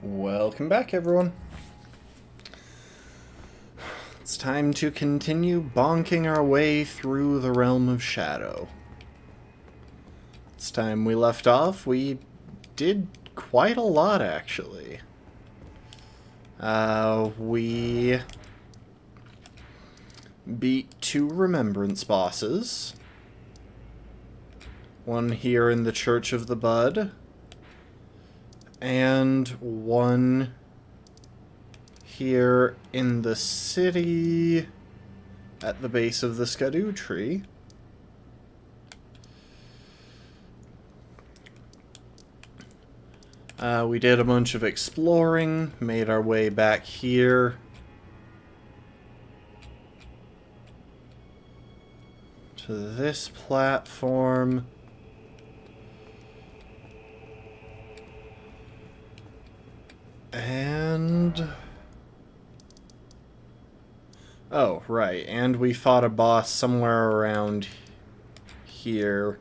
Welcome back, everyone. It's time to continue bonking our way through the realm of shadow. This time we left off, we did quite a lot, actually. We beat 2 remembrance bosses. One here in the Church of the Bud, and one here in the city at the base of the Skadoo tree. We did a bunch of exploring, made our way back here. To this platform. And... oh, right. And we fought a boss somewhere around here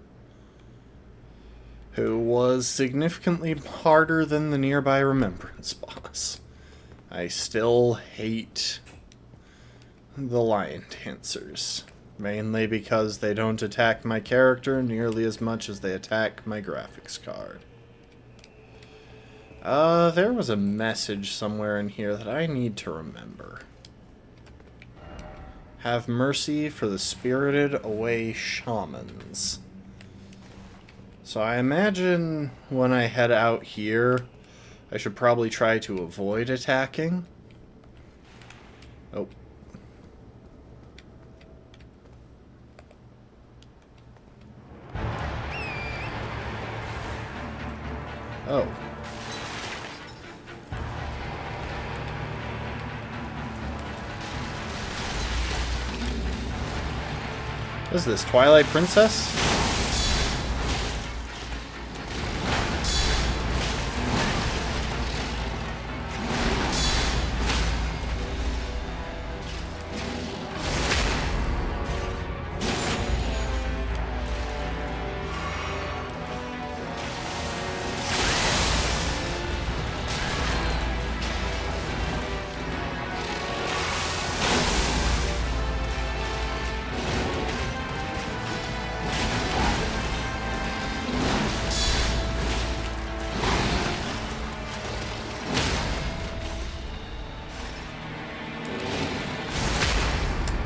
who was significantly harder than the nearby remembrance boss. I still hate the lion dancers. Mainly because they don't attack my character nearly as much as they attack my graphics card. There was a message somewhere in here that I need to remember. Have mercy for the spirited away shamans. So I imagine when I head out here, I should probably try to avoid attacking. Oh. Oh. What is this, Twilight Princess?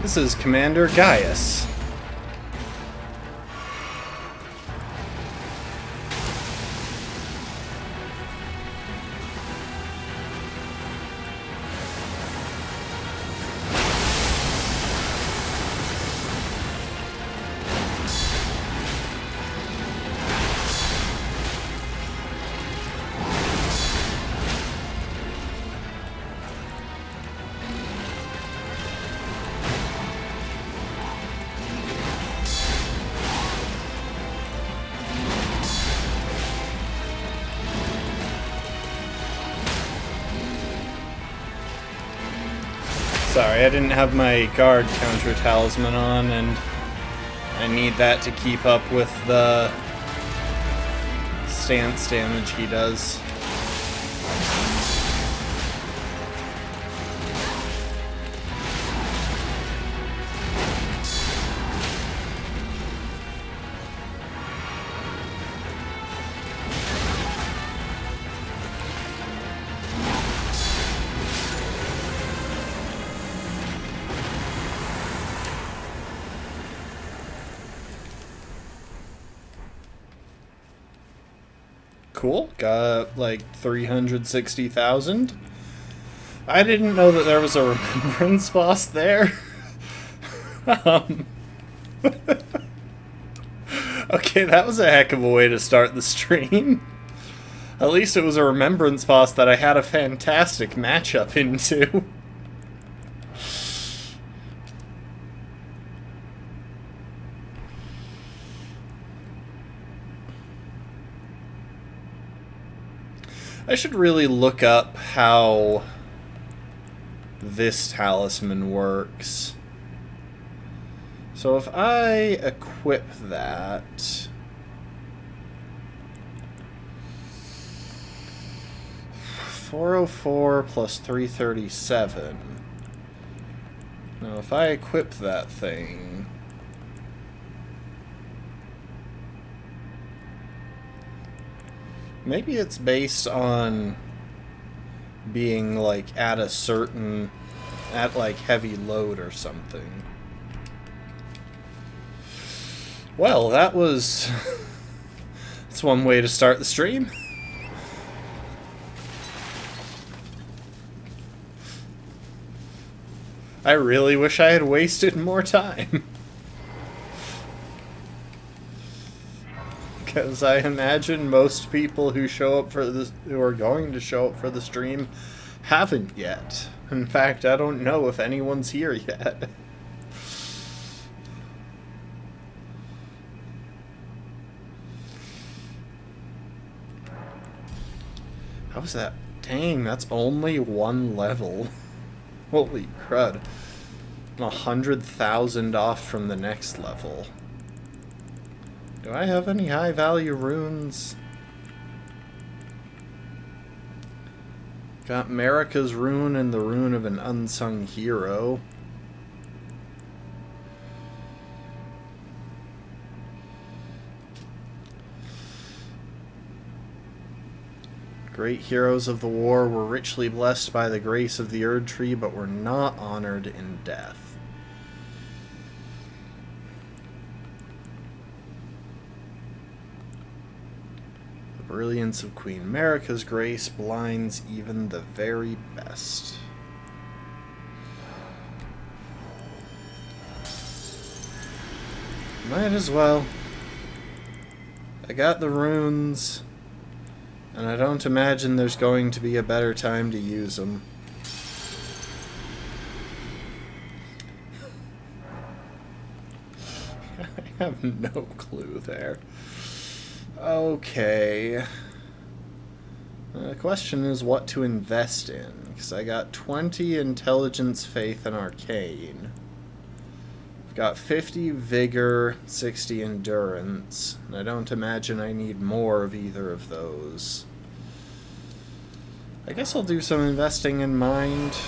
This is Commander Gaius. Sorry, I didn't have my guard counter talisman on, and I need that to keep up with the stance damage he does. Cool, got like 360,000. I didn't know that there was a remembrance boss there. Okay, that was a heck of a way to start the stream. At least it was a remembrance boss that I had a fantastic matchup into. I should really look up how this talisman works. So if I equip that... 404 plus 337. Now, if I equip that thing... Maybe it's based on being, like, at a certain... at, like, heavy load or something. Well, that was... that's one way to start the stream. I really wish I had wasted more time. Because I imagine most people who show up for this, who are going to show up for the stream, haven't yet. In fact, I don't know if anyone's here yet. How's that? Dang, that's only one level. Holy crud. I'm 100,000 off from the next level. Do I have any high value runes? Got Marika's rune and the rune of an unsung hero. Great heroes of the war were richly blessed by the grace of the Erd Tree, but were not honored in death. The brilliance of Queen Marika's grace blinds even the very best. Might as well. I got the runes. And I don't imagine there's going to be a better time to use them. I have no clue there. Okay. The question is what to invest in. Because I got 20 intelligence, faith, and arcane. I've got 50 vigor, 60 endurance, and I don't imagine I need more of either of those. I guess I'll do some investing in mind.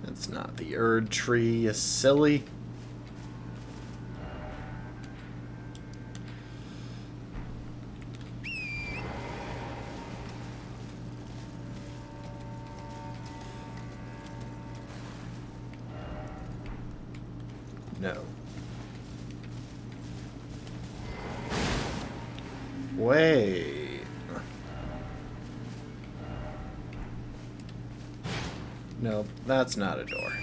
It's not the Erd Tree, you silly. No. Wait. No, that's not a door.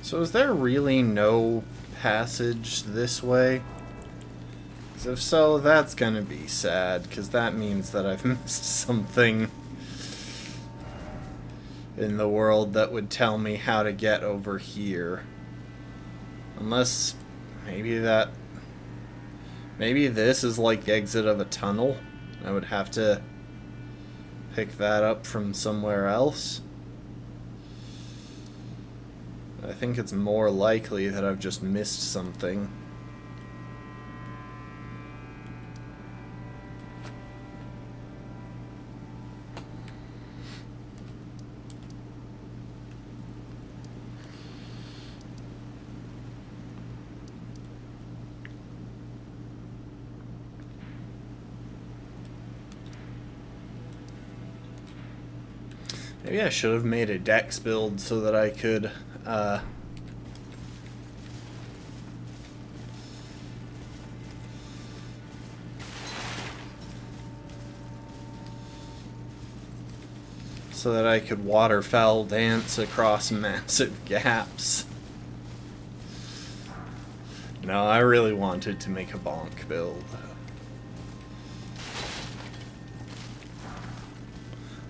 So is there really no passage this way? 'Cause if so, that's gonna be sad, because that means that I've missed something in the world that would tell me how to get over here. Unless maybe this is like the exit of a tunnel. I would have to pick that up from somewhere else. I think it's more likely that I've just missed something. Maybe I should have made a dex build so that I could, waterfowl dance across massive gaps. No, I really wanted to make a bonk build.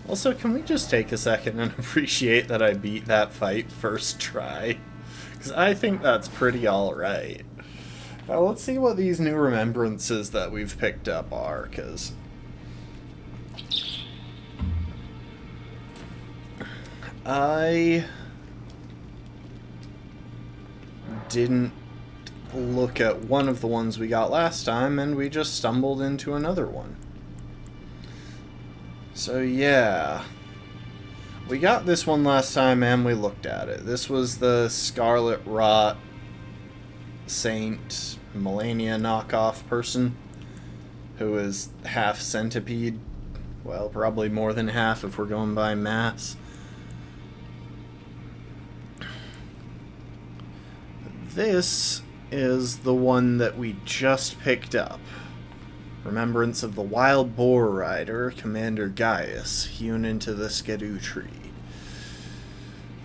Also, can we just take a second and appreciate that I beat that fight first try? Because I think that's pretty alright. Now, let's see what these new remembrances that we've picked up are, because I didn't look at one of the ones we got last time, and we just stumbled into another one. So yeah, we got this one last time and we looked at it. This was the Scarlet Rot Saint Melania knockoff person who is half centipede. Well, probably more than half if we're going by mass. This is the one that we just picked up. Remembrance of the Wild Boar Rider, Commander Gaius, hewn into the Skidoo tree.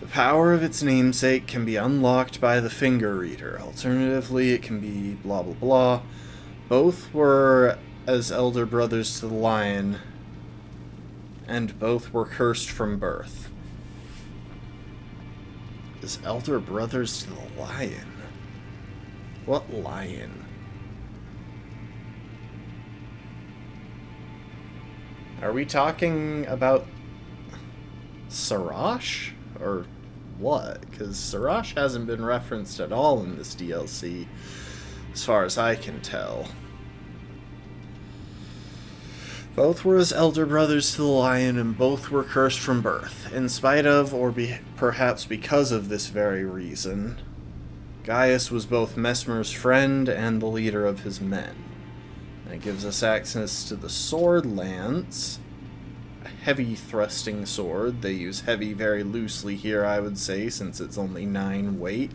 The power of its namesake can be unlocked by the Finger Reader. Alternatively, it can be blah blah blah. Both were as elder brothers to the lion, and both were cursed from birth. As elder brothers to the lion? What lion? Are we talking about Sarash? Or what? Because Sarash hasn't been referenced at all in this DLC, as far as I can tell. Both were as elder brothers to the lion, and both were cursed from birth. In spite of, or perhaps because of this very reason, Gaius was both Messmer's friend and the leader of his men. That gives us access to the Sword Lance, a heavy thrusting sword. They use heavy very loosely here, I would say, since it's only 9 weight.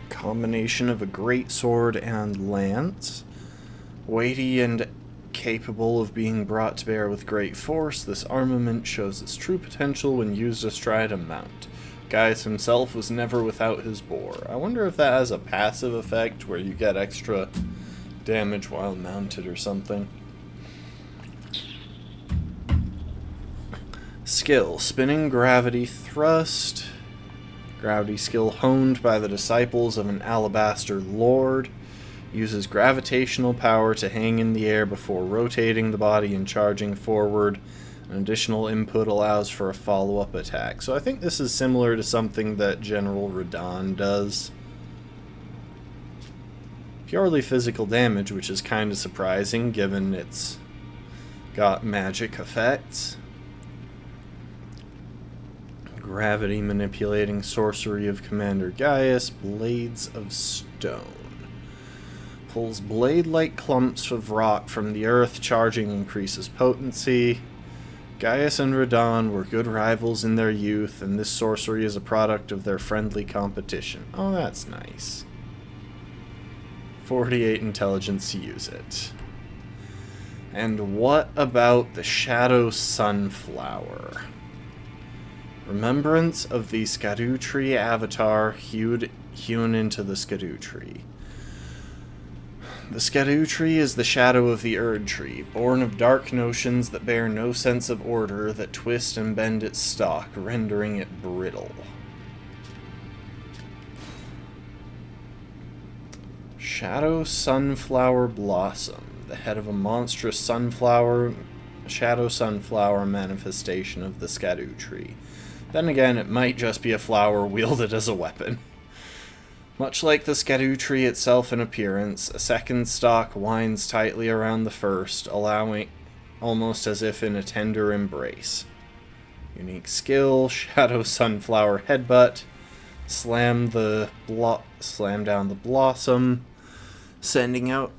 Combination of a great sword and lance. Weighty and capable of being brought to bear with great force, this armament shows its true potential when used astride a mount. Gaius himself was never without his boar. I wonder if that has a passive effect where you get extra damage while mounted or something. Skill: spinning gravity thrust. Gravity skill honed by the disciples of an alabaster lord. Uses gravitational power to hang in the air before rotating the body and charging forward. An additional input allows for a follow-up attack. So I think this is similar to something that General Radahn does. Purely physical damage, which is kind of surprising given it's got magic effects. Gravity manipulating sorcery of Commander Gaius, Blades of Stone. Pulls blade-like clumps of rock from the earth, charging increases potency. Gaius and Radahn were good rivals in their youth, and this sorcery is a product of their friendly competition. Oh, that's nice. 48 intelligence to use it. And what about the Shadow Sunflower? Remembrance of the Skidoo tree avatar hewn into the Skidoo tree. The Skidoo tree is the shadow of the Erd tree, born of dark notions that bear no sense of order, that twist and bend its stalk, rendering it brittle. Shadow Sunflower Blossom, the head of a monstrous sunflower, shadow sunflower manifestation of the Skidoo tree. Then again, it might just be a flower wielded as a weapon. Much like the Skidoo tree itself in appearance, a second stalk winds tightly around the first, allowing almost as if in a tender embrace. Unique skill: Shadow Sunflower Headbutt. Slam down the blossom, sending out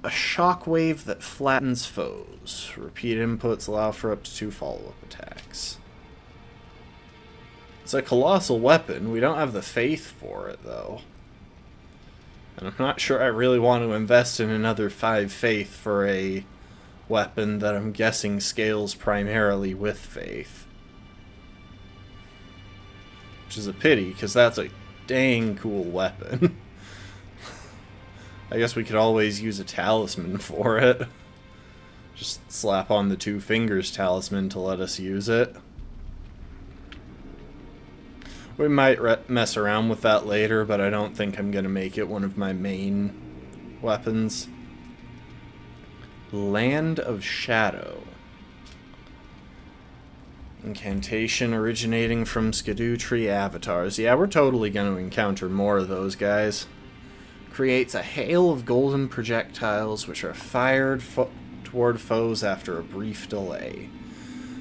a shockwave that flattens foes. Repeat inputs allow for up to 2 follow-up attacks. It's a colossal weapon. We don't have the faith for it, though. And I'm not sure I really want to invest in another 5 faith for a weapon that I'm guessing scales primarily with faith. Which is a pity, because that's a dang cool weapon. I guess we could always use a talisman for it. Just slap on the 2 fingers talisman to let us use it. We might mess around with that later, but I don't think I'm going to make it one of my main weapons. Land of Shadow. Incantation originating from Skidoo Tree avatars. Yeah, we're totally going to encounter more of those guys. Creates a hail of golden projectiles which are fired toward foes after a brief delay.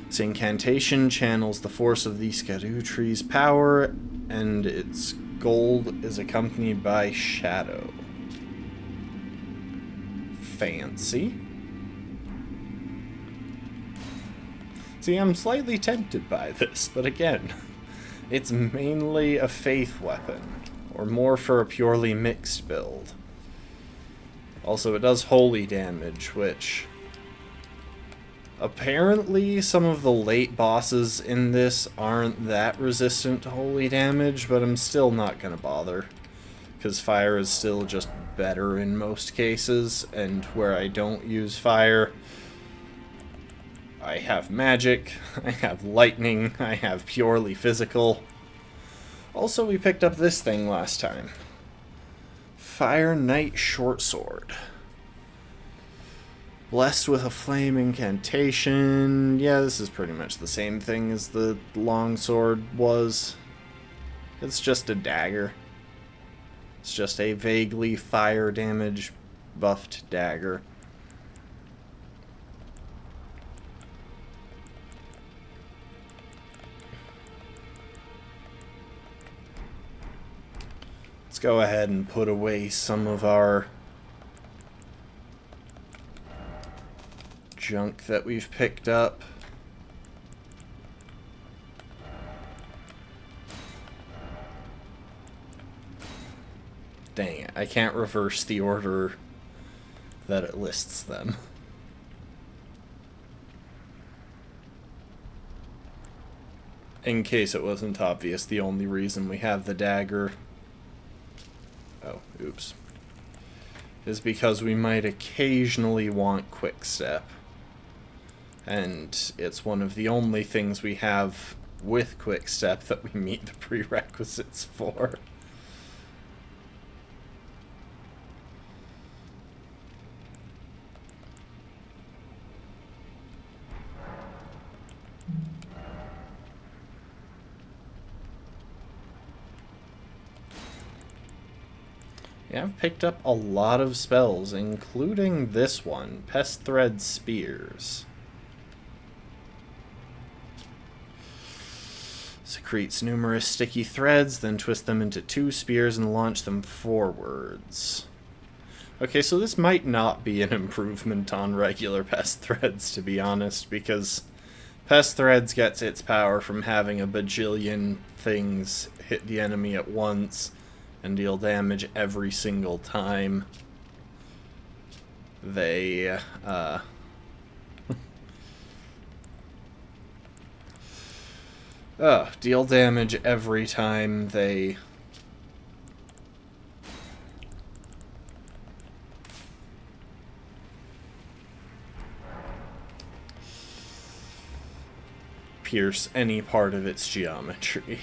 This incantation channels the force of the Skidoo Tree's power, and its gold is accompanied by shadow. Fancy. See, I'm slightly tempted by this, but again, it's mainly a faith weapon, or more for a purely mixed build. Also, it does holy damage, which apparently some of the late bosses in this aren't that resistant to holy damage, but I'm still not going to bother, because fire is still just better in most cases, and where I don't use fire, I have magic, I have lightning, I have purely physical. Also, we picked up this thing last time. Fire Knight Shortsword. Blessed with a flame incantation. Yeah, this is pretty much the same thing as the longsword was. It's just a dagger. It's just a vaguely fire damage buffed dagger. Let's go ahead and put away some of our junk that we've picked up. Dang it, I can't reverse the order that it lists them. In case it wasn't obvious, the only reason we have the dagger, oh, oops, is because we might occasionally want quick step. And it's one of the only things we have with quick step that we meet the prerequisites for. Yeah, I've picked up a lot of spells, including this one, Pest Thread Spears. Secretes numerous sticky threads, then twist them into 2 spears and launch them forwards. Okay, so this might not be an improvement on regular Pest Threads, to be honest, because Pest Threads gets its power from having a bajillion things hit the enemy at once and deal damage every single time they, deal damage every time they pierce any part of its geometry.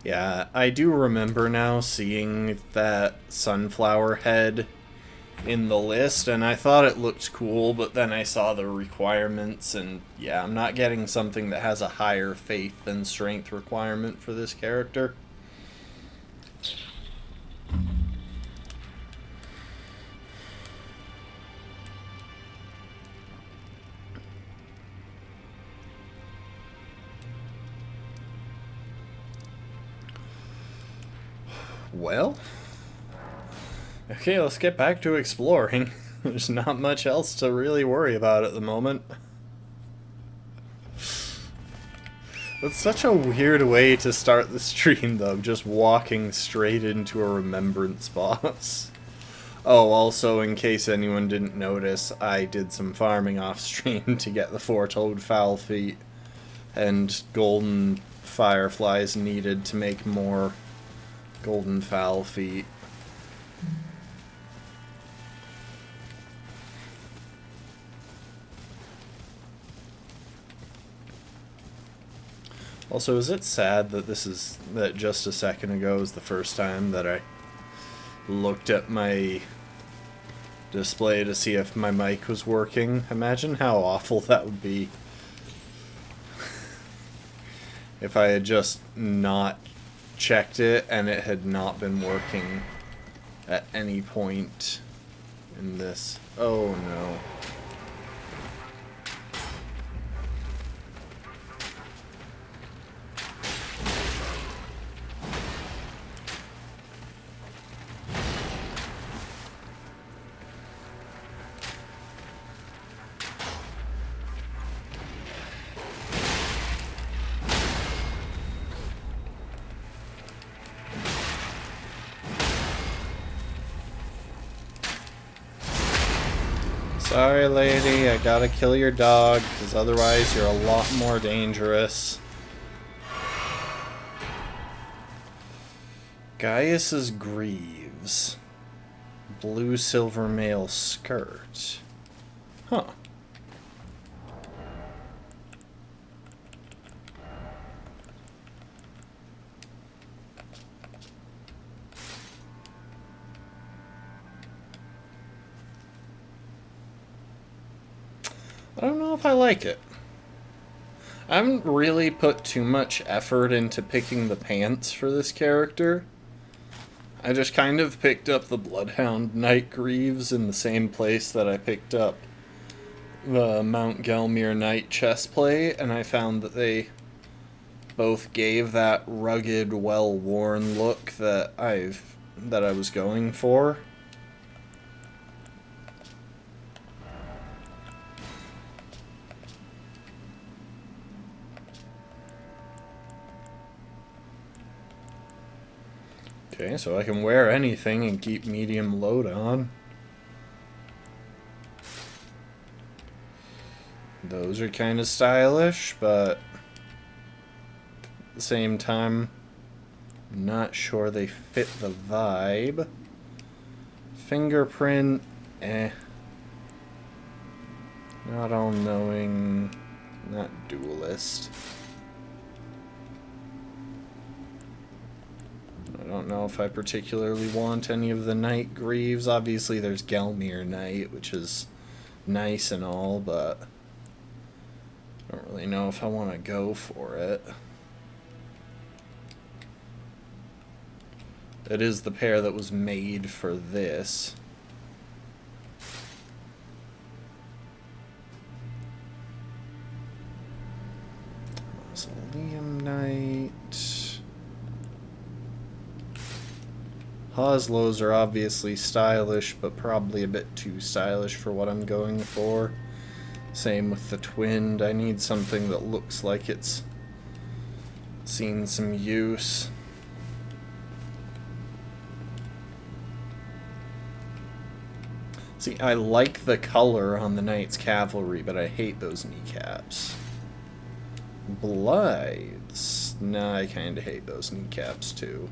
Yeah, I do remember now seeing that sunflower head in the list, and I thought it looked cool, but then I saw the requirements, and yeah, I'm not getting something that has a higher faith than strength requirement for this character. Well, okay, let's get back to exploring. There's not much else to really worry about at the moment. That's such a weird way to start the stream, though, just walking straight into a remembrance boss. Oh, also, in case anyone didn't notice, I did some farming off stream to get the 4-toed fowl feet and golden fireflies needed to make more golden fowl feet. Also, is it sad that that just a second ago was the first time that I looked at my display to see if my mic was working? Imagine how awful that would be if I had just not checked it and it had not been working at any point in this. Oh no. Sorry, lady, I gotta kill your dog, because otherwise you're a lot more dangerous. Gaius's Greaves. Blue silver male skirt. Huh. I don't know if I like it. I haven't really put too much effort into picking the pants for this character. I just kind of picked up the Bloodhound Knight Greaves in the same place that I picked up the Mount Gelmir Knight chestplate, and I found that they both gave that rugged, well-worn look that I was going for. Okay, so I can wear anything and keep medium load on. Those are kind of stylish, but at the same time, I'm not sure they fit the vibe. Fingerprint, eh. Not all-knowing, not duelist. I don't know if I particularly want any of the Knight Greaves. Obviously there's Gelmir Knight, which is nice and all, but I don't really know if I want to go for it. It is the pair that was made for this. Mausoleum Knight. Hoslows are obviously stylish, but probably a bit too stylish for what I'm going for. Same with the Twinned. I need something that looks like it's seen some use. See, I like the color on the Knight's Cavalry, but I hate those kneecaps. Blythes. Nah, I kinda hate those kneecaps too.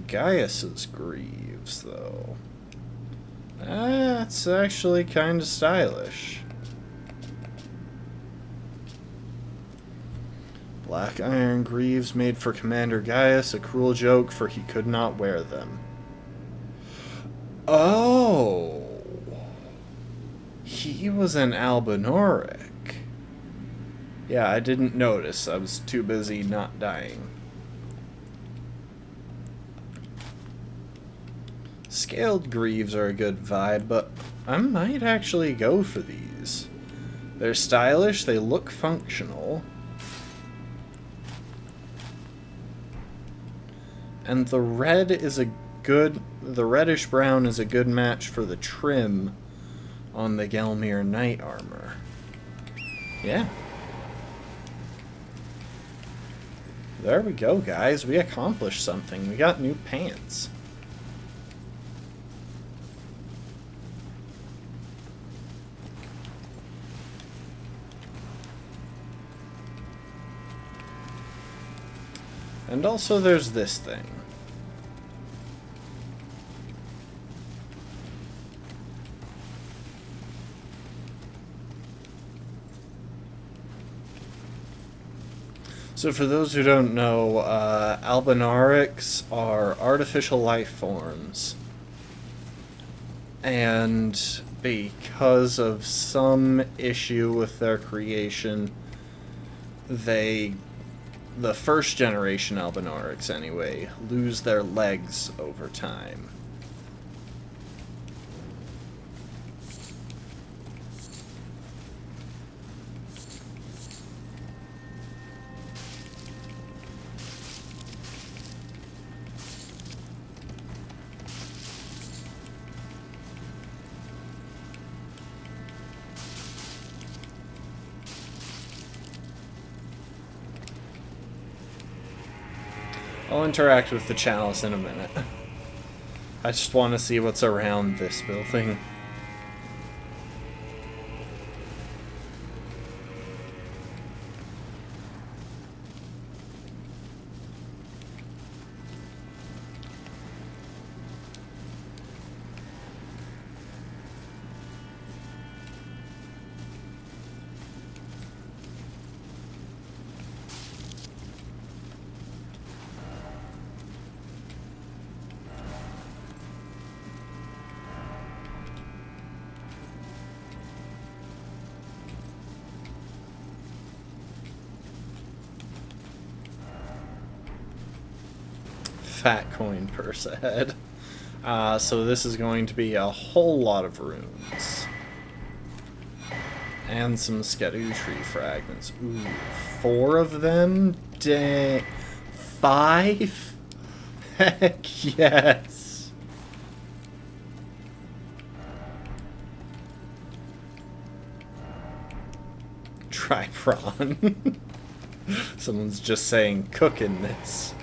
Gaius's Greaves, though. That's actually kind of stylish. Black iron greaves made for Commander Gaius, a cruel joke, for he could not wear them. Oh! He was an Albinoric. Yeah, I didn't notice. I was too busy not dying. Scaled Greaves are a good vibe, but I might actually go for these. They're stylish, they look functional. And the red is a good... the reddish brown is a good match for the trim on the Gelmir Knight armor. Yeah. There we go, guys. We accomplished something. We got new pants. And also there's this thing. So for those who don't know, albinarics are artificial life forms. And because of some issue with their creation, the first generation albinarics anyway, lose their legs over time. I'll interact with the chalice in a minute. I just want to see what's around this building. Fat coin purse ahead. So this is going to be a whole lot of runes. And some Skadu tree fragments. Ooh, 4 of them? Dang. 5? Heck yes. Try prawn. Someone's just saying cooking this.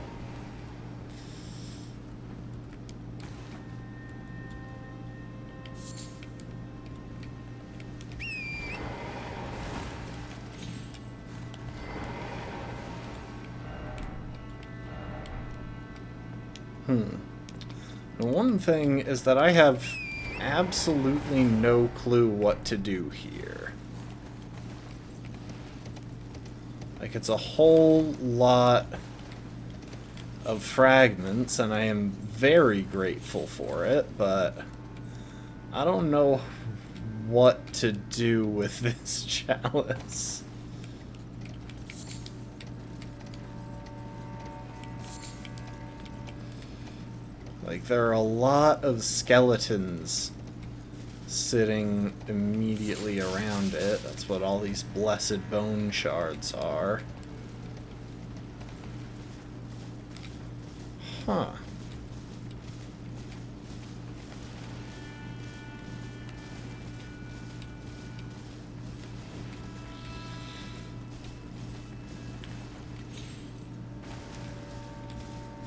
The one thing is that I have absolutely no clue what to do here. Like, it's a whole lot of fragments, and I am very grateful for it, but I don't know what to do with this chalice. Like, there are a lot of skeletons sitting immediately around it. That's what all these blessed bone shards are. Huh.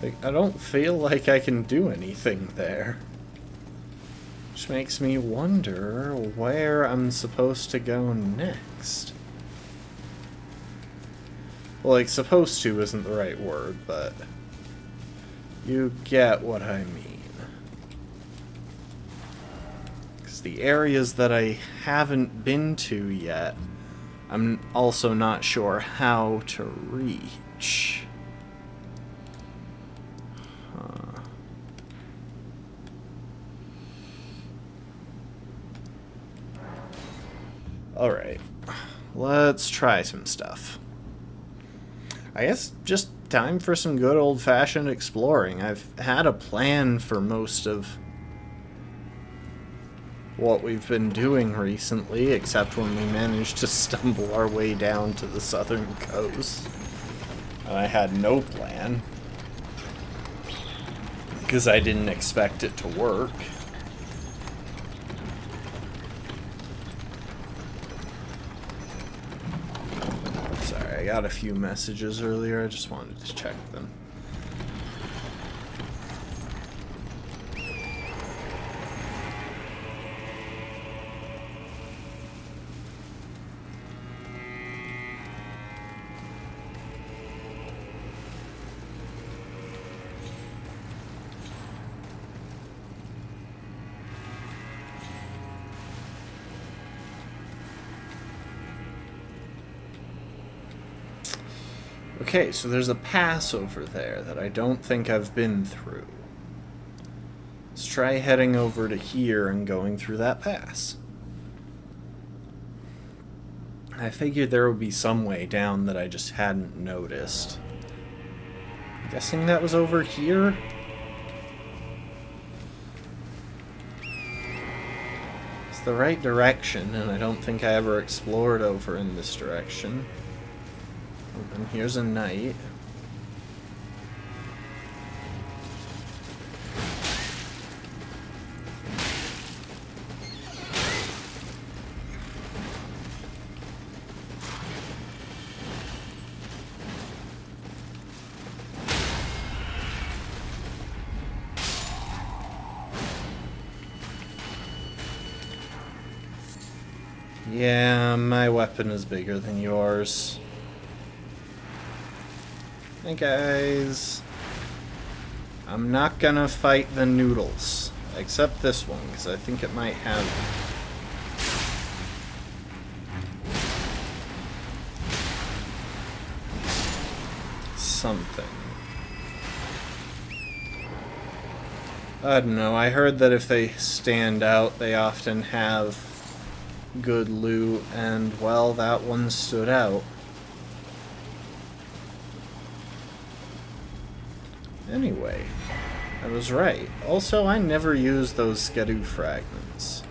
Like, I don't feel like I can do anything there. Which makes me wonder where I'm supposed to go next. Well, like, supposed to isn't the right word, but you get what I mean. Because the areas that I haven't been to yet, I'm also not sure how to reach. Alright, let's try some stuff. I guess just time for some good old-fashioned exploring. I've had a plan for most of what we've been doing recently, except when we managed to stumble our way down to the southern coast. And I had no plan, because I didn't expect it to work. I got a few messages earlier, I just wanted to check them. Okay, so there's a pass over there that I don't think I've been through. Let's try heading over to here and going through that pass. I figured there would be some way down that I just hadn't noticed. Guessing that was over here? It's the right direction, and I don't think I ever explored over in this direction. And here's a knight. Yeah, my weapon is bigger than yours. Hey guys, I'm not gonna fight the noodles, except this one, because I think it might have something. I don't know, I heard that if they stand out, they often have good loot, and, well, that one stood out. Anyway, I was right. Also, I never used those Skidoo fragments.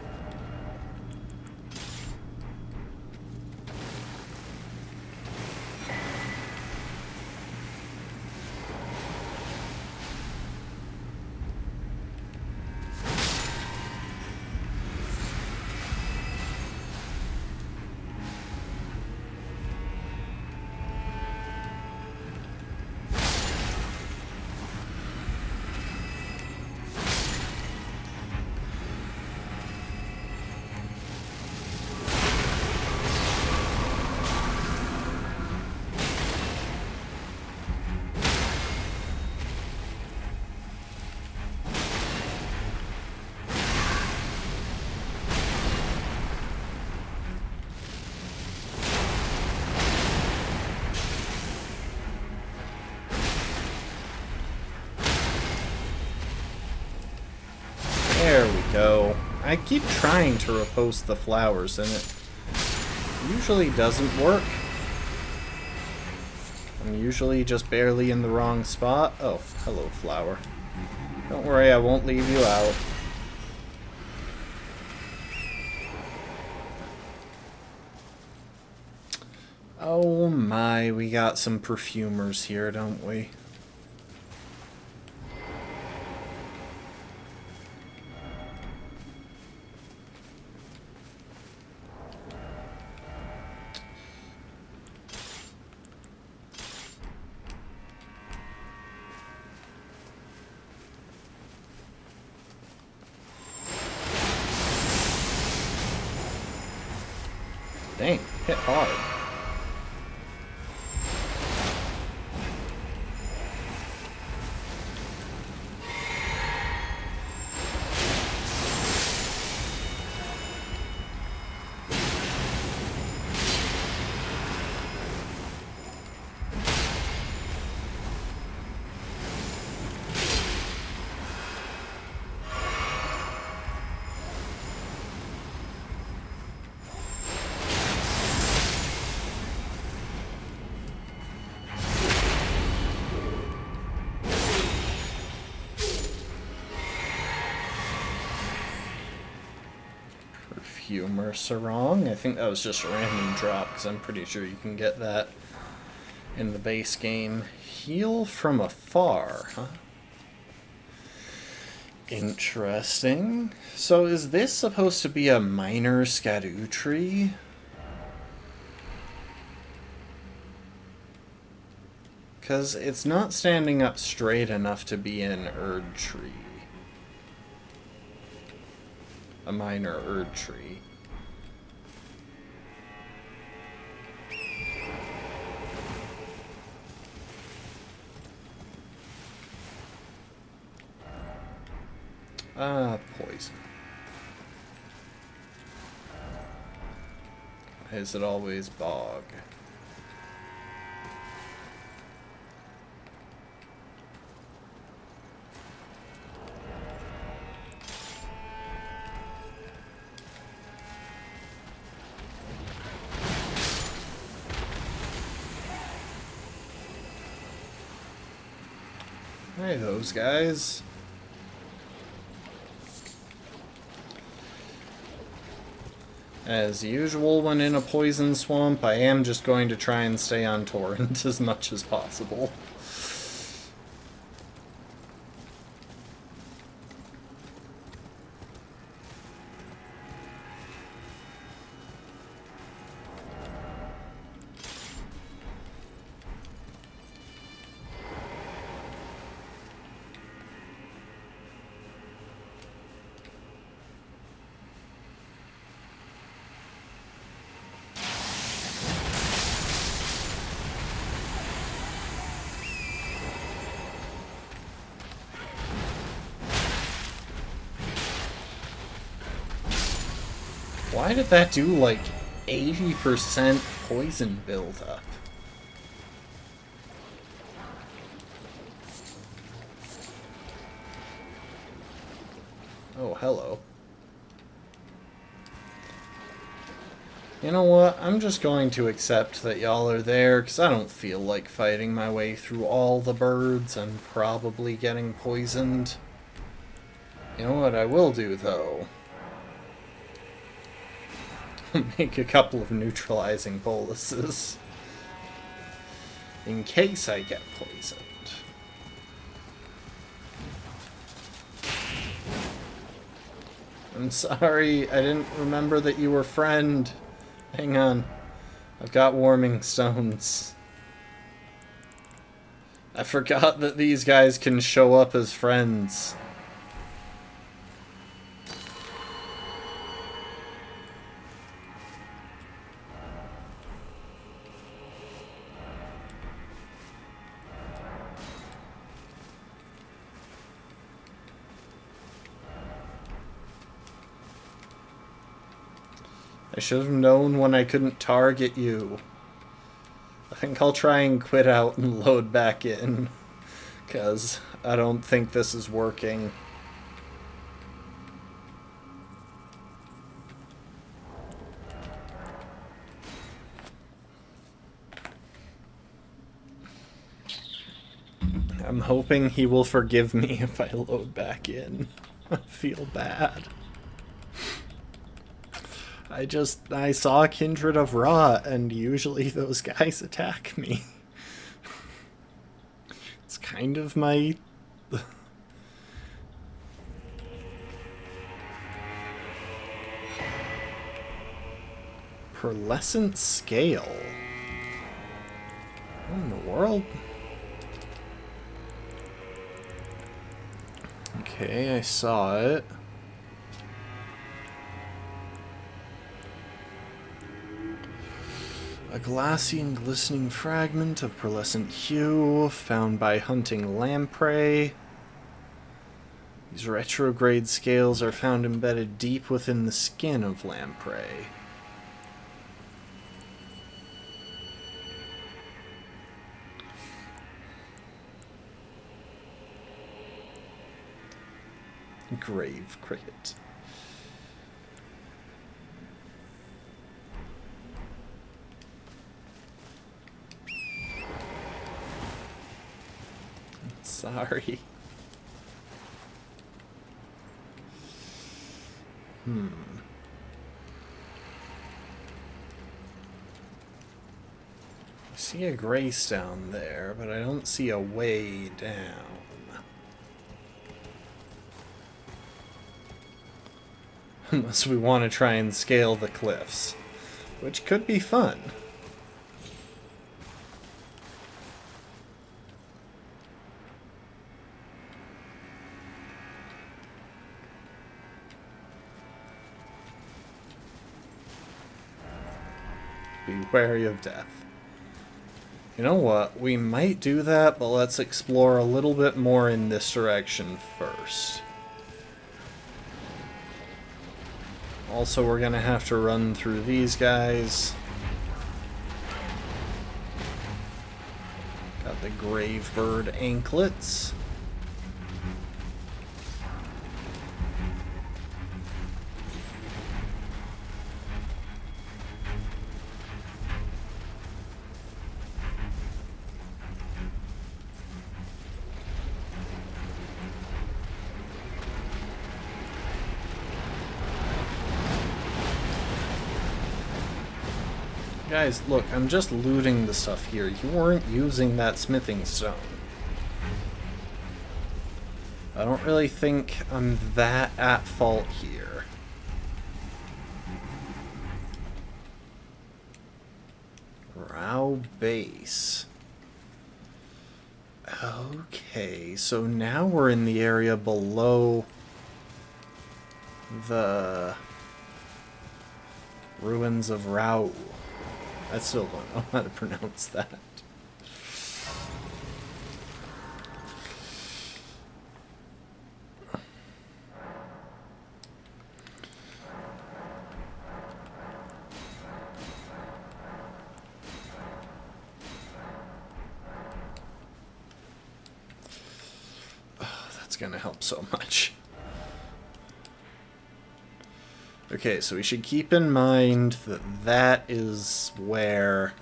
There we go. I keep trying to repost the flowers, and it usually doesn't work. I'm usually just barely in the wrong spot. Oh, hello, flower. Don't worry, I won't leave you out. Oh my, we got some perfumers here, don't we? Dang, hit hard. Perfumer sarong. I think that was just a random drop, because I'm pretty sure you can get that in the base game. Heal from afar, huh? Interesting. So is this supposed to be a minor Skadoo tree? Because it's not standing up straight enough to be an Erd tree. A minor Erd tree. Poison. Why is it always bog? Hi, those guys. As usual when in a poison swamp, I am just going to try and stay on torrent as much as possible. Why did that do like 80% poison buildup? Oh, hello. You know what? I'm just going to accept that y'all are there, because I don't feel like fighting my way through all the birds and probably getting poisoned. You know what I will do, though? Make a couple of neutralizing boluses. In case I get poisoned. I'm sorry, I didn't remember that you were friend. Hang on. I've got warming stones. I forgot that these guys can show up as friends. I should have known when I couldn't target you. I think I'll try and quit out and load back in, because I don't think this is working. I'm hoping he will forgive me if I load back in. I feel bad. I saw Kindred of Rot, and usually those guys attack me. It's kind of my... Pearlescent scale. What in the world? Okay, I saw it. A glassy and glistening fragment of pearlescent hue found by hunting lamprey. These retrograde scales are found embedded deep within the skin of lamprey. Grave cricket. Sorry. I see a grace down there, but I don't see a way down. Unless we want to try and scale the cliffs, which could be fun. Be wary of death. You know what? We might do that, but let's explore a little bit more in this direction first. Also, we're gonna have to run through these guys. Got the Gravebird anklets. Guys, look, I'm just looting the stuff here. You weren't using that smithing stone. I don't really think I'm that at fault here. Rao base. Okay, so now we're in the area below the ruins of Rao. I still don't know how to pronounce that. Oh, that's gonna help so much. Okay, so we should keep in mind that that is where...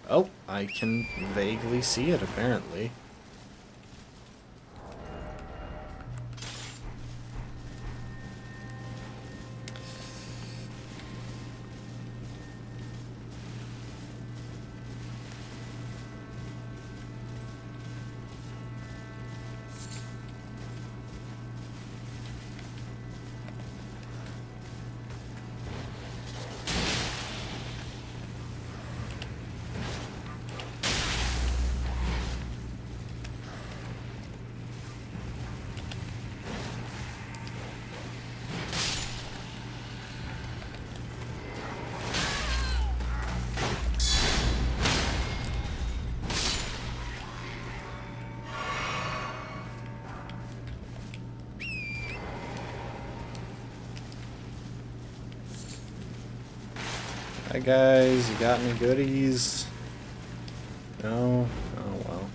Oh, I can vaguely see it, apparently. Hi guys, you got any goodies? No? Oh well.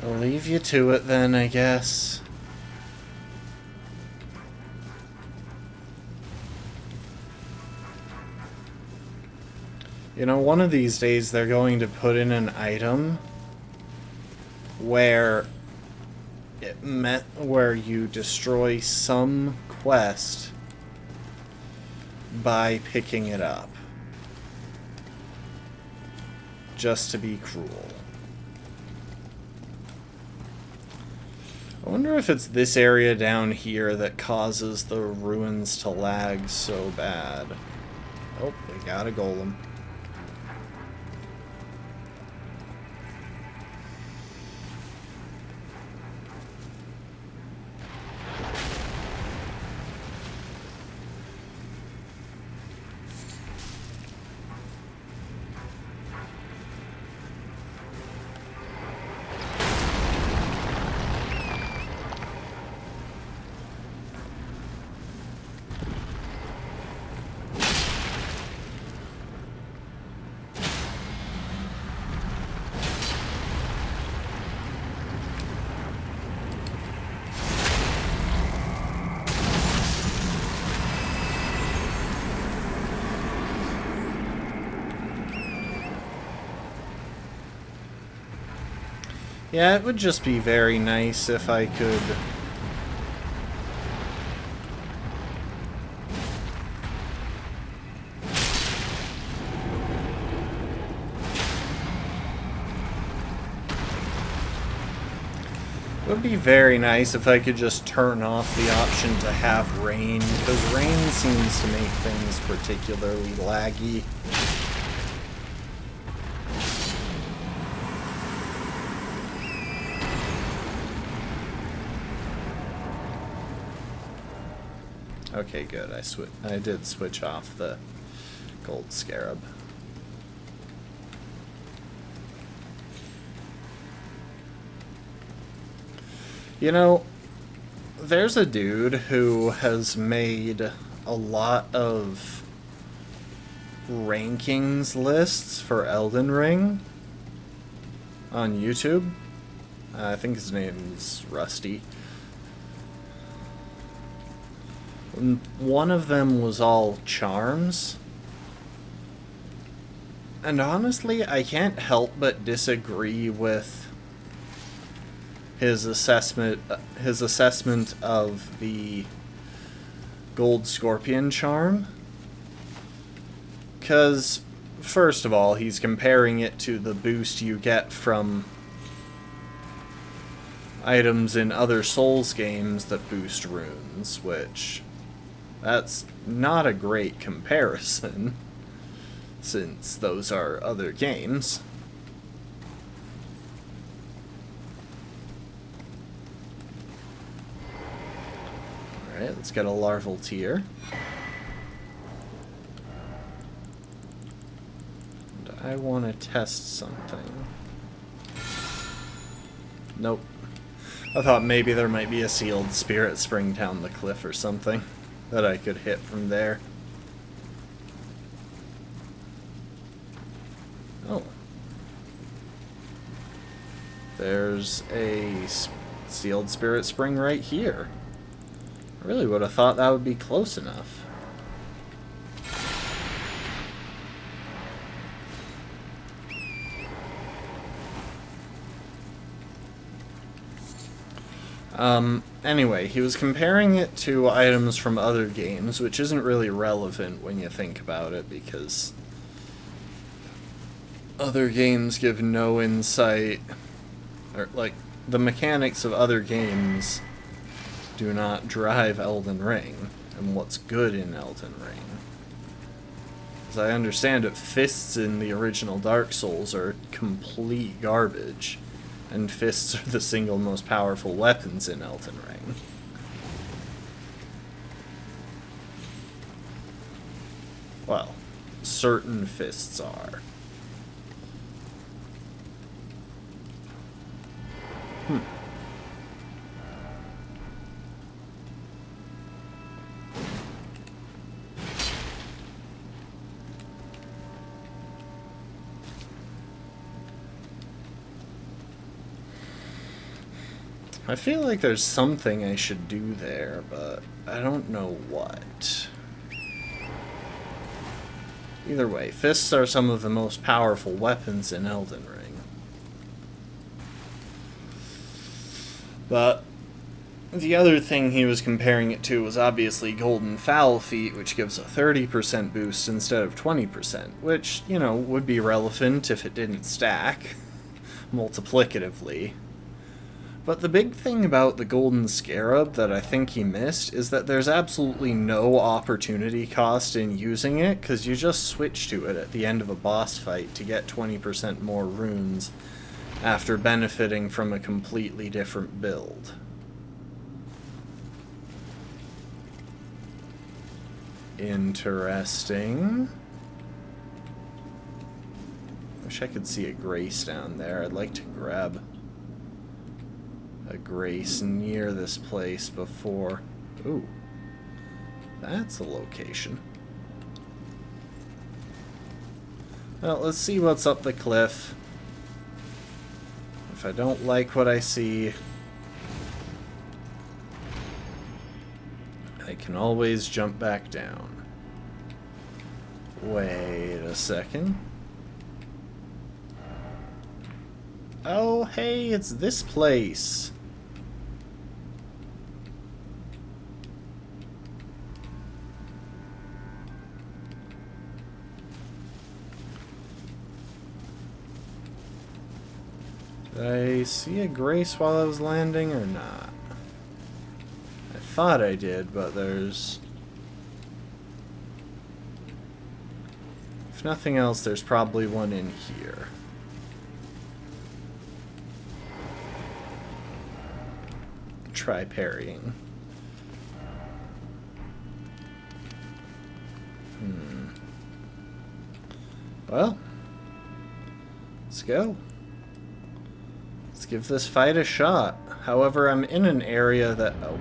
I'll leave you to it then, I guess. You know, one of these days they're going to put in an item where where you destroy some quest by picking it up. Just to be cruel. I wonder if it's this area down here that causes the ruins to lag so bad. Oh, we got a golem. Yeah, it would just be very nice if I could... It would be very nice if I could just turn off the option to have rain, because rain seems to make things particularly laggy. Okay, good. I did switch off the gold scarab. You know, there's a dude who has made a lot of rankings lists for Elden Ring on YouTube. I think his name is Rusty. One of them was all charms. And honestly, I can't help but disagree with his assessment of the Gold Scorpion Charm. Because, first of all, he's comparing it to the boost you get from items in other Souls games that boost runes, which, that's not a great comparison, since those are other games. Alright, let's get a larval tier. And I want to test something. Nope. I thought maybe there might be a sealed spirit spring down the cliff or something that I could hit from there. Oh. There's a sealed spirit spring right here. I really would have thought that would be close enough. Anyway, he was comparing it to items from other games, which isn't really relevant when you think about it, because other games give no insight, or, like, the mechanics of other games do not drive Elden Ring, and what's good in Elden Ring. As I understand it, fists in the original Dark Souls are complete garbage. And fists are the single most powerful weapons in Elden Ring. Well, certain fists are. I feel like there's something I should do there, but I don't know what. Either way, fists are some of the most powerful weapons in Elden Ring. But the other thing he was comparing it to was obviously Golden Fowl Feet, which gives a 30% boost instead of 20%, which, you know, would be relevant if it didn't stack multiplicatively. But the big thing about the Golden Scarab that I think he missed is that there's absolutely no opportunity cost in using it, because you just switch to it at the end of a boss fight to get 20% more runes after benefiting from a completely different build. Interesting. Wish I could see a Grace down there. I'd like to grab a Grace near this place before... Ooh. That's a location. Well, let's see what's up the cliff. If I don't like what I see, I can always jump back down. Wait a second. Oh, hey, it's this place. Did I see a Grace while I was landing or not? I thought I did, but there's... If nothing else, there's probably one in here. Try parrying. Well, let's go. Let's give this fight a shot. However, I'm in an area that... Oh.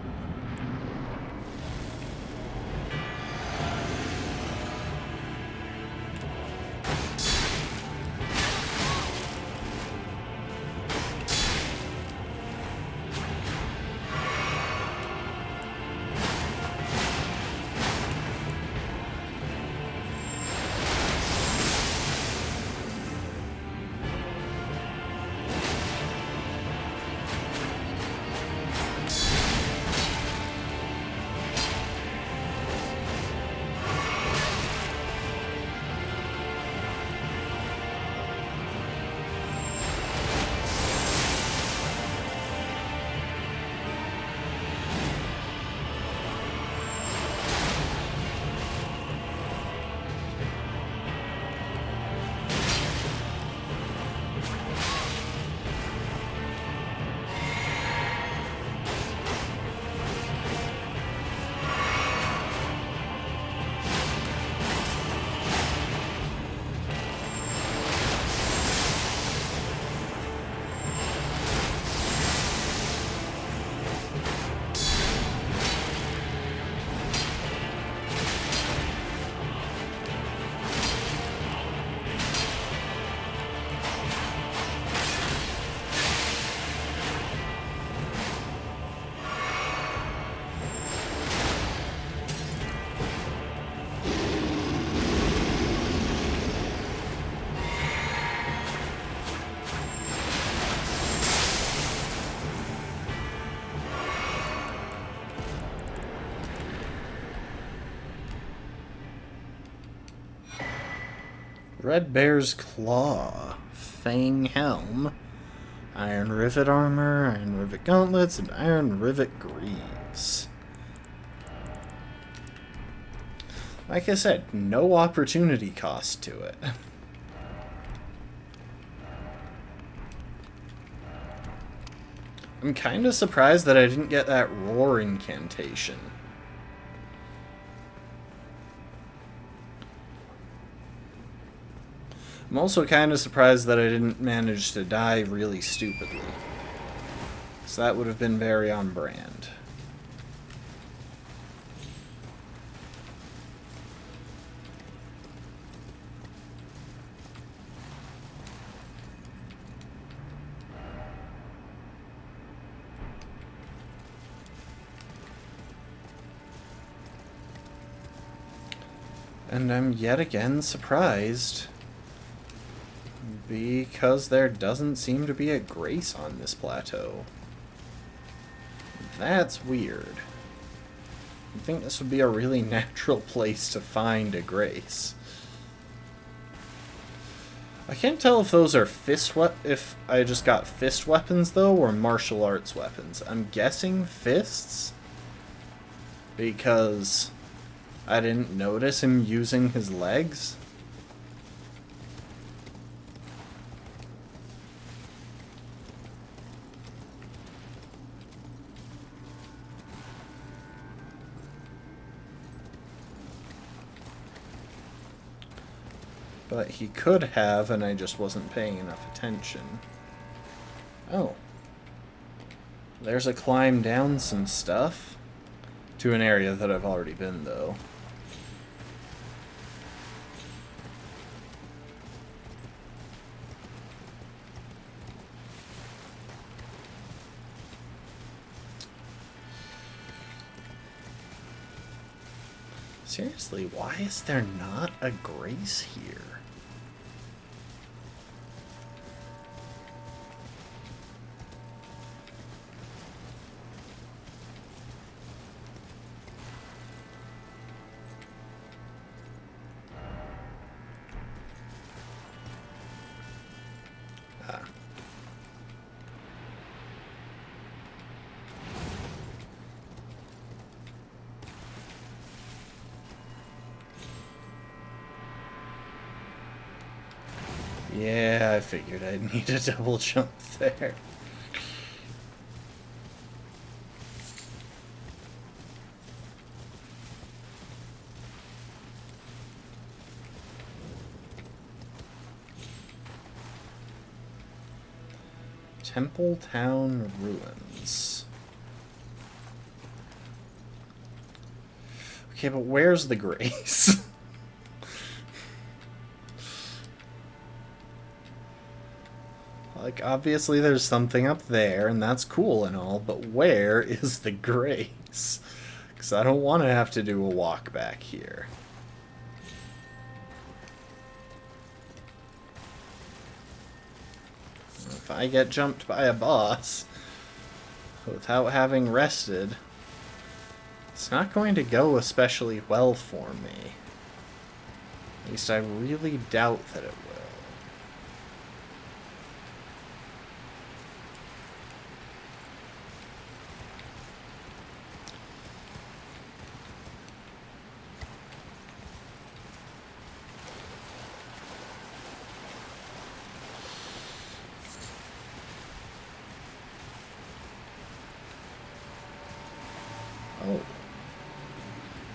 Red Bear's Claw, Fang Helm, Iron Rivet Armor, Iron Rivet Gauntlets, and Iron Rivet Greaves. Like I said, no opportunity cost to it. I'm kind of surprised that I didn't get that Roar incantation. I'm also kind of surprised that I didn't manage to die really stupidly. So that would have been very on brand. And I'm yet again surprised because there doesn't seem to be a grace on this plateau. That's weird. I think this would be a really natural place to find a grace. I can't tell if those are if I just got fist weapons though, or martial arts weapons. I'm guessing fists, because I didn't notice him using his legs. But he could have, and I just wasn't paying enough attention. Oh. There's a climb down some stuff. To an area that I've already been, though. Seriously, why is there not a grace here? Yeah, I figured I'd need a double jump there. Temple Town Ruins. Okay, but where's the grace? Like, obviously there's something up there, and that's cool and all, but where is the grace? Because I don't want to have to do a walk back here. If I get jumped by a boss without having rested, it's not going to go especially well for me. At least I really doubt that it will.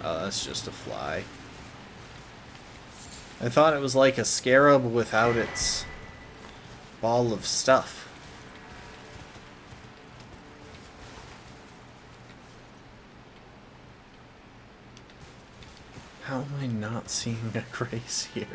Oh, that's just a fly. I thought it was like a scarab without its ball of stuff. How am I not seeing a grace here?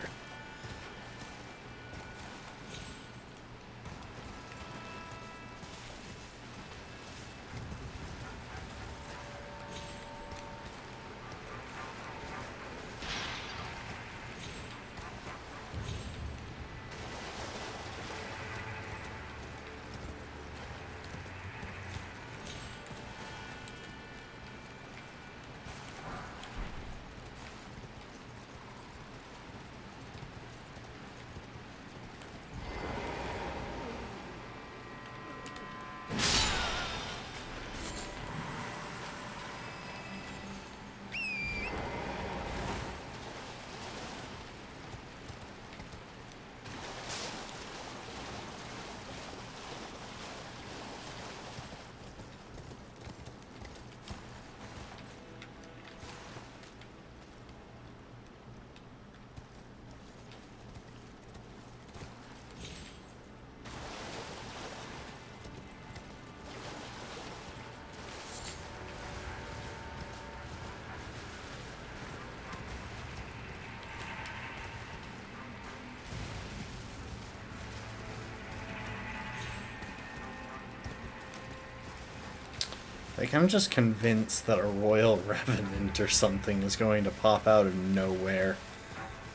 Like, I'm just convinced that a royal revenant or something is going to pop out of nowhere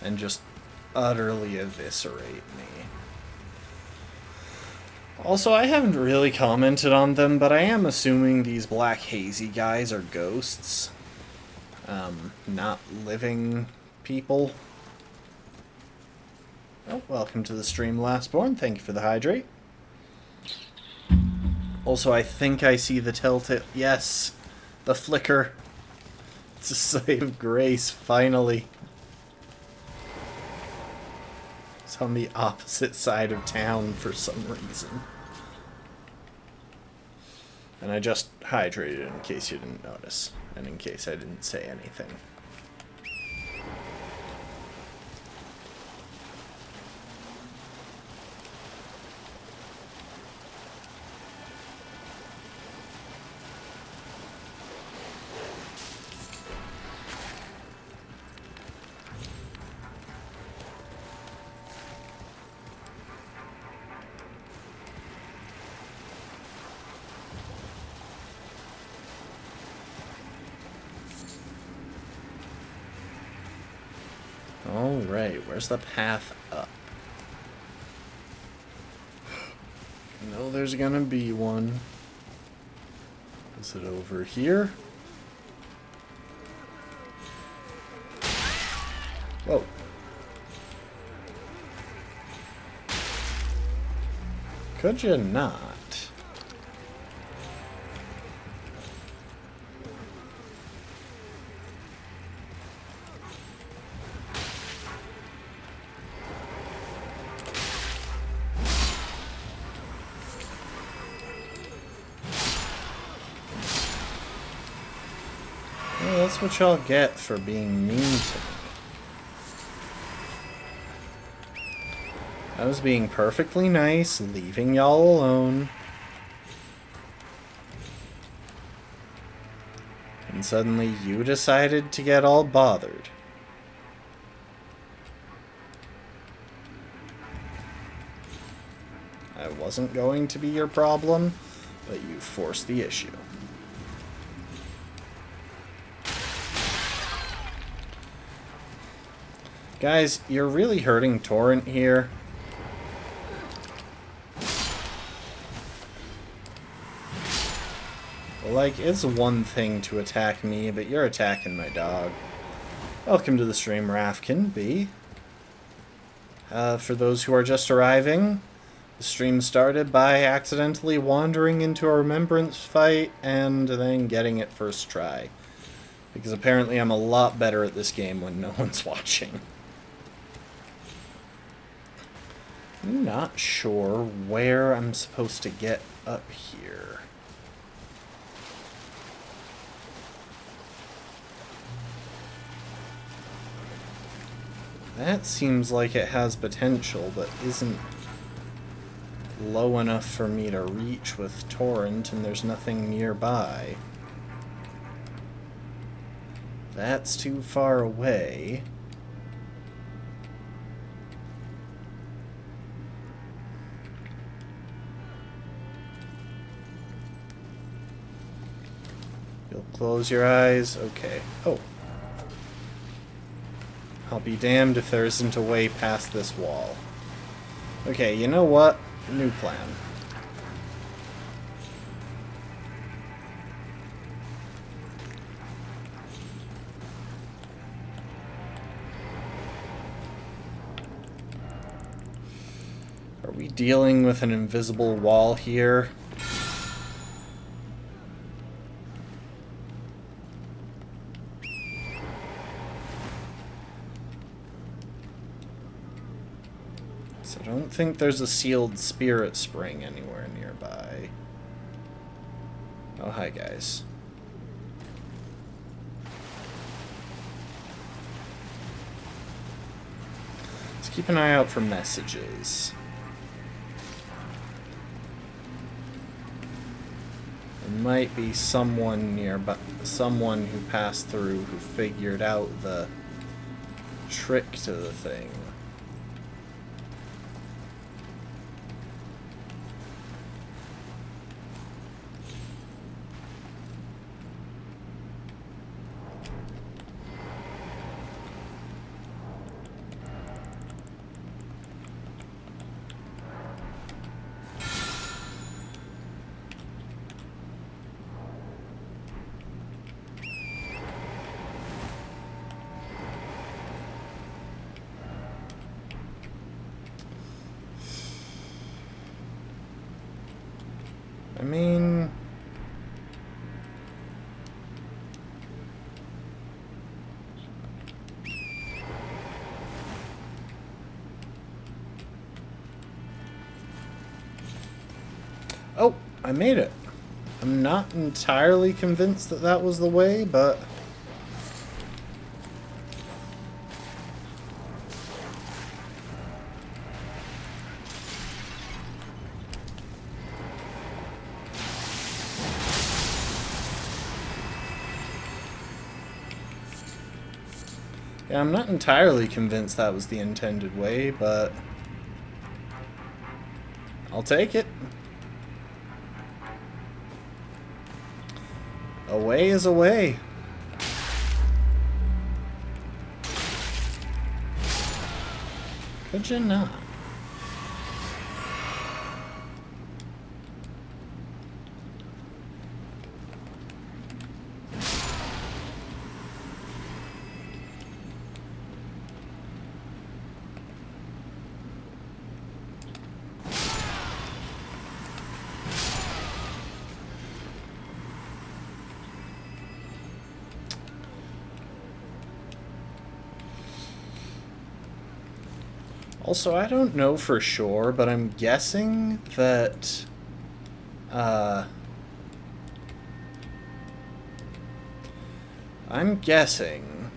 and just utterly eviscerate me. Also, I haven't really commented on them, but I am assuming these black hazy guys are ghosts. Not living people. Oh, welcome to the stream, Lastborn. Thank you for the hydrate. Also, I think I see the telltale... Yes! The flicker. It's a site of grace, finally. It's on the opposite side of town for some reason. And I just hydrated in case you didn't notice. And in case I didn't say anything. Alright, where's the path up? I know there's gonna be one. Is it over here? Whoa. Could you not? Well, that's what y'all get for being mean to me. I was being perfectly nice, leaving y'all alone. And suddenly you decided to get all bothered. I wasn't going to be your problem, but you forced the issue. Guys, you're really hurting Torrent here. Like, it's one thing to attack me, but you're attacking my dog. Welcome to the stream, Rafkin B. For those who are just arriving, the stream started by accidentally wandering into a remembrance fight and then getting it first try. Because apparently I'm a lot better at this game when no one's watching. I'm not sure where I'm supposed to get up here. That seems like it has potential, but isn't low enough for me to reach with Torrent, and there's nothing nearby. That's too far away. You'll close your eyes. Okay. Oh. I'll be damned if there isn't a way past this wall. Okay, you know what? New plan. Are we dealing with an invisible wall here? I don't think there's a sealed spirit spring anywhere nearby. Oh, hi guys. Let's keep an eye out for messages. There might be someone nearby, someone who passed through who figured out the trick to the thing. I mean... Oh, I made it. I'm not entirely convinced that that was the way, but... Yeah, I'm not entirely convinced that was the intended way, but... I'll take it. A way is a way. Could you not? Also, I don't know for sure, but I'm guessing that, I'm guessing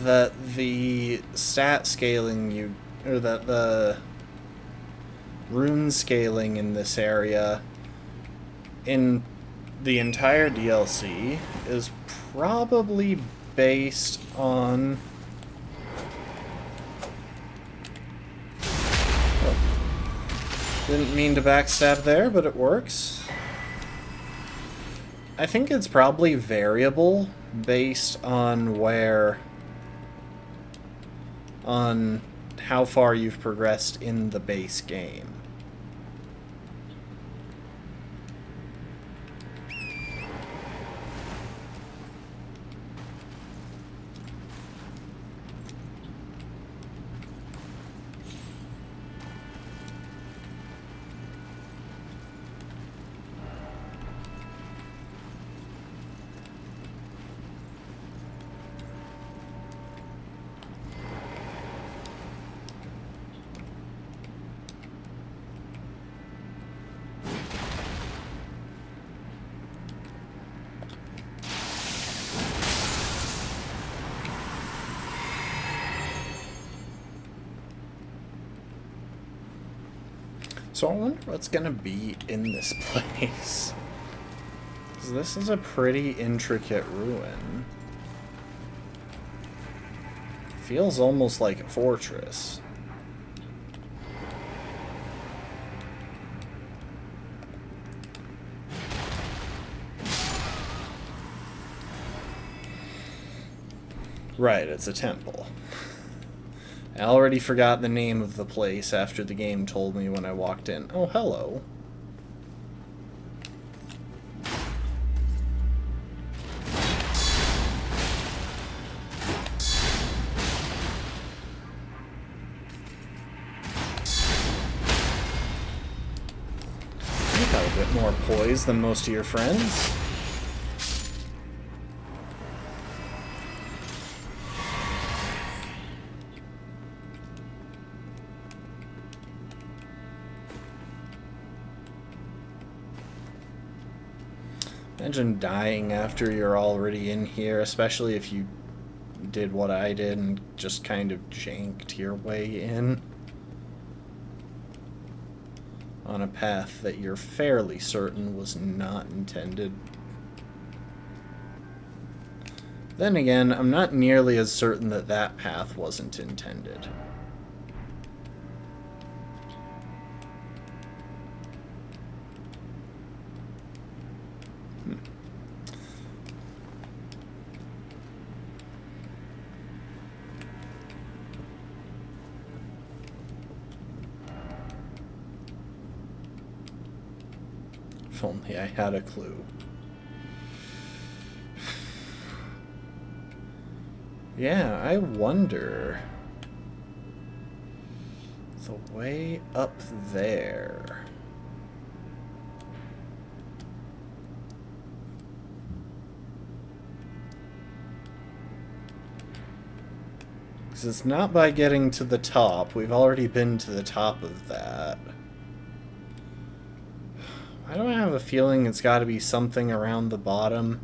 that the stat scaling or that the rune scaling in this area in the entire DLC is probably based on... Oh, didn't mean to backstab there, but it works. I think it's probably variable based on on how far you've progressed in the base game. So I wonder what's gonna be in this place. 'Cause this is a pretty intricate ruin. Feels almost like a fortress. Right, it's a temple. I already forgot the name of the place after the game told me when I walked in. Oh, hello. You got a bit more poise than most of your friends. Imagine dying after you're already in here, especially if you did what I did and just kind of janked your way in on a path that you're fairly certain was not intended. Then again, I'm not nearly as certain that that path wasn't intended. If only I had a clue. Yeah, I wonder. the way up there. Because it's not by getting to the top. We've already been to the top of that. Why do I have a feeling it's got to be something around the bottom?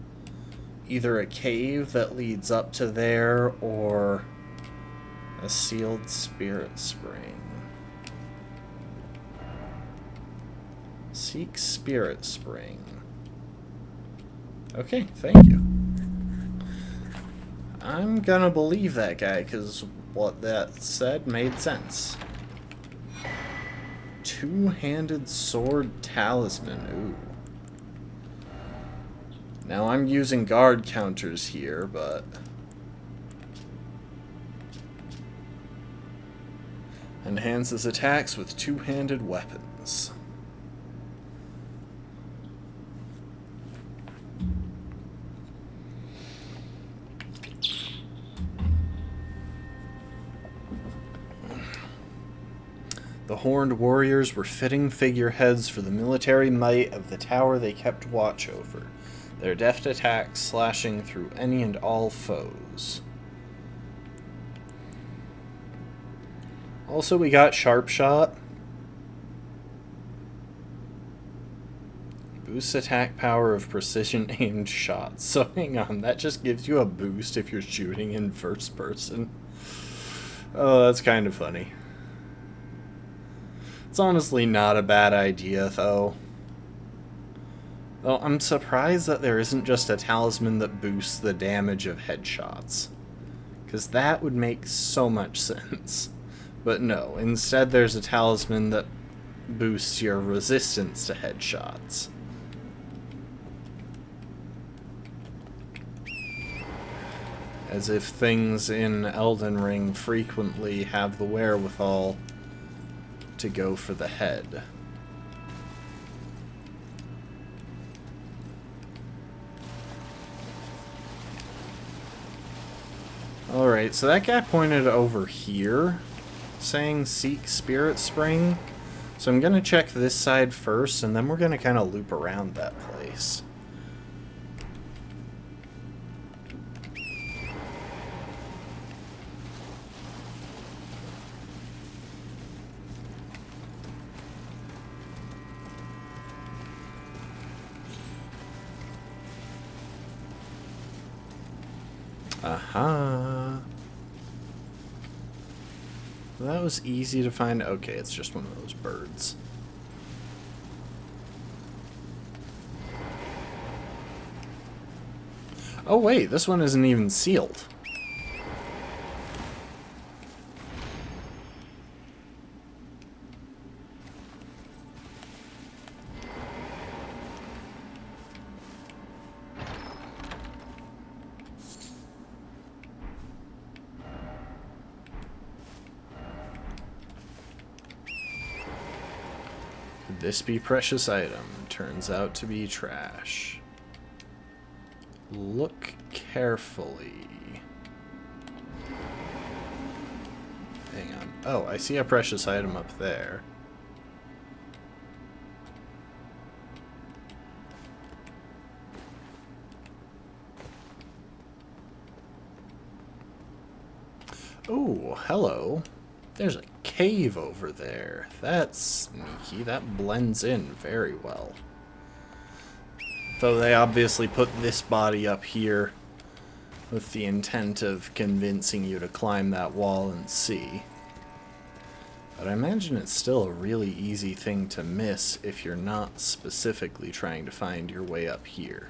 Either a cave that leads up to there, or a sealed spirit spring. Seek spirit spring. Okay, thank you. I'm gonna believe that guy, because what that said made sense. Two-handed sword talisman. Ooh. Now I'm using guard counters here, but... enhances attacks with two-handed weapons. The horned warriors were fitting figureheads for the military might of the tower they kept watch over, their deft attacks slashing through any and all foes. Also, we got Sharp Shot. Boosts attack power of precision-aimed shots. So hang on, that just gives you a boost if you're shooting in first person. Oh, that's kind of funny. It's honestly not a bad idea, though. Though I'm surprised that there isn't just a talisman that boosts the damage of headshots. Because that would make so much sense. But no, instead there's a talisman that boosts your resistance to headshots. As if things in Elden Ring frequently have the wherewithal to go for the head. Alright, so that guy pointed over here, saying seek spirit spring. So I'm gonna check this side first, and then we're gonna kind of loop around that place. Aha. That was easy to find. Okay, it's just one of those birds. Oh wait, this one isn't even sealed. Could this be precious item? Turns out to be trash. Look carefully. Hang on. Oh, I see a precious item up there. Oh, hello. There's a cave over there. That's sneaky. That blends in very well. Though they obviously put this body up here with the intent of convincing you to climb that wall and see. But I imagine it's still a really easy thing to miss if you're not specifically trying to find your way up here.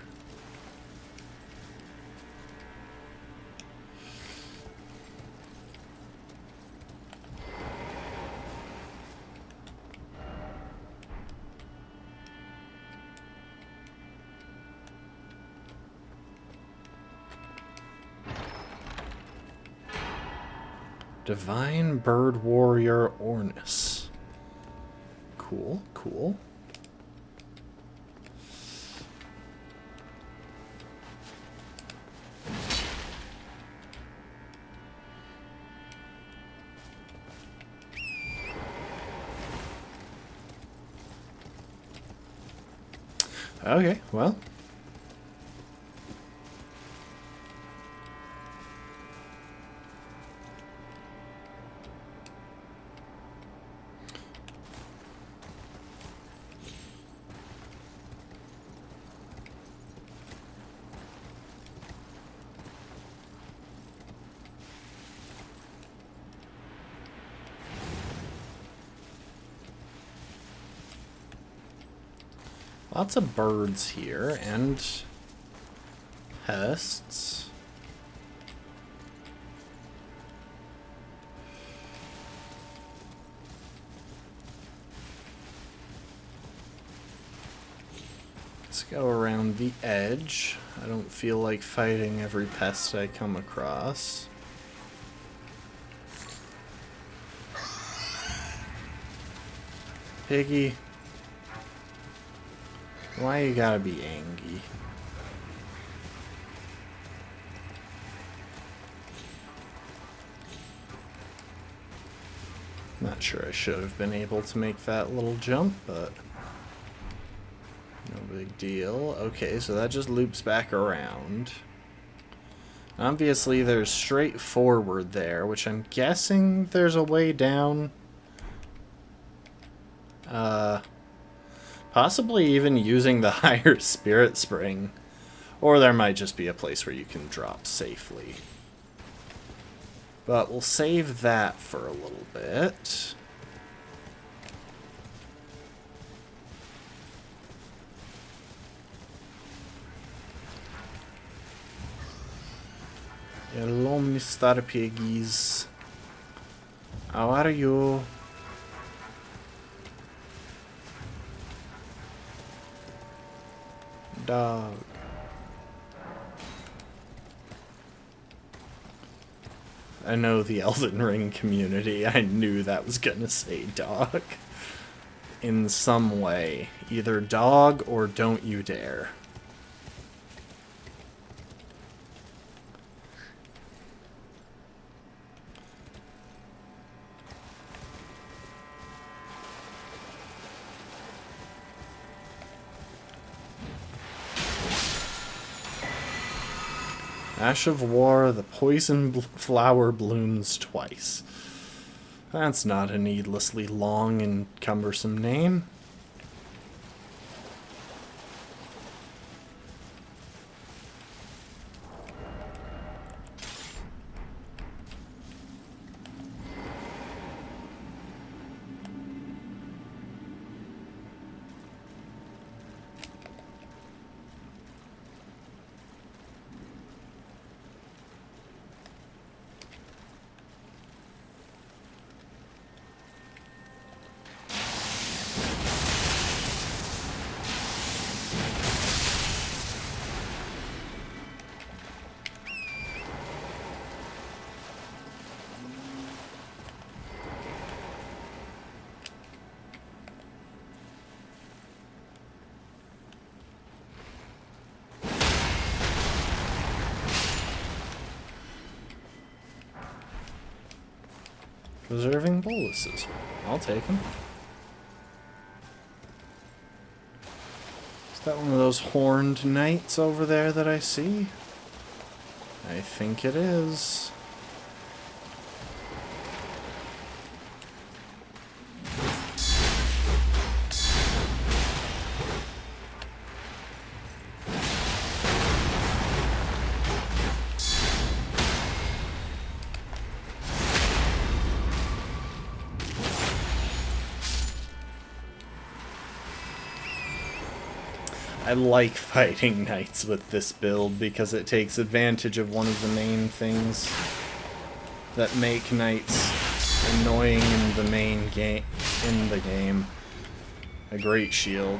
Divine Bird Warrior Ornis. Cool, cool. Okay, well. Lots of birds here, and pests. Let's go around the edge. I don't feel like fighting every pest I come across. Piggy. Why you gotta be angry? Not sure I should have been able to make that little jump, but no big deal. Okay, so that just loops back around. Obviously there's straight forward there, which I'm guessing there's a way down. Possibly even using the higher spirit spring. Or there might just be a place where you can drop safely. But we'll save that for a little bit. Hello, Mr. Piggies. How are you? Dog. I know the Elden Ring community. I knew that was gonna say dog. In some way. Either dog or don't you dare. Ash of War, the poison flower blooms twice. That's not a needlessly long and cumbersome name. Preserving boluses. I'll take them. Is that one of those horned knights over there that I see? I think it is. I like fighting knights with this build because it takes advantage of one of the main things that make knights annoying in the main game. A great shield.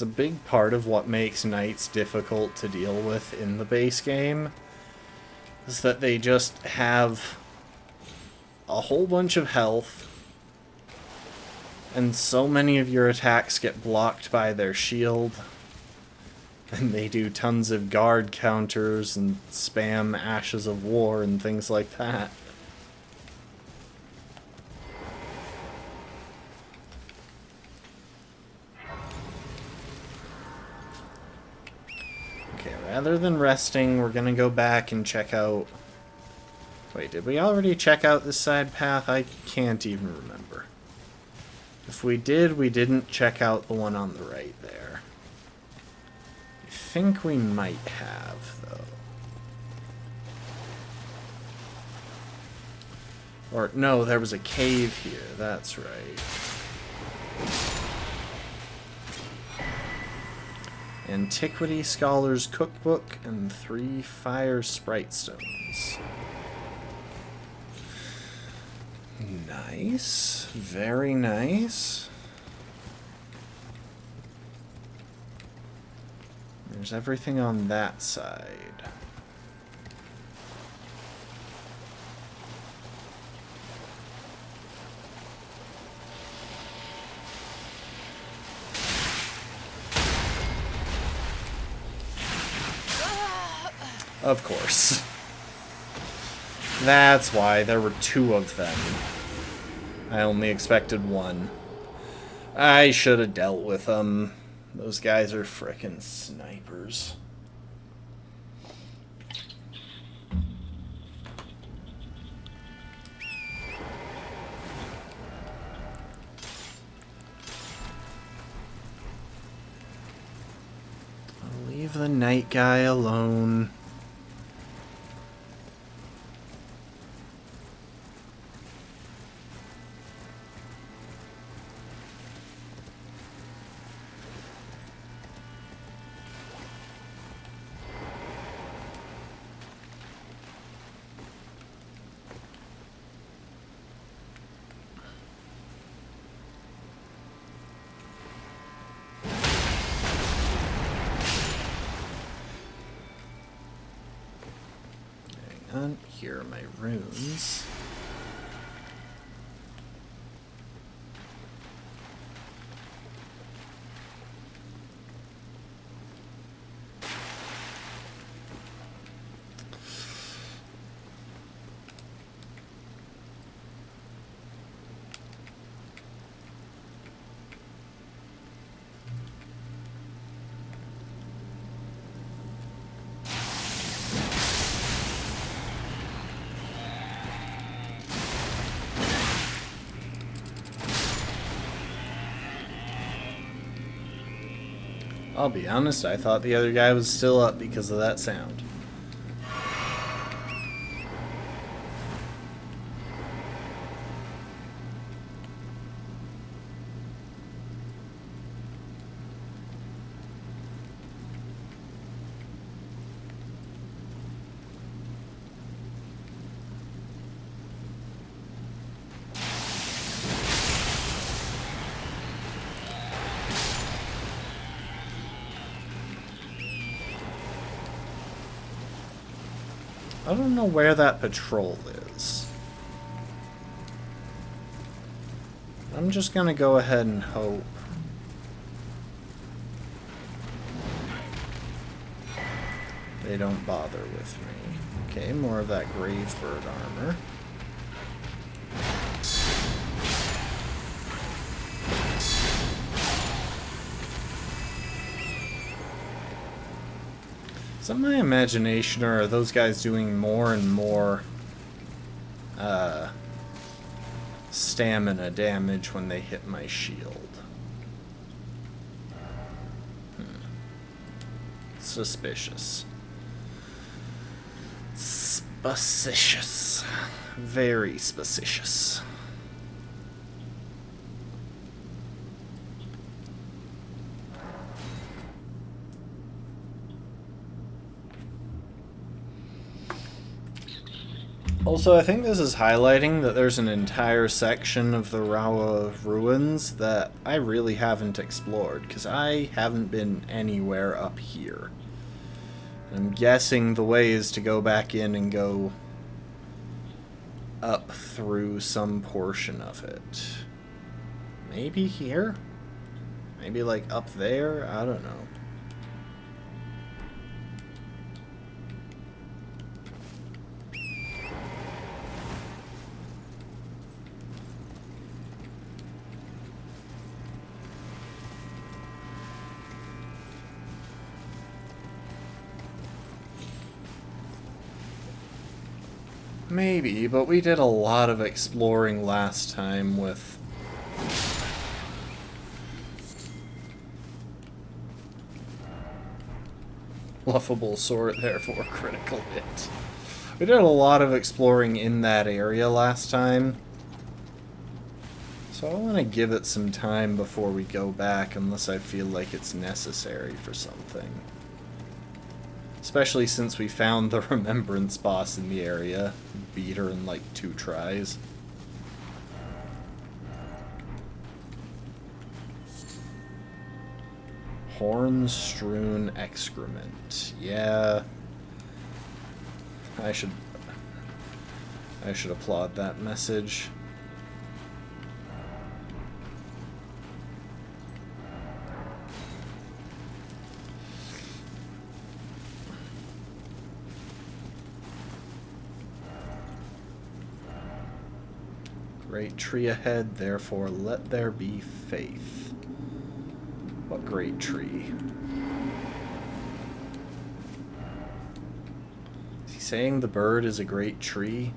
A big part of what makes knights difficult to deal with in the base game is that they just have a whole bunch of health and so many of your attacks get blocked by their shield And they do tons of guard counters and spam Ashes of War and things like that. Okay, rather than resting, we're gonna go back and check out... Wait, did we already check out this side path? I can't even remember. If we did, we didn't check out the one on the right there. I think we might have, though. Or, no, there was a cave here. That's right. Antiquity Scholar's Cookbook and 3 Fire Sprite Stones. Nice. Very nice. There's everything on that side. Of course. That's why there were 2 of them. I only expected 1. I should have dealt with them. Those guys are frickin' snipers. I'll leave the night guy alone. Here are my runes. I'll be honest, I thought the other guy was still up because of that sound. I don't know where that patrol is. I'm just gonna go ahead and hope. They don't bother with me. Okay, more of that Gravebird armor. Is that my imagination, or are those guys doing more and more stamina damage when they hit my shield? Suspicious. Suspicious. Very suspicious. Also, I think this is highlighting that there's an entire section of the Rawa ruins that I really haven't explored, because I haven't been anywhere up here. I'm guessing the way is to go back in and go up through some portion of it. Maybe here? Maybe like up there? I don't know. Maybe, but we did a lot of exploring last time with... Bluffable sword, therefore critical hit. We did a lot of exploring in that area last time. So I want to give it some time before we go back, unless I feel like it's necessary for something. Especially since we found the Remembrance boss in the area. Beat her in like 2 tries. Horn-strewn excrement. Yeah. I should applaud that message. Great tree ahead, therefore let there be faith. What great tree? Is he saying the bird is a great tree?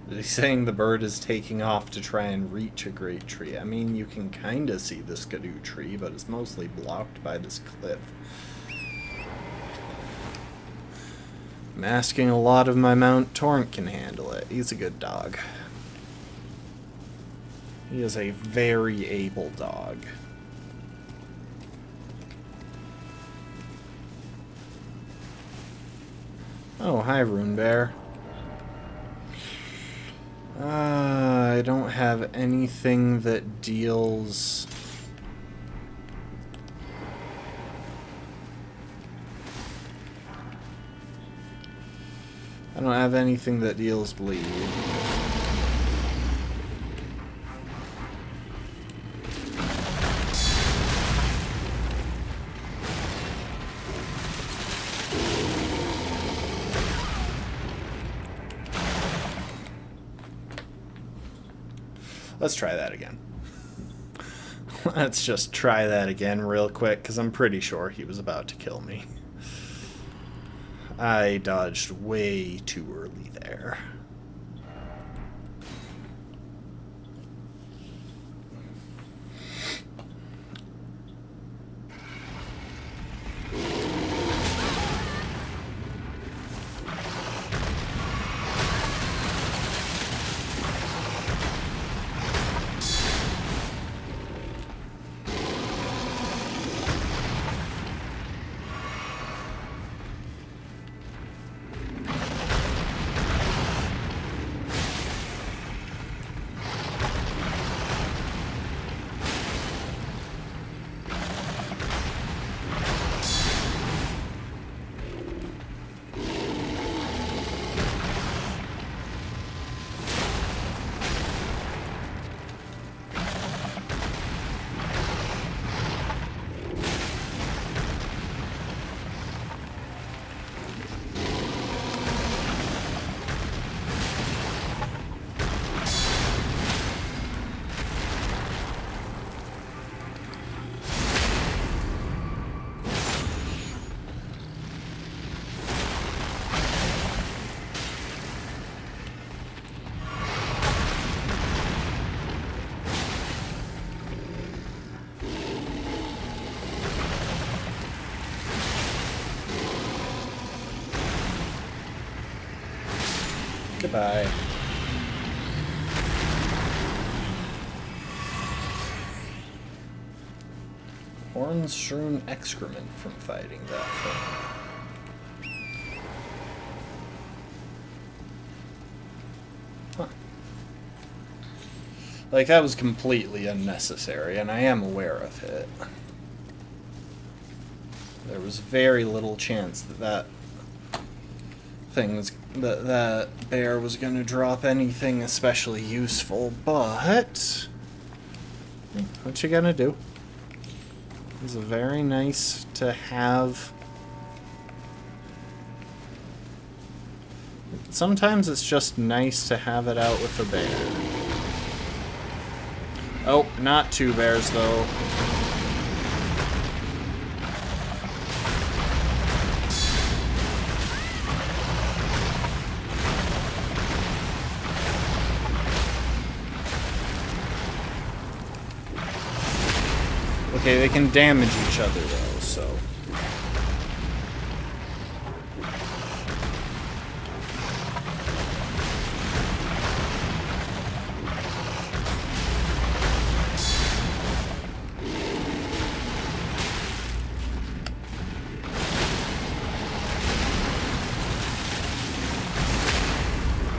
Is he saying the bird is taking off to try and reach a great tree? I mean, you can kinda see the skidoo tree, but it's mostly blocked by this cliff. I'm asking a lot of my mount. Torrent can handle it. He's a good dog. He is a very able dog. Oh, hi, Rune Bear. I don't have anything that deals... I don't have anything that deals bleed. Let's try that again. Let's just try that again real quick, because I'm pretty sure he was about to kill me. I dodged way too early there. Goodbye. Horn-strewn excrement from fighting that thing. Huh. Like, that was completely unnecessary, and I am aware of it. There was very little chance that that bear was going to drop anything especially useful, but what you gonna do? It's very nice to have. Sometimes it's just nice to have it out with a bear. Oh, not 2 bears though. Okay, they can damage each other though, so...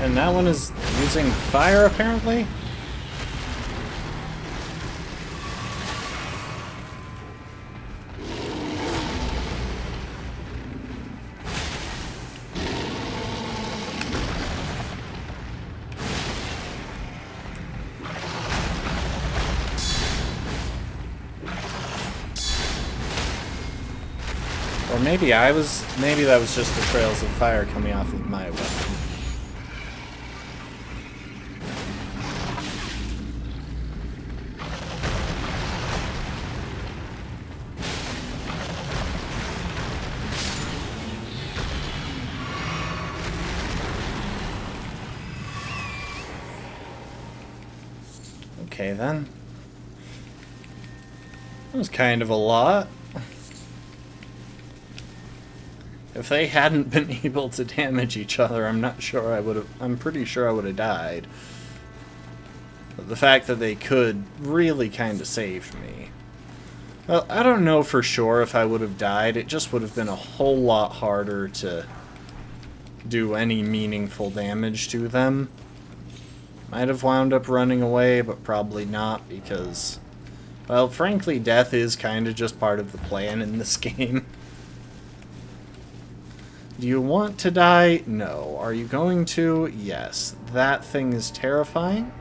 And that one is using fire, apparently? Or maybe maybe that was just the trails of fire coming off of my weapon. Okay, then. That was kind of a lot. If they hadn't been able to damage each other, I'm pretty sure I would have died. But the fact that they could really kind of saved me. Well, I don't know for sure if I would have died. It just would have been a whole lot harder to do any meaningful damage to them. Might have wound up running away, but probably not because, well, frankly, death is kind of just part of the plan in this game. Do you want to die? No. Are you going to? Yes. That thing is terrifying.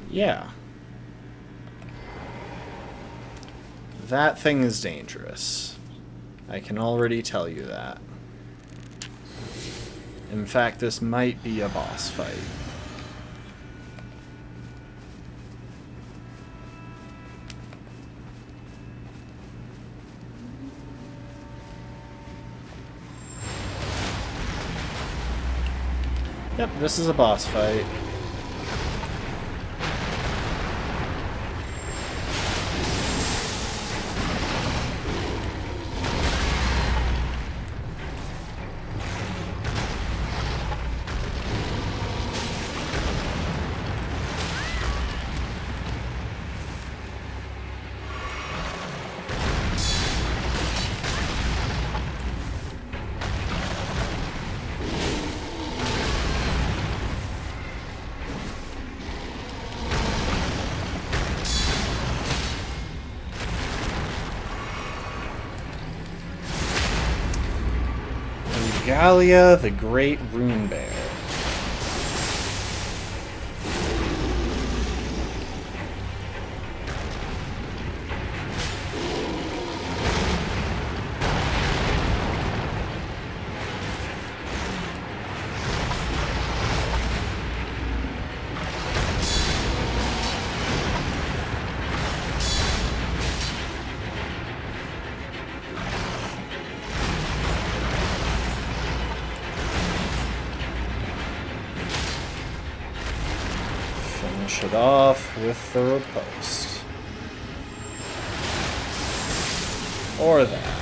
Yeah. That thing is dangerous. I can already tell you that. In fact, this might be a boss fight. Yep, this is a boss fight. Galia, the Great Rune Bear. Finish it off with the riposte. Or that.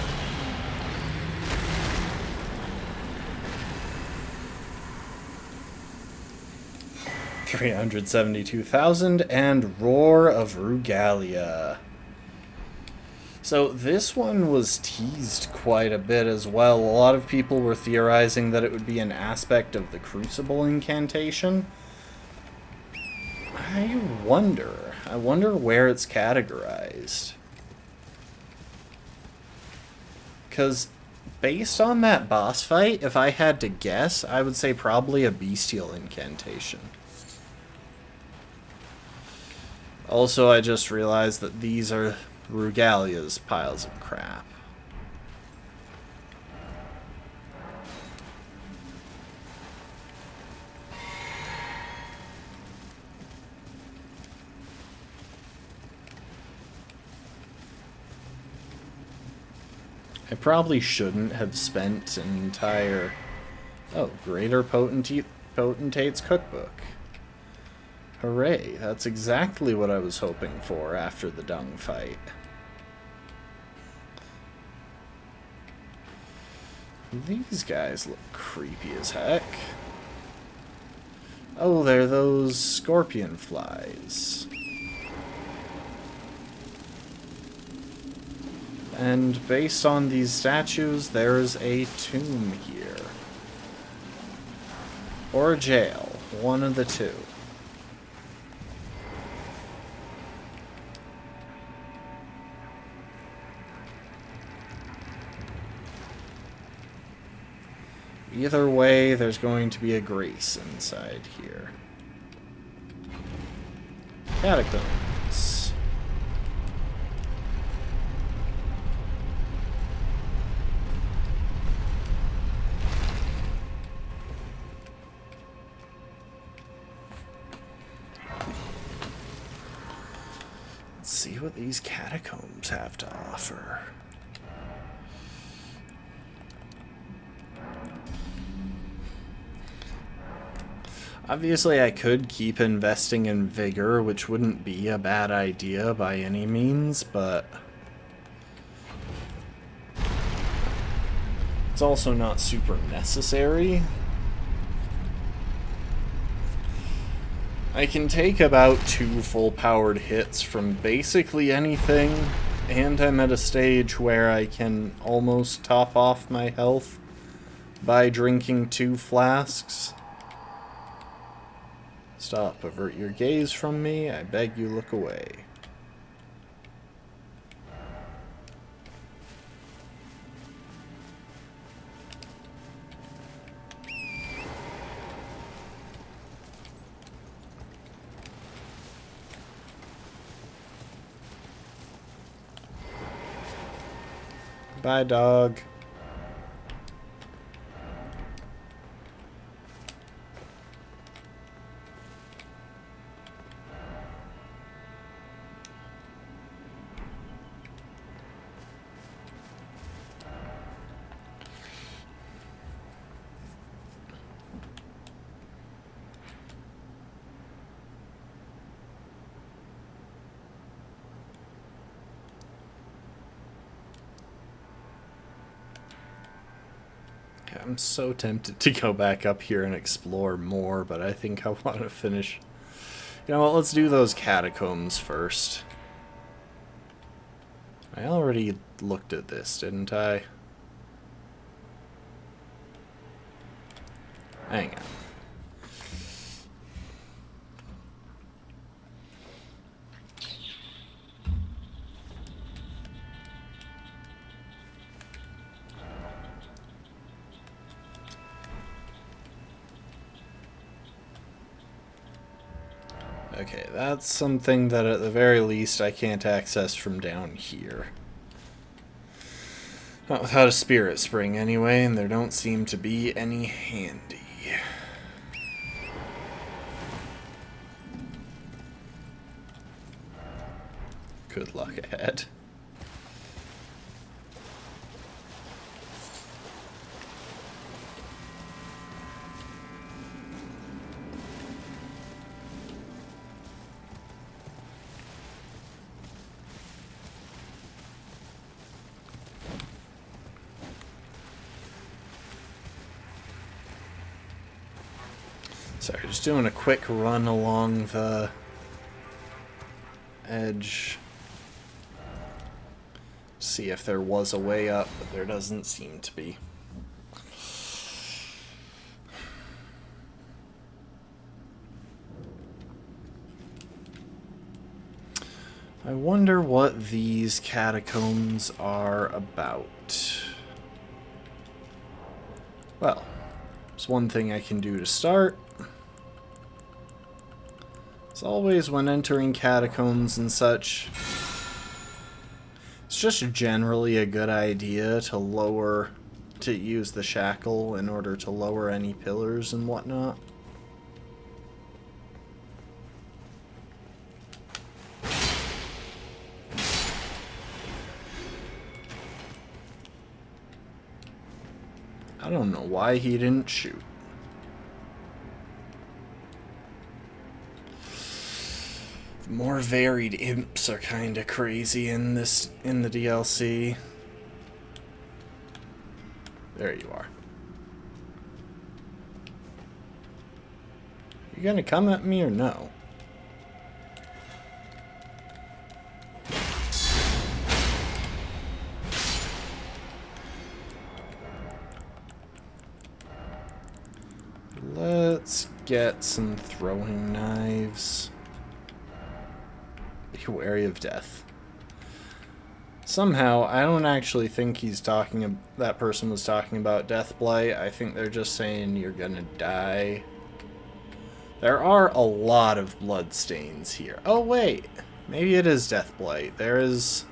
$372,000 and Roar of Rugalia. So this one was teased quite a bit as well. A lot of people were theorizing that it would be an aspect of the Crucible incantation. I wonder where it's categorized. Because based on that boss fight, if I had to guess, I would say probably a bestial incantation. Also, I just realized that these are Rugalia's piles of crap. I probably shouldn't have spent an entire... Oh, Greater Potentate Potentate's cookbook. Hooray, that's exactly what I was hoping for after the dung fight. These guys look creepy as heck. Oh, they're those scorpion flies. And based on these statues, there's a tomb here. Or a jail. One of the two. Either way, there's going to be a grace inside here. Catacombs. Let's see what these catacombs have to offer. Obviously, I could keep investing in vigor, which wouldn't be a bad idea by any means, but it's also not super necessary. I can take about 2 full-powered hits from basically anything, and I'm at a stage where I can almost top off my health by drinking 2 flasks. Stop, avert your gaze from me, I beg you look away. Bye, dog. I'm so tempted to go back up here and explore more, but I think I want to finish. You know what, let's do those catacombs first. I already looked at this, didn't I? Hang on. Okay, that's something that at the very least I can't access from down here. Not without a spirit spring anyway, and there don't seem to be any handy. Good luck ahead. Sorry, just doing a quick run along the edge. See if there was a way up, but there doesn't seem to be. I wonder what these catacombs are about. Well, there's one thing I can do to start. As always, when entering catacombs and such, it's just generally a good idea to use the shackle in order to lower any pillars and whatnot. I don't know why he didn't shoot. The more varied imps are kind of crazy in the DLC. There you are. You gonna come at me or no? Let's get some throwing knives. Be wary of death. Somehow, I don't actually think that person was talking about Deathblight. I think they're just saying you're gonna die. There are a lot of bloodstains here. Oh wait, maybe it is Deathblight. There is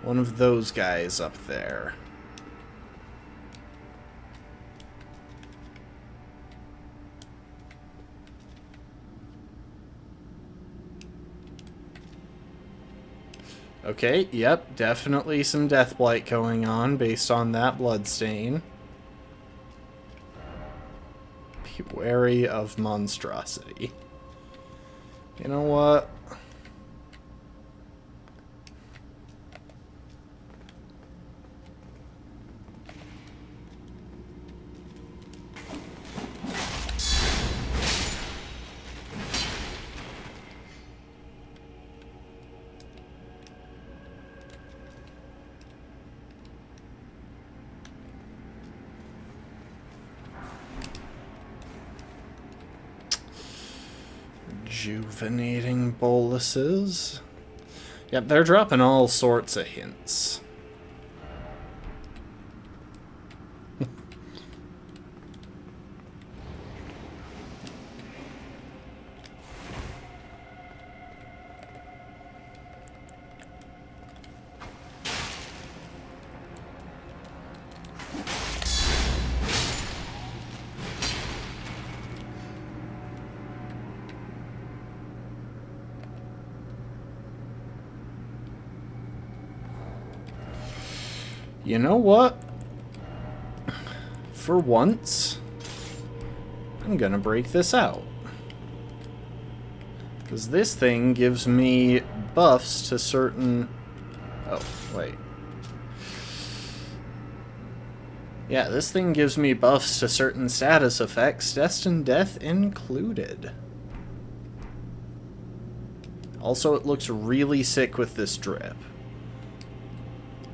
one of those guys up there. Okay, yep, definitely some Deathblight going on based on that bloodstain. Be wary of monstrosity. You know what? Rejuvenating boluses. Yep, they're dropping all sorts of hints. You know what? For once, I'm gonna break this out. Because this thing gives me buffs to certain... Oh, wait. Yeah, this thing gives me buffs to certain status effects, destined death included. Also, it looks really sick with this drip.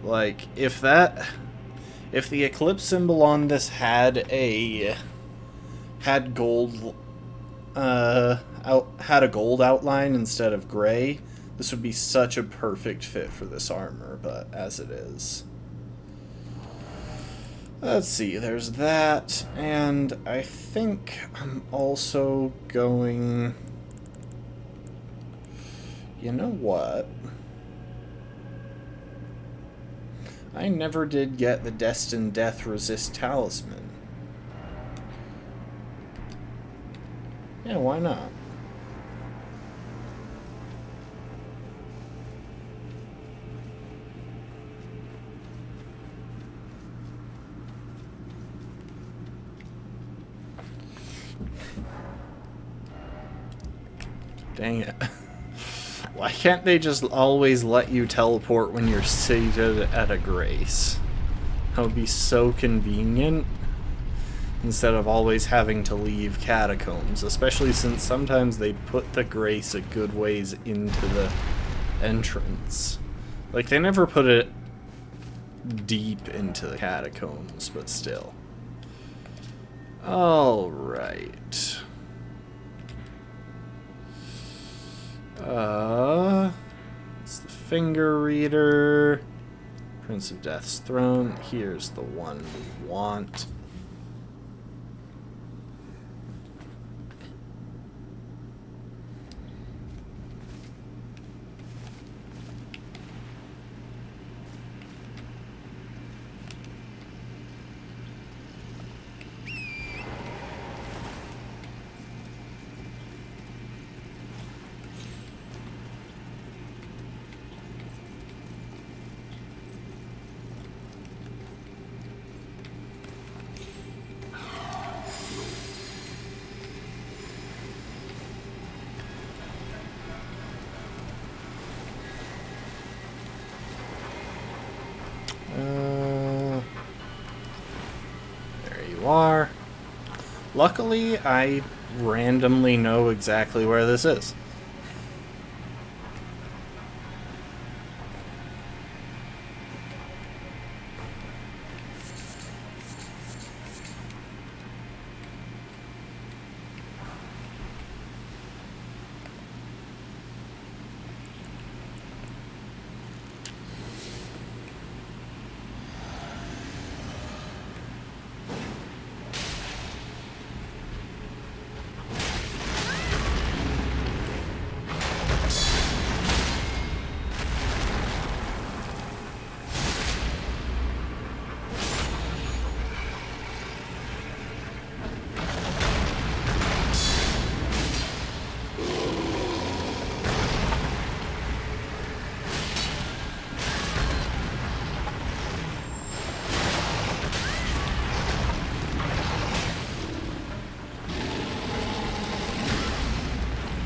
Like, if the eclipse symbol on this had gold, had a gold outline instead of gray, this would be such a perfect fit for this armor, but as it is. Let's see, there's that, and I think I'm also going... You know what? I never did get the Destined Death Resist Talisman. Yeah, why not? Dang it. Why can't they just always let you teleport when you're seated at a grace? That would be so convenient. Instead of always having to leave catacombs. Especially since sometimes they put the grace a good ways into the entrance. Like, they never put it deep into the catacombs, but still. Alright. It's the finger reader. Prince of Death's throne. Here's the one we want. are. Luckily, I randomly know exactly where this is.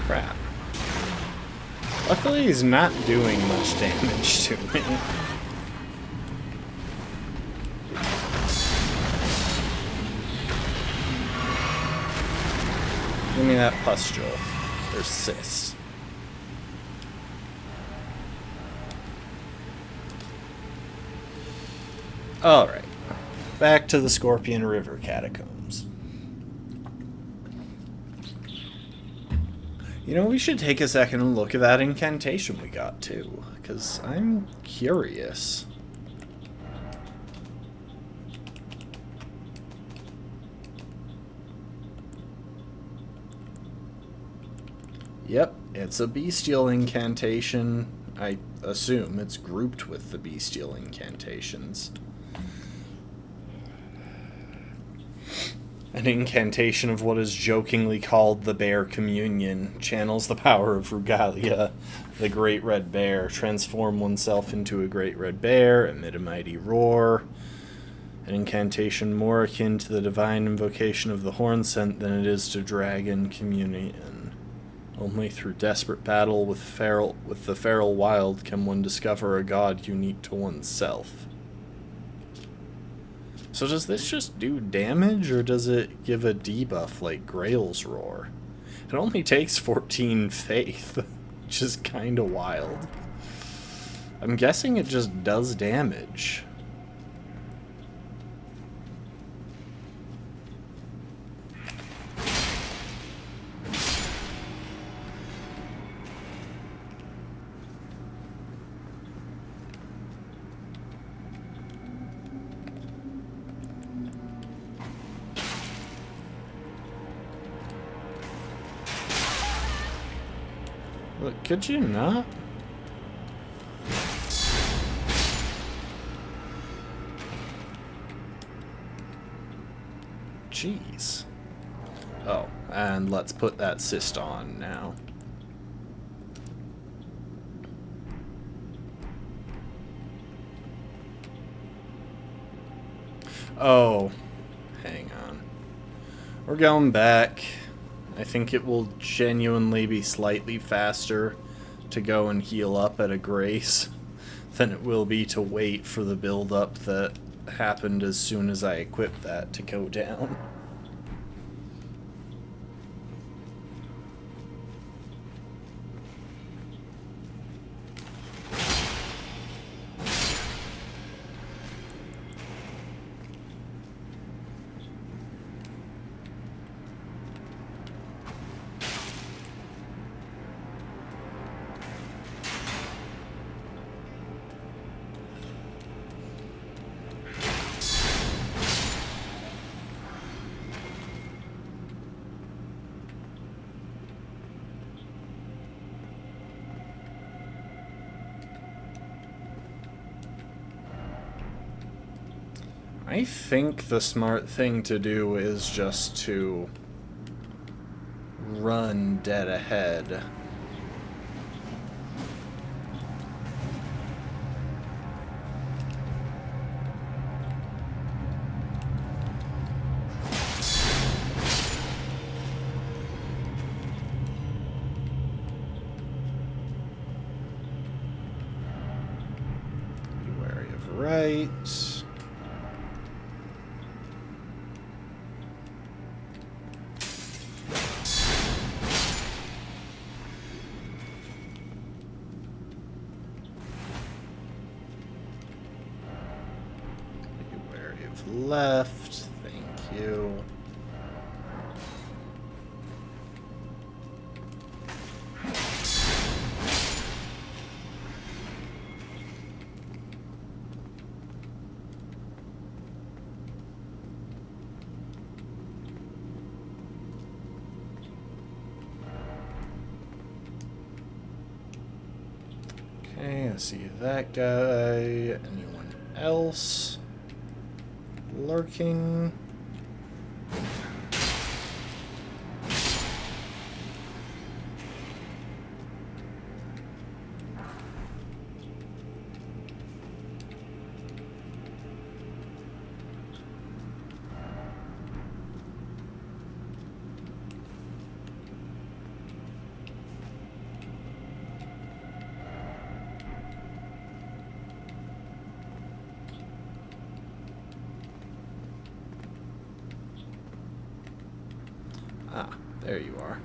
Crap. Luckily, he's not doing much damage to me. Give me that pustule. Or cyst. Alright. Back to the Scorpion River Catacombs. You know, we should take a second and look at that incantation we got, too. Because I'm curious. Yep, it's a bestial incantation. I assume it's grouped with the bestial incantations. An incantation of what is jokingly called the Bear Communion channels the power of Rugalia, the Great Red Bear. Transform oneself into a Great Red Bear, emit a mighty roar. An incantation more akin to the divine invocation of the Horn Scent than it is to Dragon Communion. Only through desperate battle with the feral wild can one discover a god unique to oneself. So does this just do damage, or does it give a debuff like Grail's Roar? It only takes 14 faith, which is kinda wild. I'm guessing it just does damage. Look, could you not? Jeez. Oh, and let's put that cyst on now. Oh, hang on. We're going back. I think it will genuinely be slightly faster to go and heal up at a grace than it will be to wait for the build-up that happened as soon as I equipped that to go down. I think the smart thing to do is just to run dead ahead. Be wary of right. left. Thank you. Okay, I see that guy. Anyone else lurking? Ah, there you are.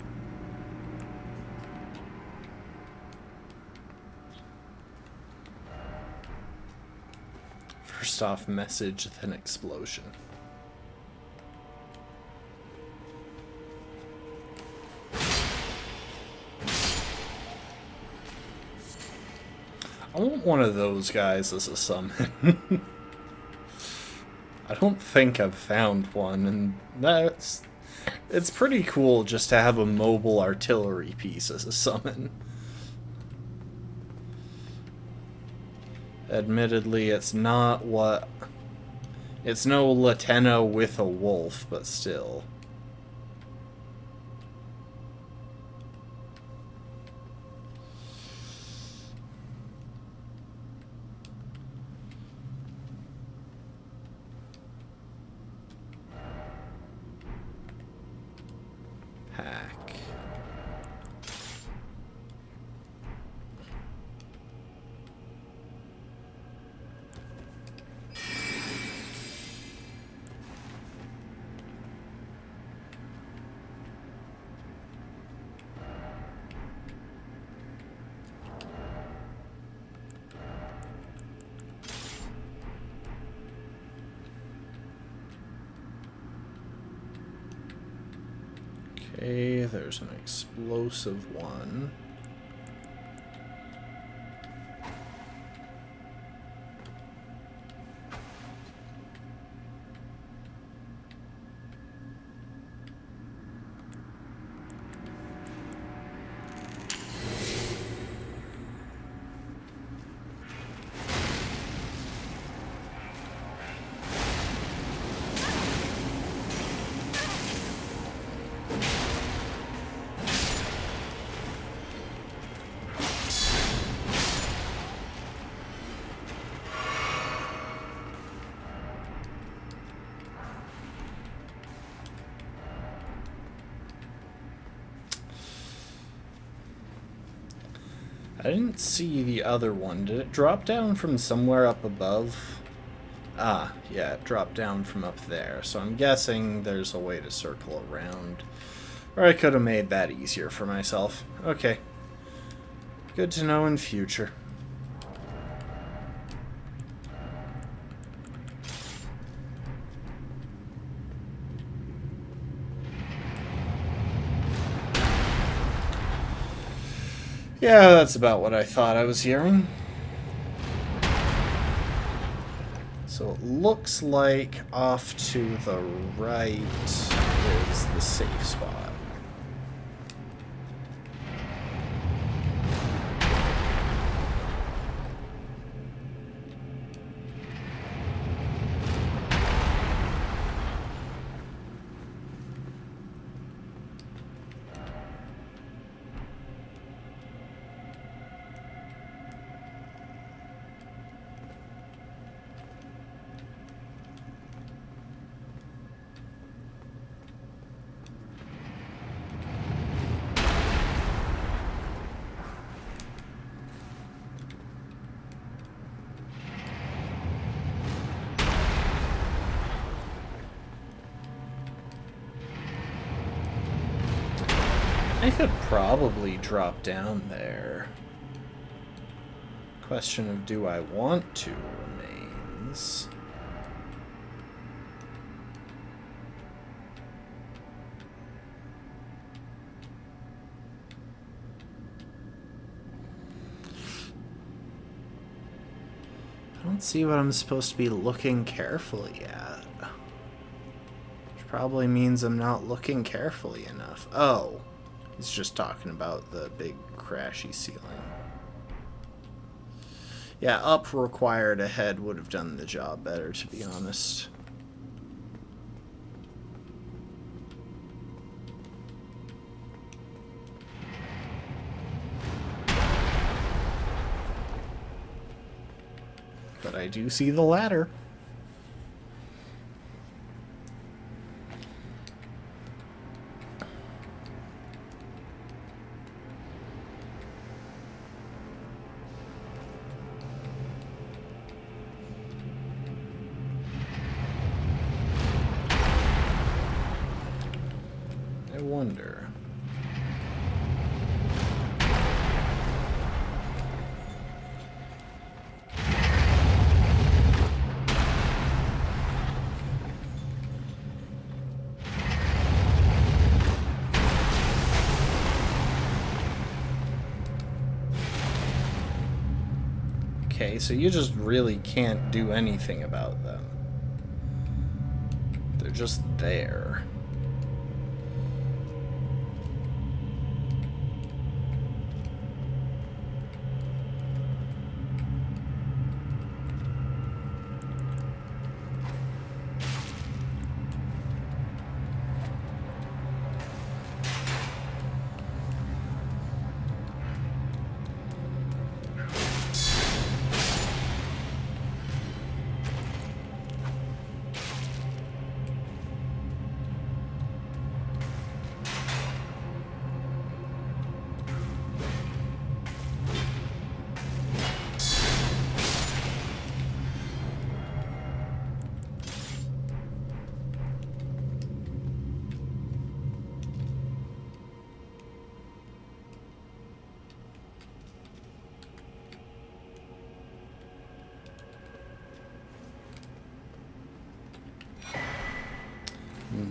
First off, message, then explosion. I want one of those guys as a summon. I don't think I've found one, and it's pretty cool just to have a mobile artillery piece as a summon. Admittedly, it's not what... It's no Latena with a wolf, but still. Hack. Okay, there's an explosive one. I didn't see the other one. Did it drop down from somewhere up above? Ah, yeah, it dropped down from up there. So I'm guessing there's a way to circle around. Or I could have made that easier for myself. Okay. Good to know in future. Yeah, that's about what I thought I was hearing. So it looks like off to the right is the safe spot. I could probably drop down there. Question of do I want to remains. don't see what I'm supposed to be looking carefully at. Which probably means I'm not looking carefully enough. Oh, he's just talking about the big crashy ceiling. Yeah, up required ahead would have done the job better, to be honest. But I do see the ladder. I wonder. Okay, so you just really can't do anything about them. They're just there.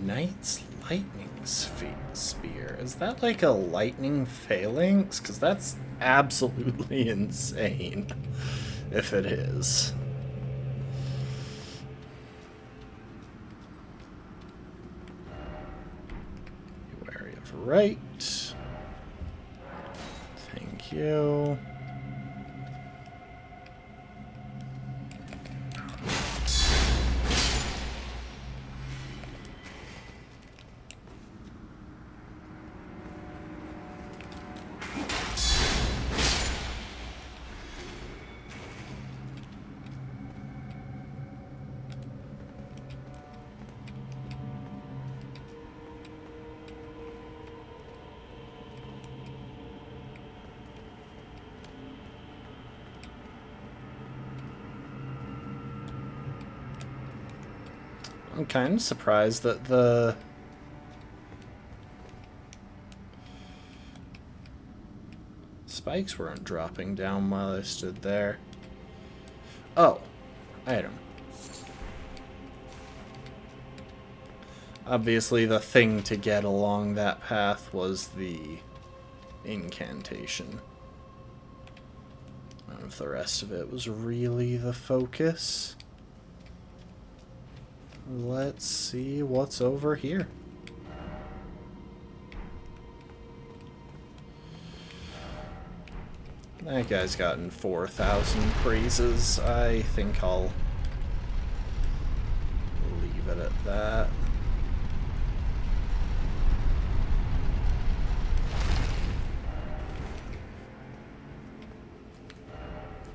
Knight's lightning spear. Is that like a lightning phalanx? Because that's absolutely insane if it is. Be wary of right. Thank you. I'm kind of surprised that the spikes weren't dropping down while I stood there. Oh, item. Obviously the thing to get along that path was the incantation. None of the rest of it was really the focus. Let's see what's over here. That guy's gotten 4,000 praises. I think I'll leave it at that.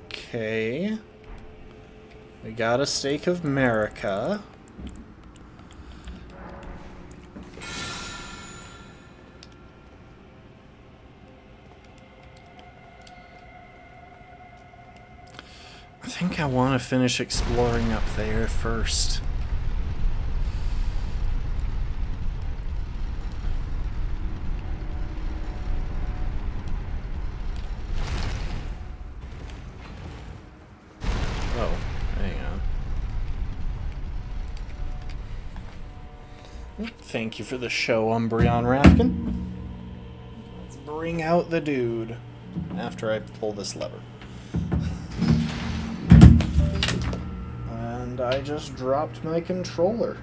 Okay. We got a stake of America. I think I want to finish exploring up there first. Oh, hang on. Thank you for the show, Umbreon Rafkin. Let's bring out the dude after I pull this lever. And I just dropped my controller.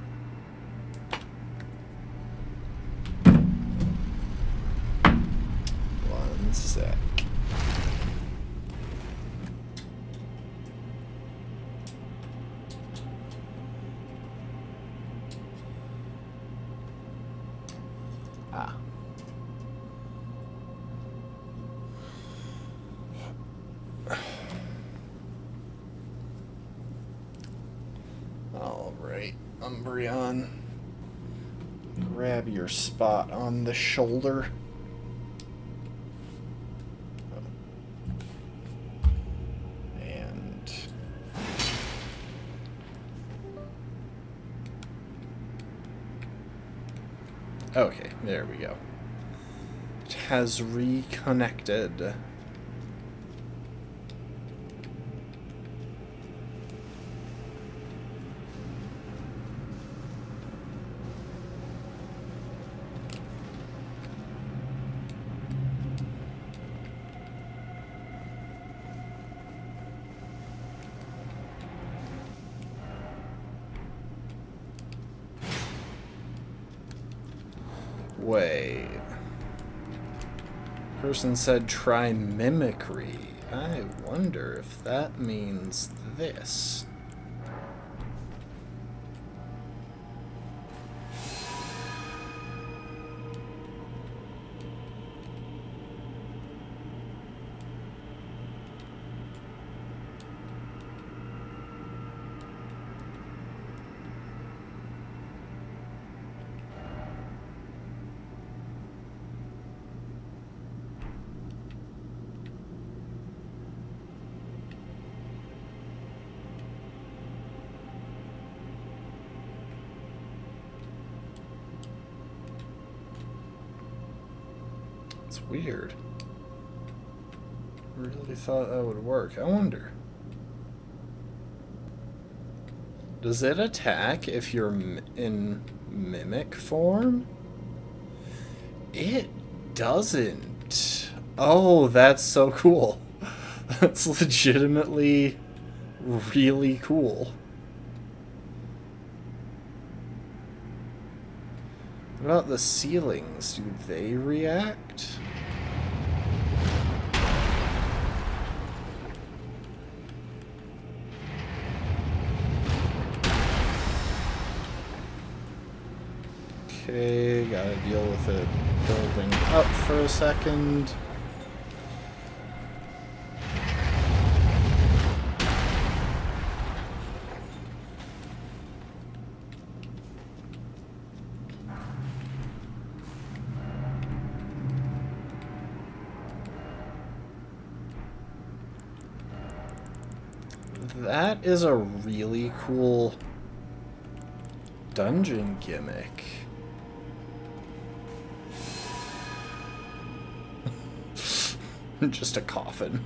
One sec. Ah. Alright, Umbreon. Grab your spot on the shoulder. And... okay, there we go. It has reconnected. Wait. Person said try mimicry. I wonder if that means this. It's weird. I really thought that would work. I wonder. Does it attack if you're in mimic form? It doesn't. Oh, that's so cool. That's legitimately really cool. What about the ceilings? Do they react? Okay, gotta deal with it building up for a second. That is a really cool dungeon gimmick. Just a coffin.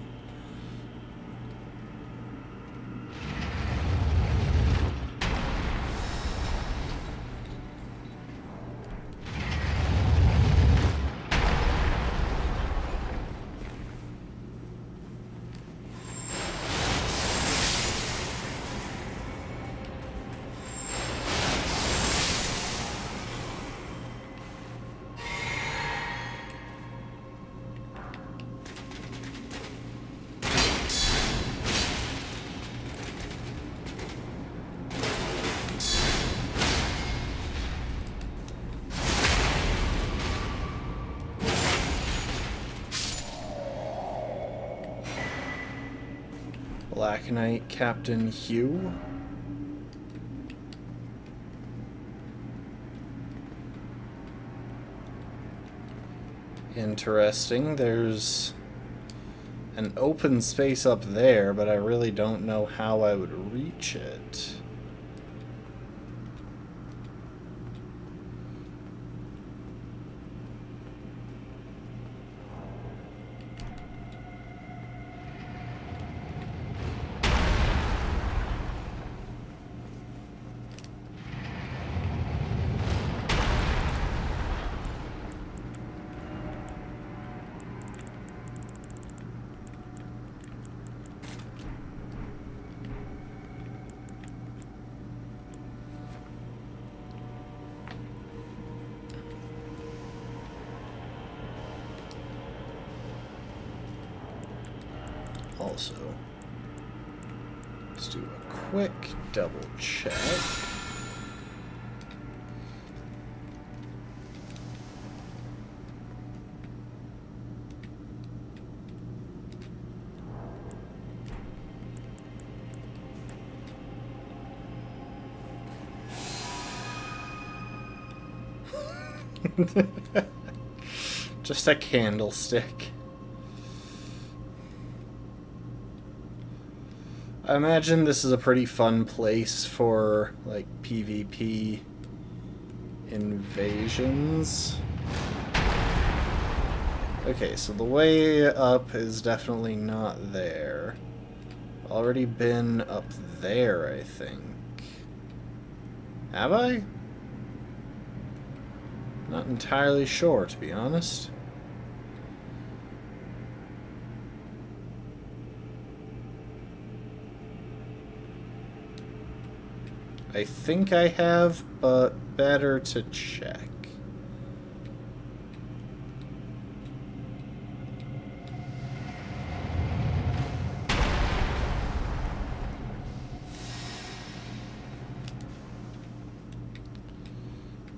Black Knight Captain Hugh. Interesting. There's an open space up there, but I really don't know how I would reach it. also. Let's do a quick double check. Just a candlestick. I imagine this is a pretty fun place for, like, PvP invasions. Okay, so the way up is definitely not there. Already been up there, I think. Have I? Not entirely sure, to be honest. I think I have, but better to check.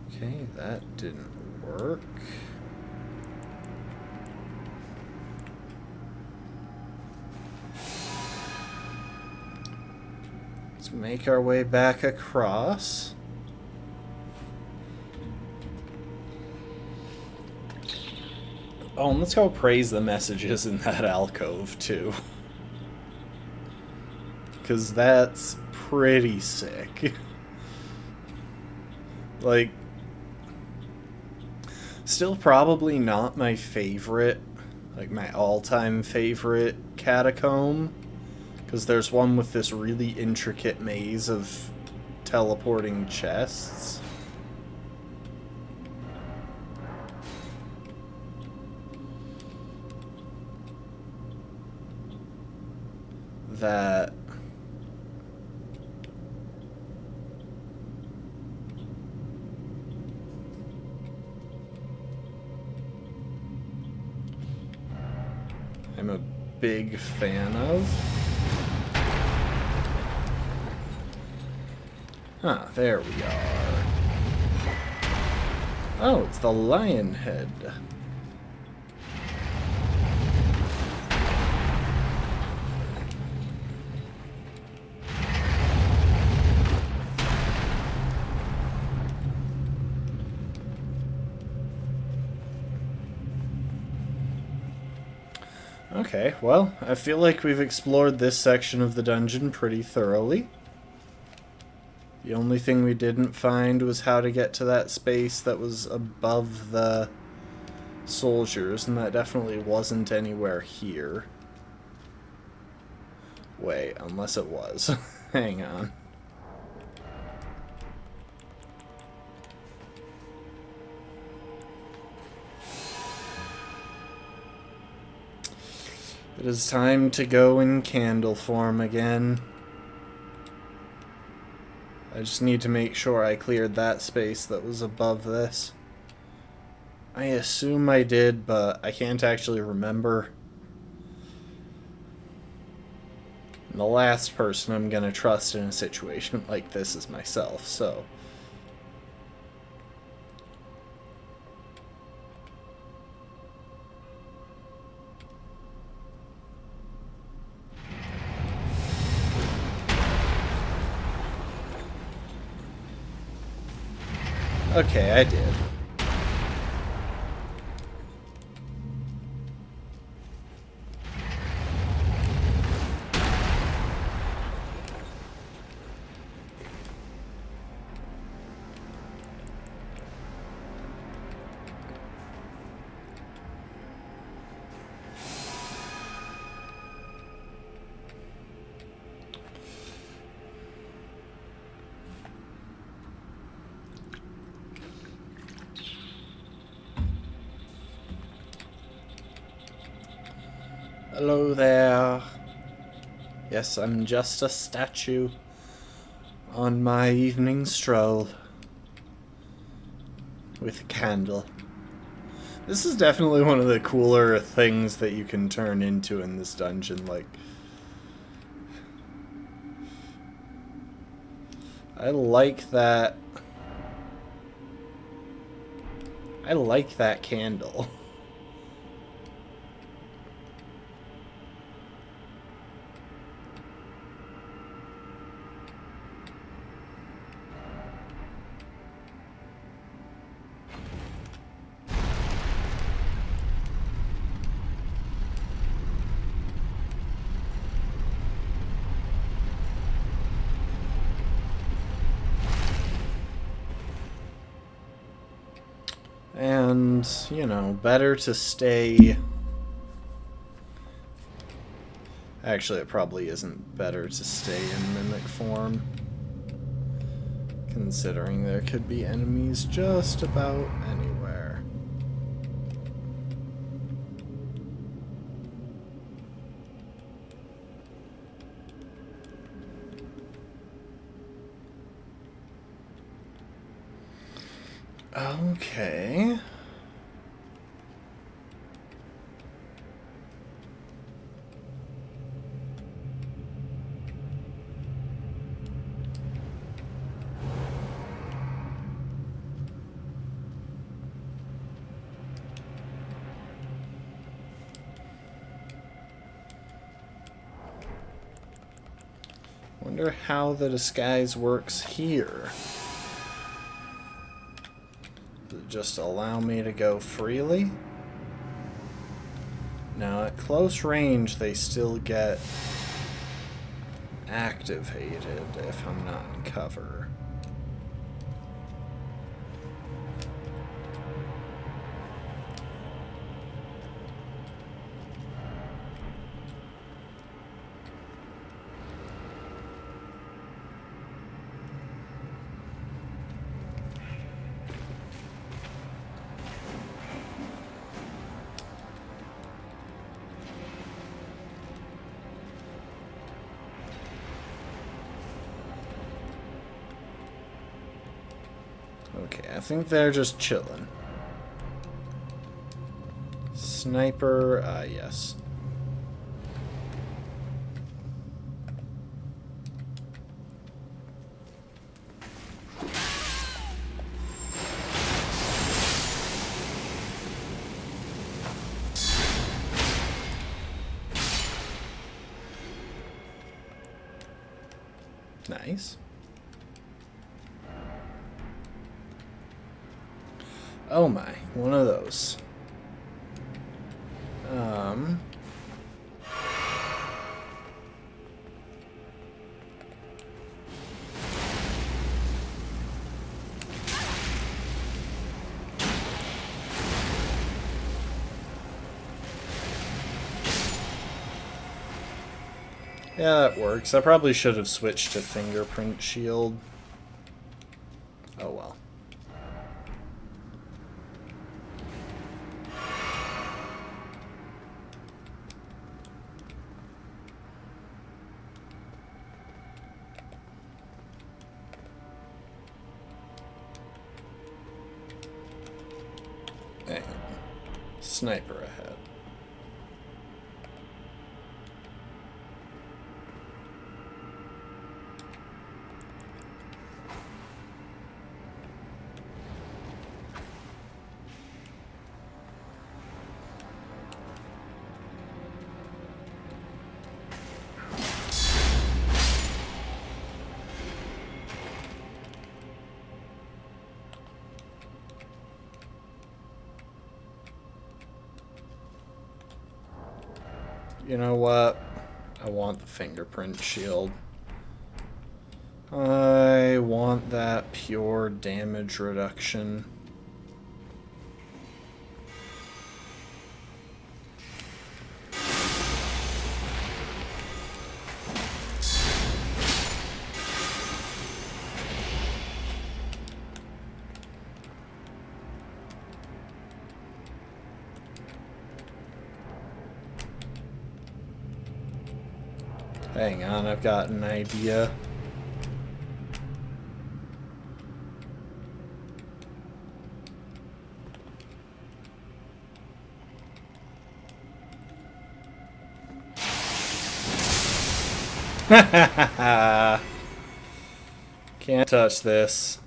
Okay, that didn't work. Let's make our way back across. Oh, and let's go praise the messages in that alcove, too. Because that's pretty sick. Like, still probably not my favorite, like my all-time favorite catacomb. Because there's one with this really intricate maze of teleporting chests. That I'm a big fan of. Ah, there we are. Oh, it's the lion head. Okay, well, I feel like we've explored this section of the dungeon pretty thoroughly. The only thing we didn't find was how to get to that space that was above the soldiers, and that definitely wasn't anywhere here. Wait, unless it was. Hang on. It is time to go in candle form again. I just need to make sure I cleared that space that was above this. I assume I did, but I can't actually remember. And the last person I'm gonna trust in a situation like this is myself, so... Okay, I did. Hello there. Yes, I'm just a statue on my evening stroll with a candle. This is definitely one of the cooler things that you can turn into in this dungeon. Like, I like that. I like that candle. And, you know, better to stay... Actually, it probably isn't better to stay in mimic form, considering there could be enemies just about anywhere. Okay. Wonder how the disguise works here. Does it just allow me to go freely? Now, at close range, they still get activated if I'm not in cover. Okay, I think they're just chilling. Sniper, yes. Nice. Oh my, one of those. Yeah, that works. I probably should have switched to fingerprint shield. Oh well. Dang. Sniper ahead. You know what? I want the fingerprint shield. I want that pure damage reduction. Hang on, I've got an idea. Can't touch this.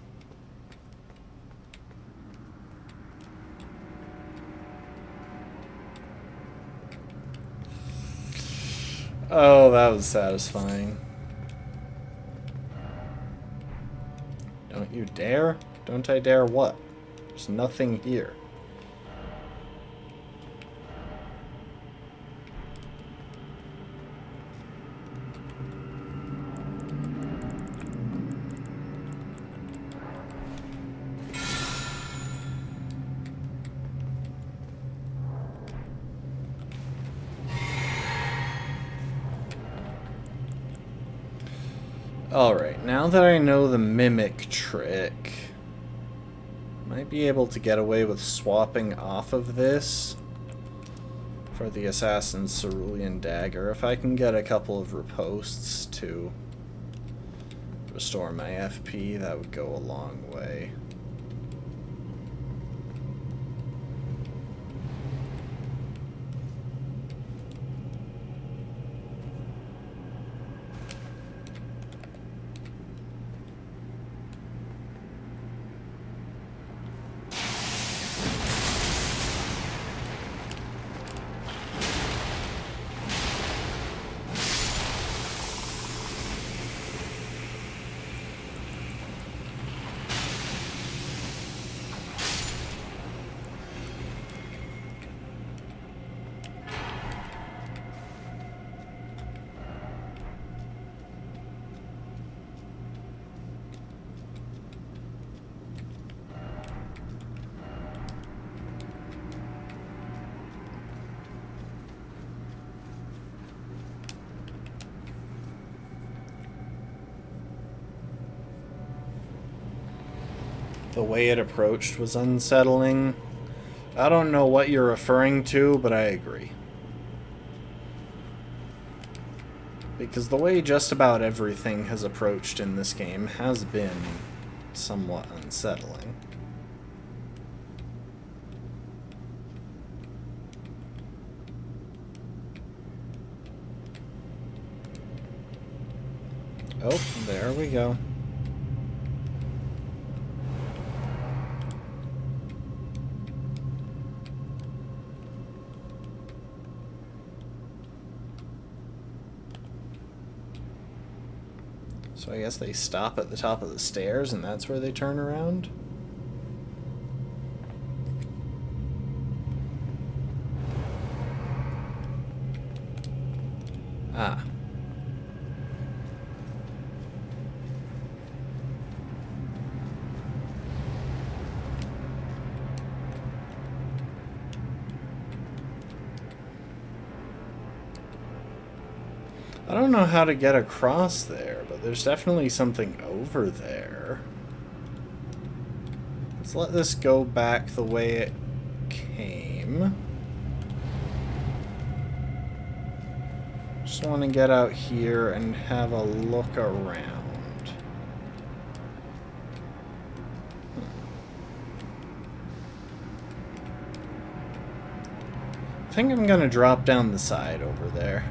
Oh, that was satisfying. Don't you dare? Don't I dare what? There's nothing here. Alright, now that I know the mimic trick, might be able to get away with swapping off of this for the Assassin's Cerulean Dagger if I can get a couple of riposts to restore my FP. That would go a long way. The way it approached was unsettling. I don't know what you're referring to, but I agree. Because the way just about everything has approached in this game has been somewhat unsettling. Oh, there we go. So I guess they stop at the top of the stairs and that's where they turn around? Ah. I don't know how to get across there, but there's definitely something over there. Let's let this go back the way it came. Just want to get out here and have a look around. I think I'm gonna drop down the side over there.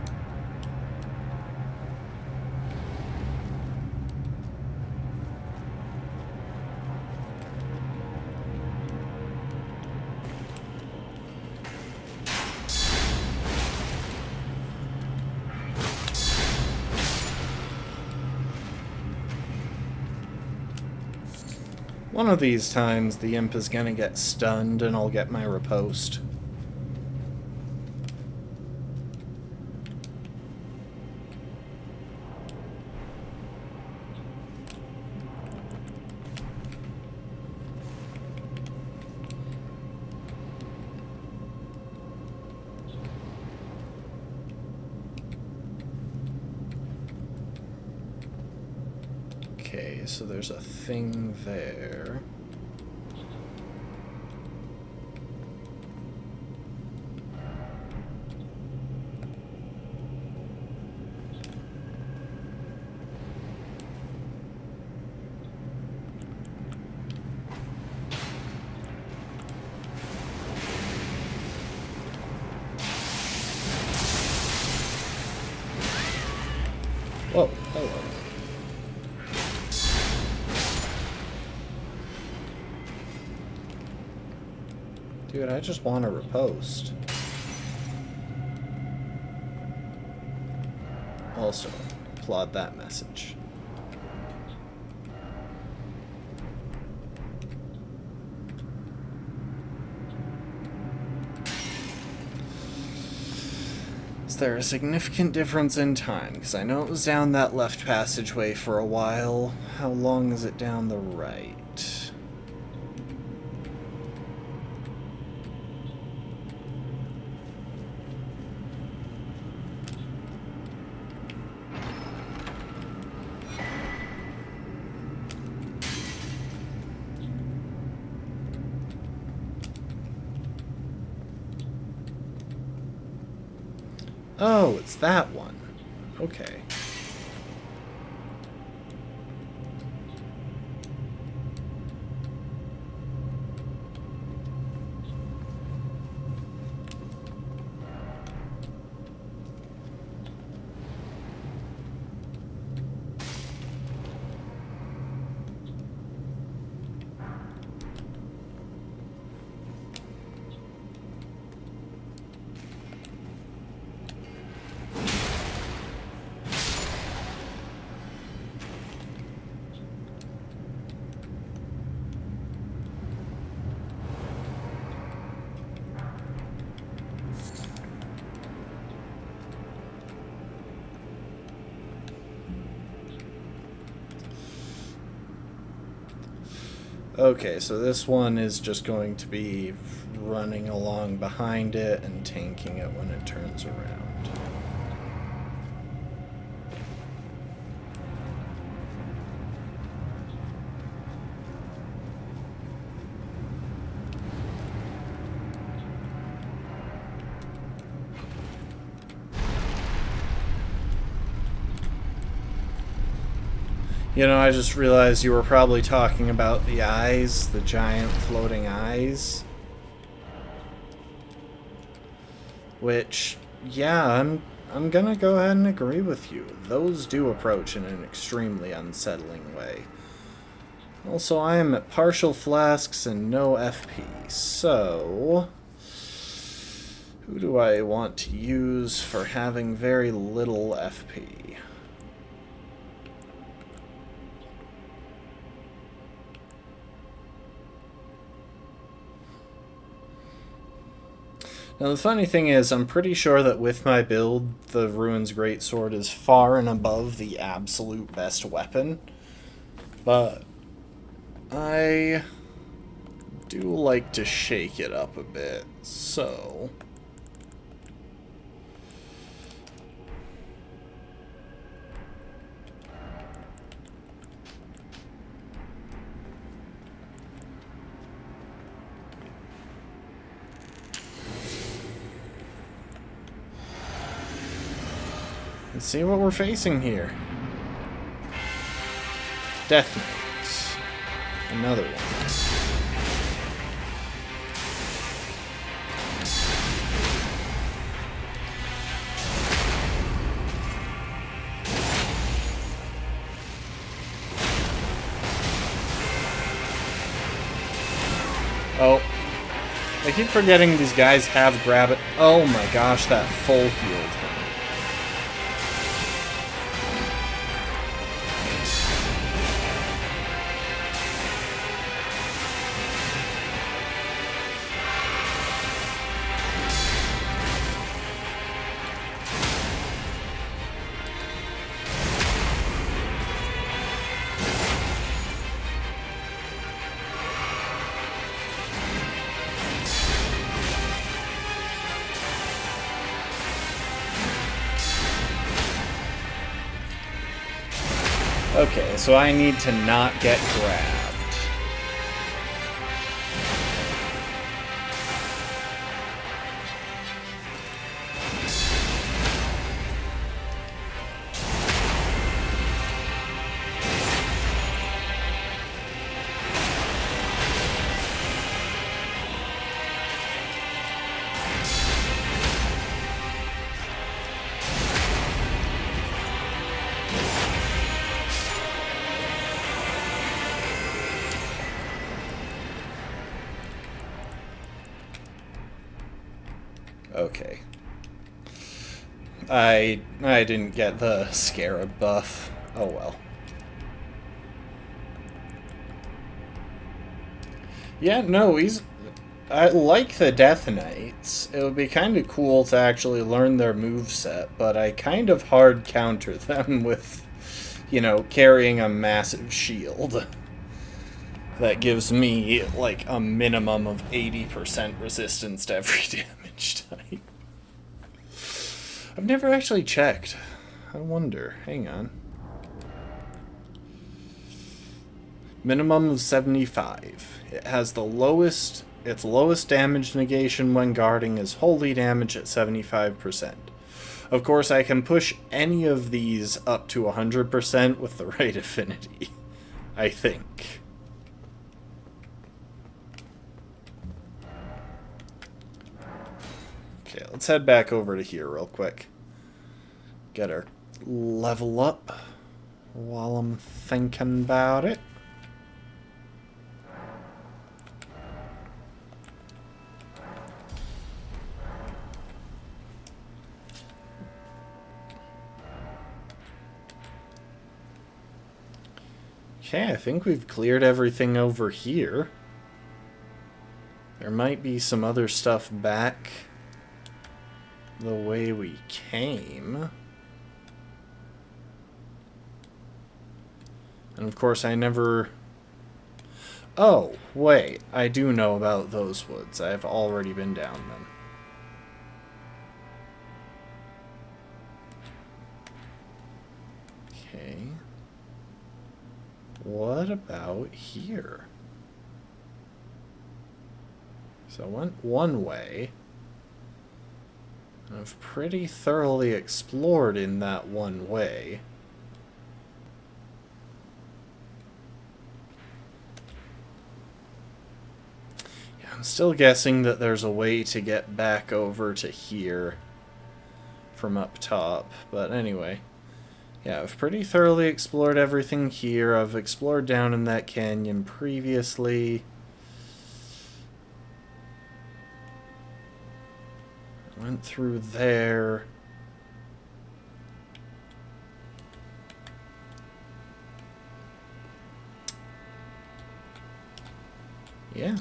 One of these times, the imp is gonna get stunned and I'll get my riposte. Okay, so there's a thing there. Whoa, hello. Dude, I just want to riposte. Also, applaud that message. Is there a significant difference in time? Because I know it was down that left passageway for a while. How long is it down the right? Oh, it's that one. Okay. Okay, so this one is just going to be running along behind it and tanking it when it turns around. You know, I just realized you were probably talking about the eyes, the giant floating eyes. Which, yeah, I'm gonna go ahead and agree with you. Those do approach in an extremely unsettling way. Also, I am at partial flasks and no FP, so who do I want to use for having very little FP? Now, the funny thing is, I'm pretty sure that with my build, the Ruin's Greatsword is far and above the absolute best weapon. But I do like to shake it up a bit, so... Let's see what we're facing here. Death Knights. Another one. Oh. I keep forgetting these guys have grab it. Oh my gosh, that full healed him. Okay, so I need to not get grabbed. Okay. I didn't get the scarab buff. Oh well. Yeah, no, I like the Death Knights. It would be kind of cool to actually learn their moveset, but I kind of hard counter them with, you know, carrying a massive shield. That gives me, like, a minimum of 80% resistance to every damage type. I've never actually checked. I wonder. Hang on. Minimum of 75. It has the lowest... Its lowest damage negation when guarding is holy damage at 75%. Of course, I can push any of these up to 100% with the right affinity. I think. Okay, let's head back over to here real quick. Get our level up while I'm thinking about it. Okay, I think we've cleared everything over here. There might be some other stuff back the way we came. And of course I never... Oh, wait. I do know about those woods. I've already been down them. Okay. What about here? So I went one way. I've pretty thoroughly explored in that one way. Yeah, I'm still guessing that there's a way to get back over to here from up top, but anyway. Yeah, I've pretty thoroughly explored everything here. I've explored down in that canyon previously. Went through there. Yeah.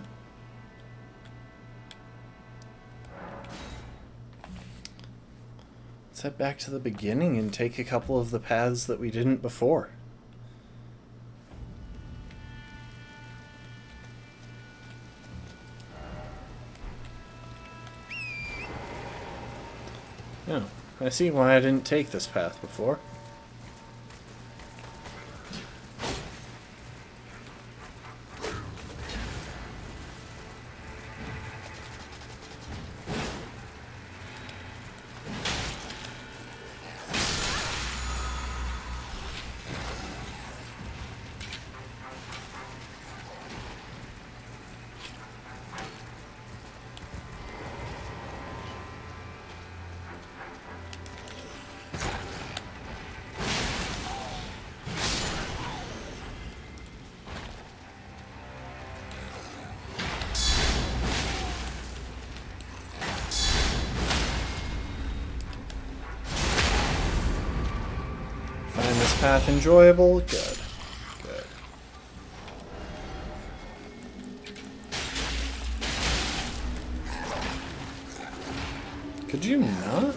Let's head back to the beginning and take a couple of the paths that we didn't before. Oh, I see why I didn't take this path before. Path enjoyable? Good. Good. Could you not?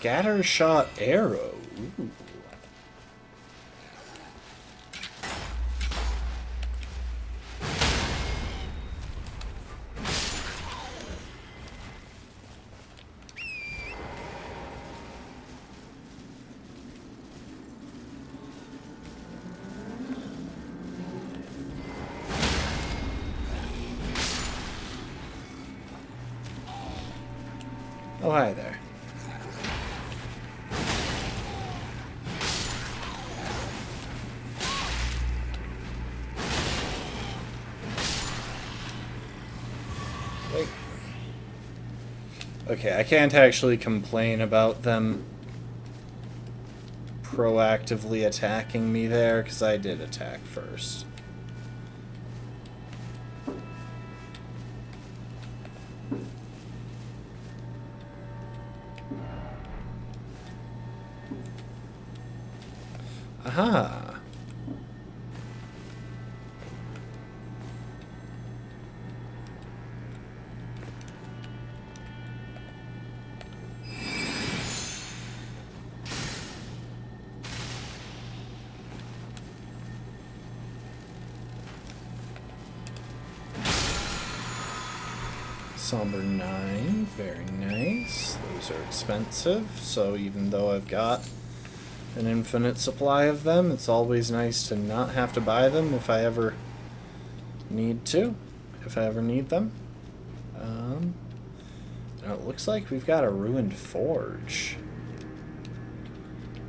Scattershot arrow. Ooh. Oh, hi there. Wait. Okay, I can't actually complain about them proactively attacking me there, because I did attack first. Aha! Somber 9, very nice. Those are expensive, so even though I've got an infinite supply of them, it's always nice to not have to buy them if I ever need to, if I ever need them. Now it looks like we've got a ruined forge.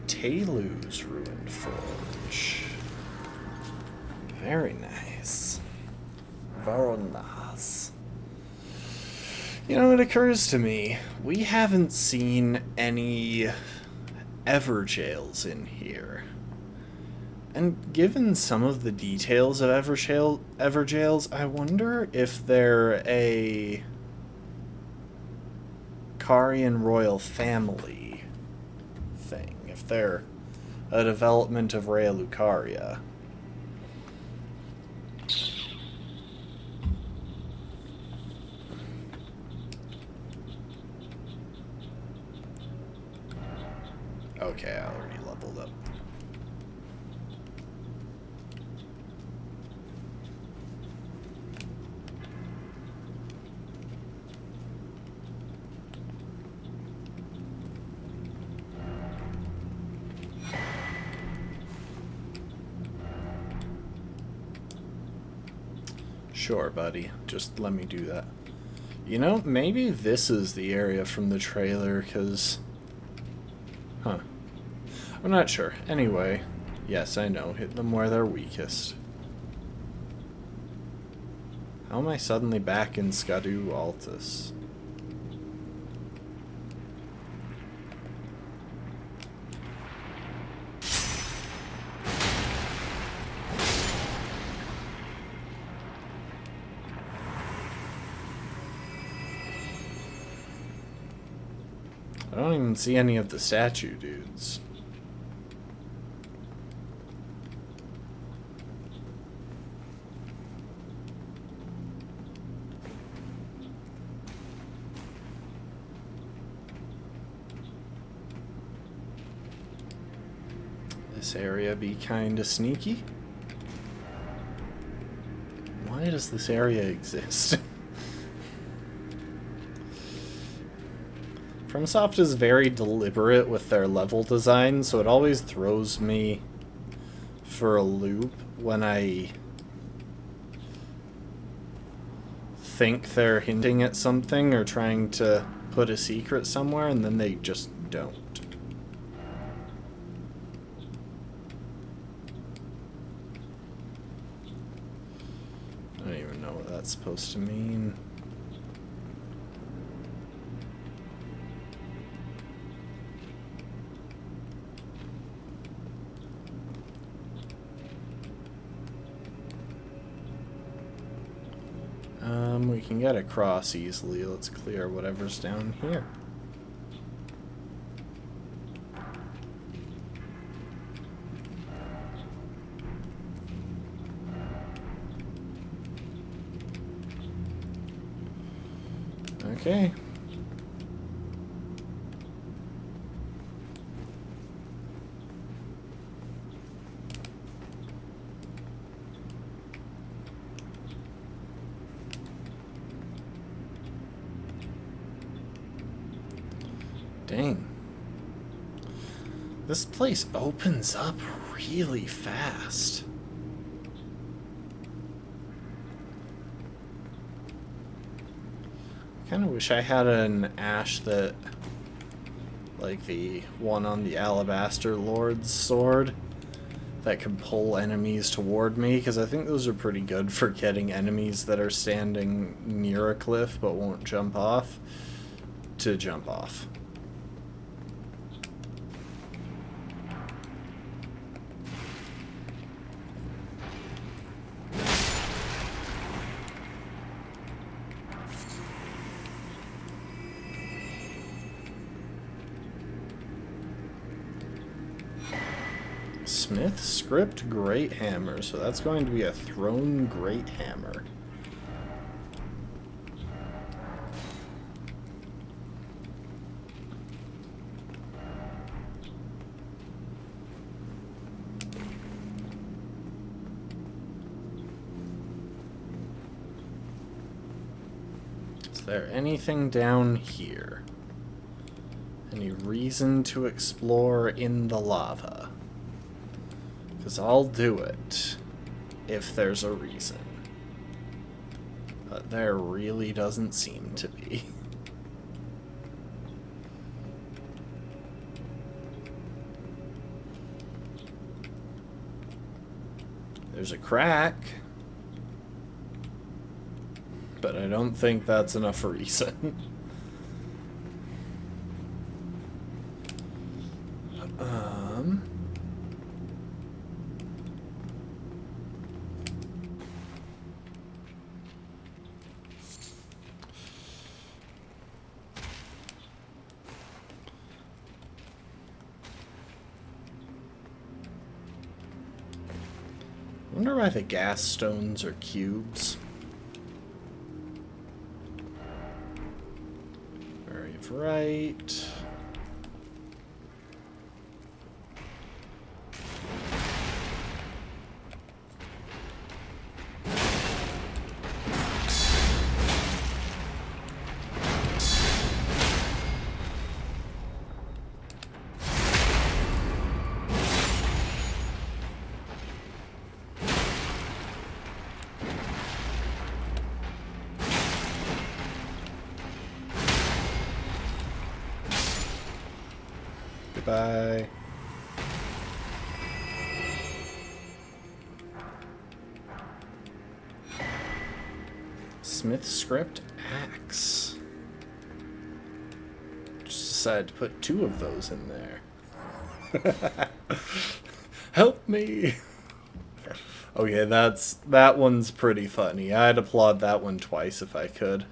Telu's ruined forge. Very nice. Very nice. You know, it occurs to me, we haven't seen any Everjails in here. And given some of the details of Everjails, I wonder if they're a Carian royal family thing. If they're a development of Rhea Lucaria. Okay, I already leveled up. Sure, buddy. Just let me do that. You know, maybe this is the area from the trailer, because... Huh. I'm not sure. Anyway, yes, I know. Hit them where they're weakest. How am I suddenly back in Skadu Altus? I don't even see any of the statue dudes. This area be kinda sneaky. Why does this area exist? FromSoft is very deliberate with their level design, so it always throws me for a loop when I think they're hinting at something or trying to put a secret somewhere, and then they just don't. I don't even know what that's supposed to mean. We can get across easily. Let's clear whatever's down here. Okay. Dang. This place opens up really fast. I kind of wish I had an ash that, like the one on the Alabaster Lord's sword, that can pull enemies toward me, because I think those are pretty good for getting enemies that are standing near a cliff but won't jump off to jump off. Smith Script Great Hammer, so that's going to be a thrown great hammer. Is there anything down here? Any reason to explore in the lava? Because I'll do it if there's a reason. But there really doesn't seem to be. There's a crack. But I don't think that's enough reason. I wonder why the gas stones are cubes. Very right. Goodbye. Smith Script Axe. Just decided to put 2 of those in there. Help me! Okay, that one's pretty funny. I'd applaud that one twice if I could.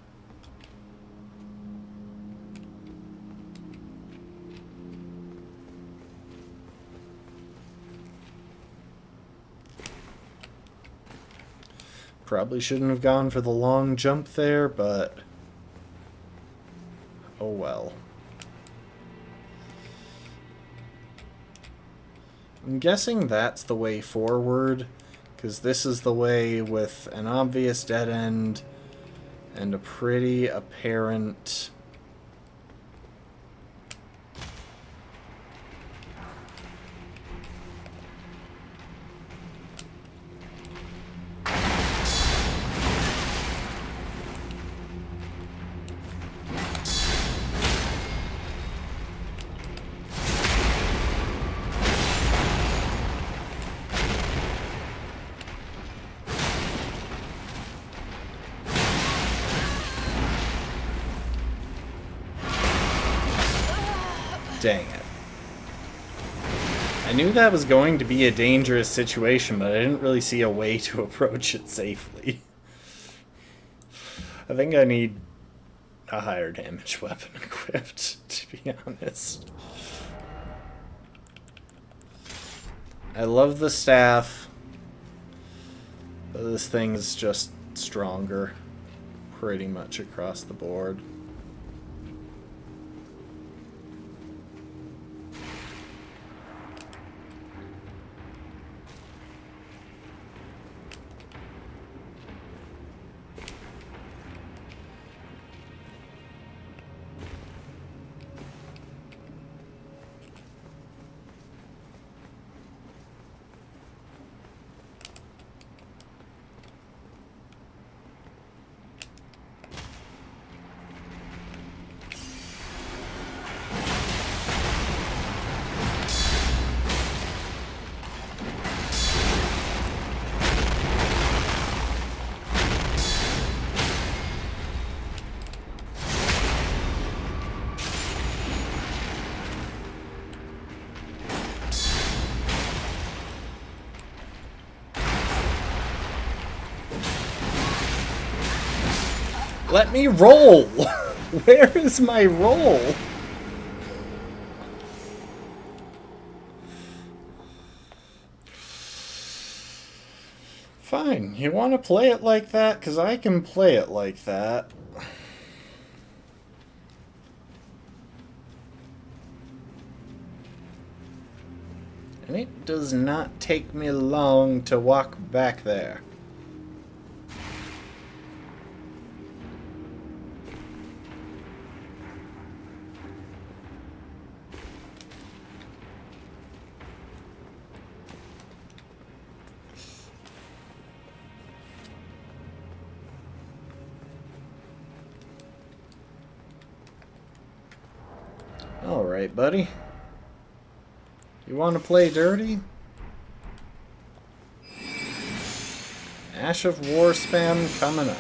Probably shouldn't have gone for the long jump there, but oh well. I'm guessing that's the way forward, because this is the way with an obvious dead end and a pretty apparent... Dang it. I knew that was going to be a dangerous situation, but I didn't really see a way to approach it safely. I think I need a higher damage weapon equipped, to be honest. I love the staff, but this thing is just stronger pretty much across the board. Let me roll! Where is my roll? Fine, you want to play it like that? Because I can play it like that. And it does not take me long to walk back there. Alright, buddy. You want to play dirty? Ash of War spam coming up.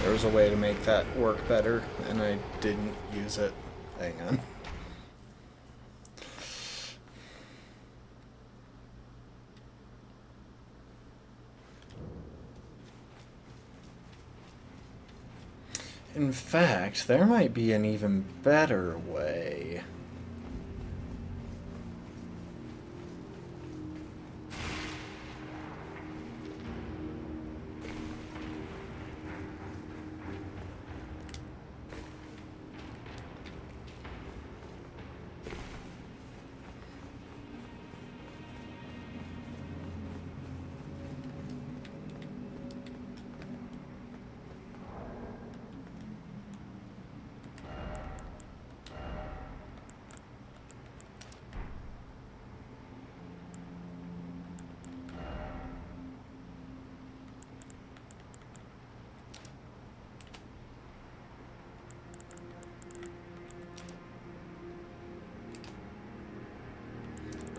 There was a way to make that work better, and I didn't use it. Hang on. In fact, there might be an even better way.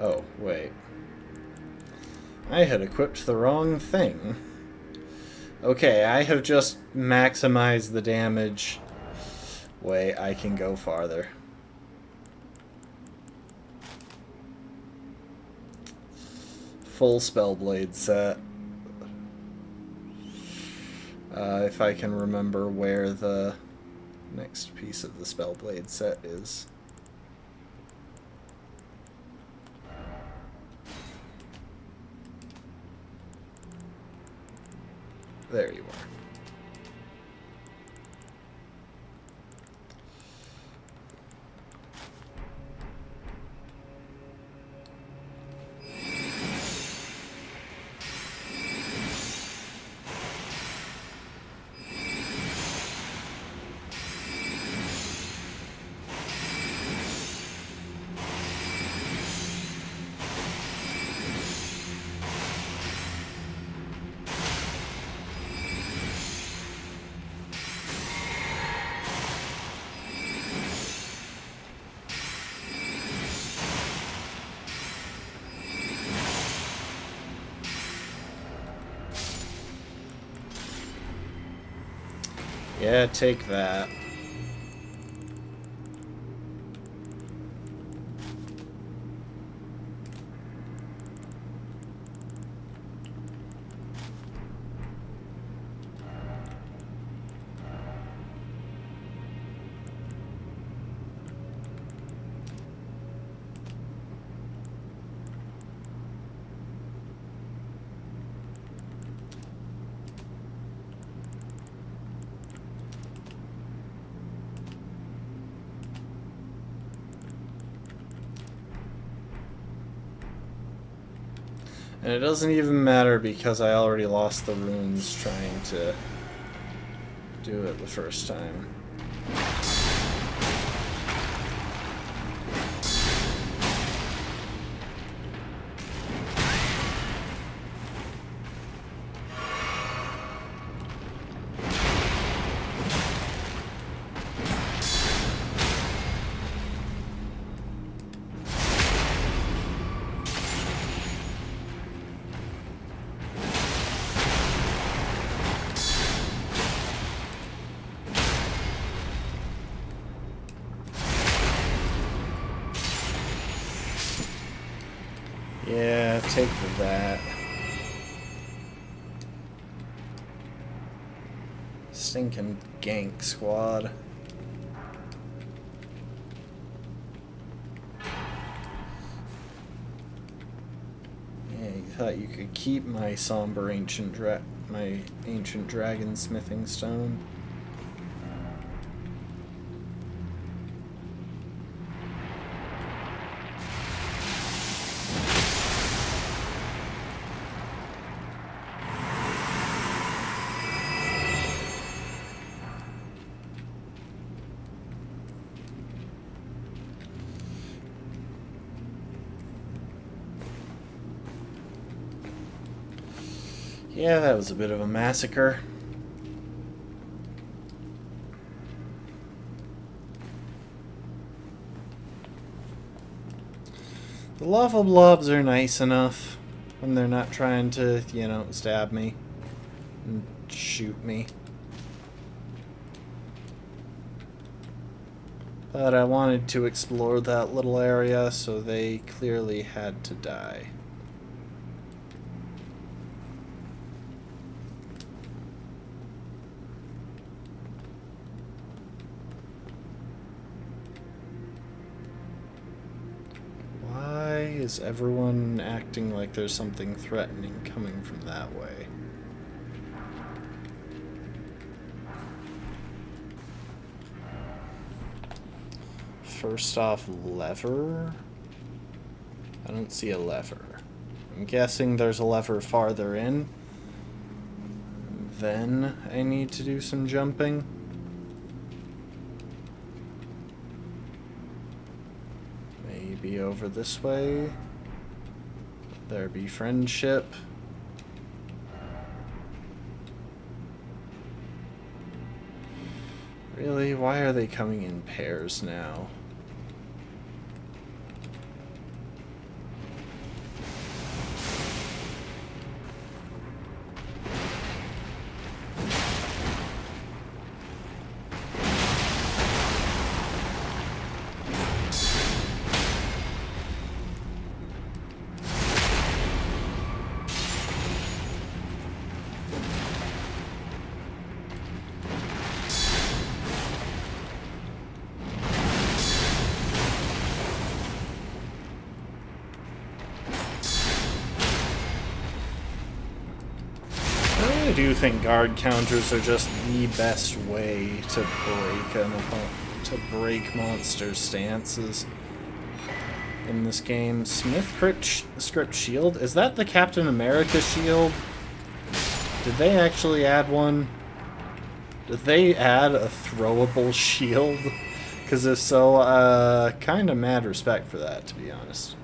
Oh, wait. I had equipped the wrong thing. Okay, I have just maximized the damage. Wait, I can go farther. Full Spellblade set. If I can remember where the next piece of the Spellblade set is. There you are. Yeah, take that. And it doesn't even matter because I already lost the runes trying to do it the first time. take that. Stinking gank squad. Yeah, you thought you could keep my somber ancient dragon smithing stone. Yeah, that was a bit of a massacre. The lava blobs are nice enough when they're not trying to, you know, stab me and shoot me. But I wanted to explore that little area, so they clearly had to die. Why is everyone acting like there's something threatening coming from that way? First off, lever? I don't see a lever. I'm guessing there's a lever farther in. Then I need to do some jumping. Maybe over this way. There be friendship. Really? Why are they coming in pairs now? I do think guard counters are just the best way to break monster stances in this game. Smith script shield? Is that the Captain America shield? Did they actually add one? Did they add a throwable shield? Because if so, kind of mad respect for that, to be honest.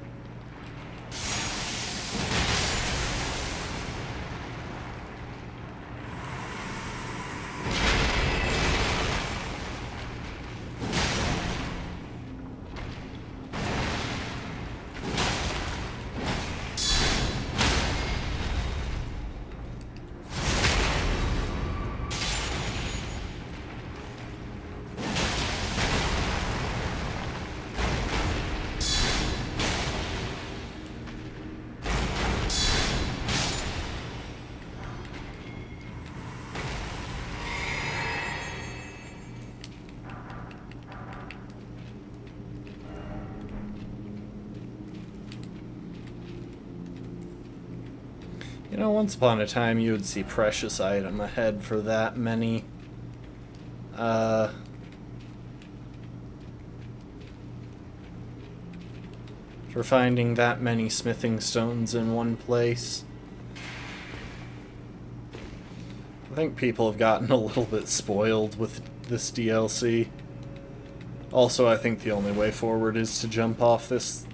You know, once upon a time you would see precious item ahead for that many. For finding that many smithing stones in one place. I think people have gotten a little bit spoiled with this DLC. Also, I think the only way forward is to jump off this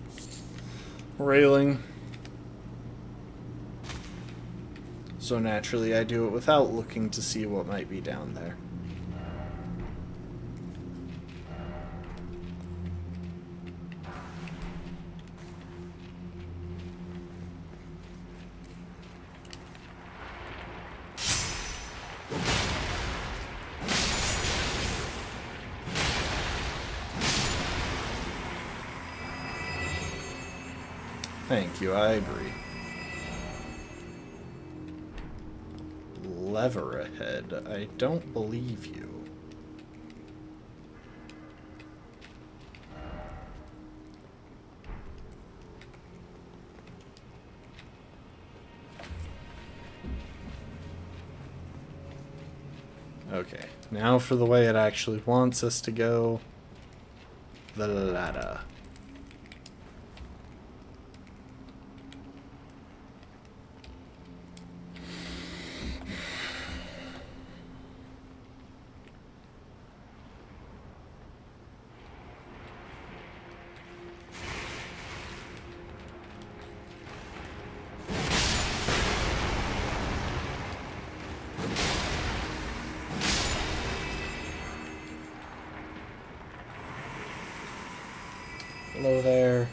railing. So naturally I do it without looking to see what might be down there. Thank you, I agree. lever ahead. I don't believe you. Okay, now for the way it actually wants us to go. The ladder. Hello there.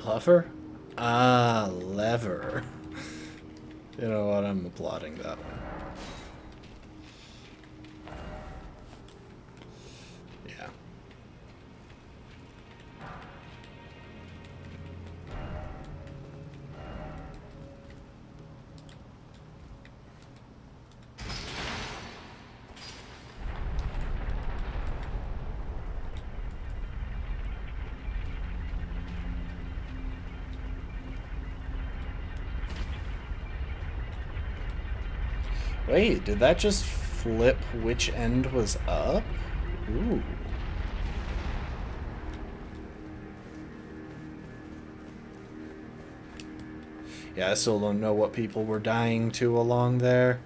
Lever? Ah, lever. You know what? I'm applauding that one. Yeah. Wait, did that just flip which end was up? Ooh. Yeah, I still don't know what people were dying to along there.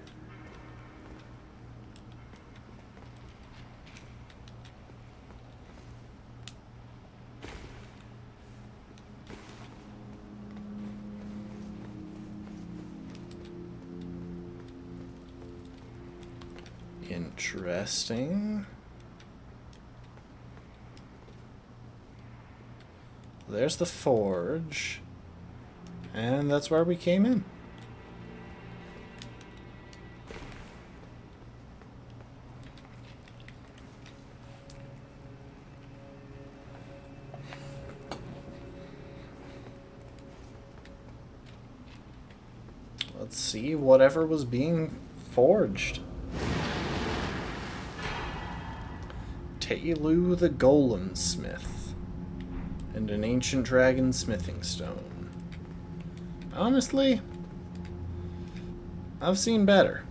Interesting. There's the forge. And that's where we came in. Let's see whatever was being forged. Tailu the Golem Smith, and an ancient dragon smithing stone. Honestly, I've seen better.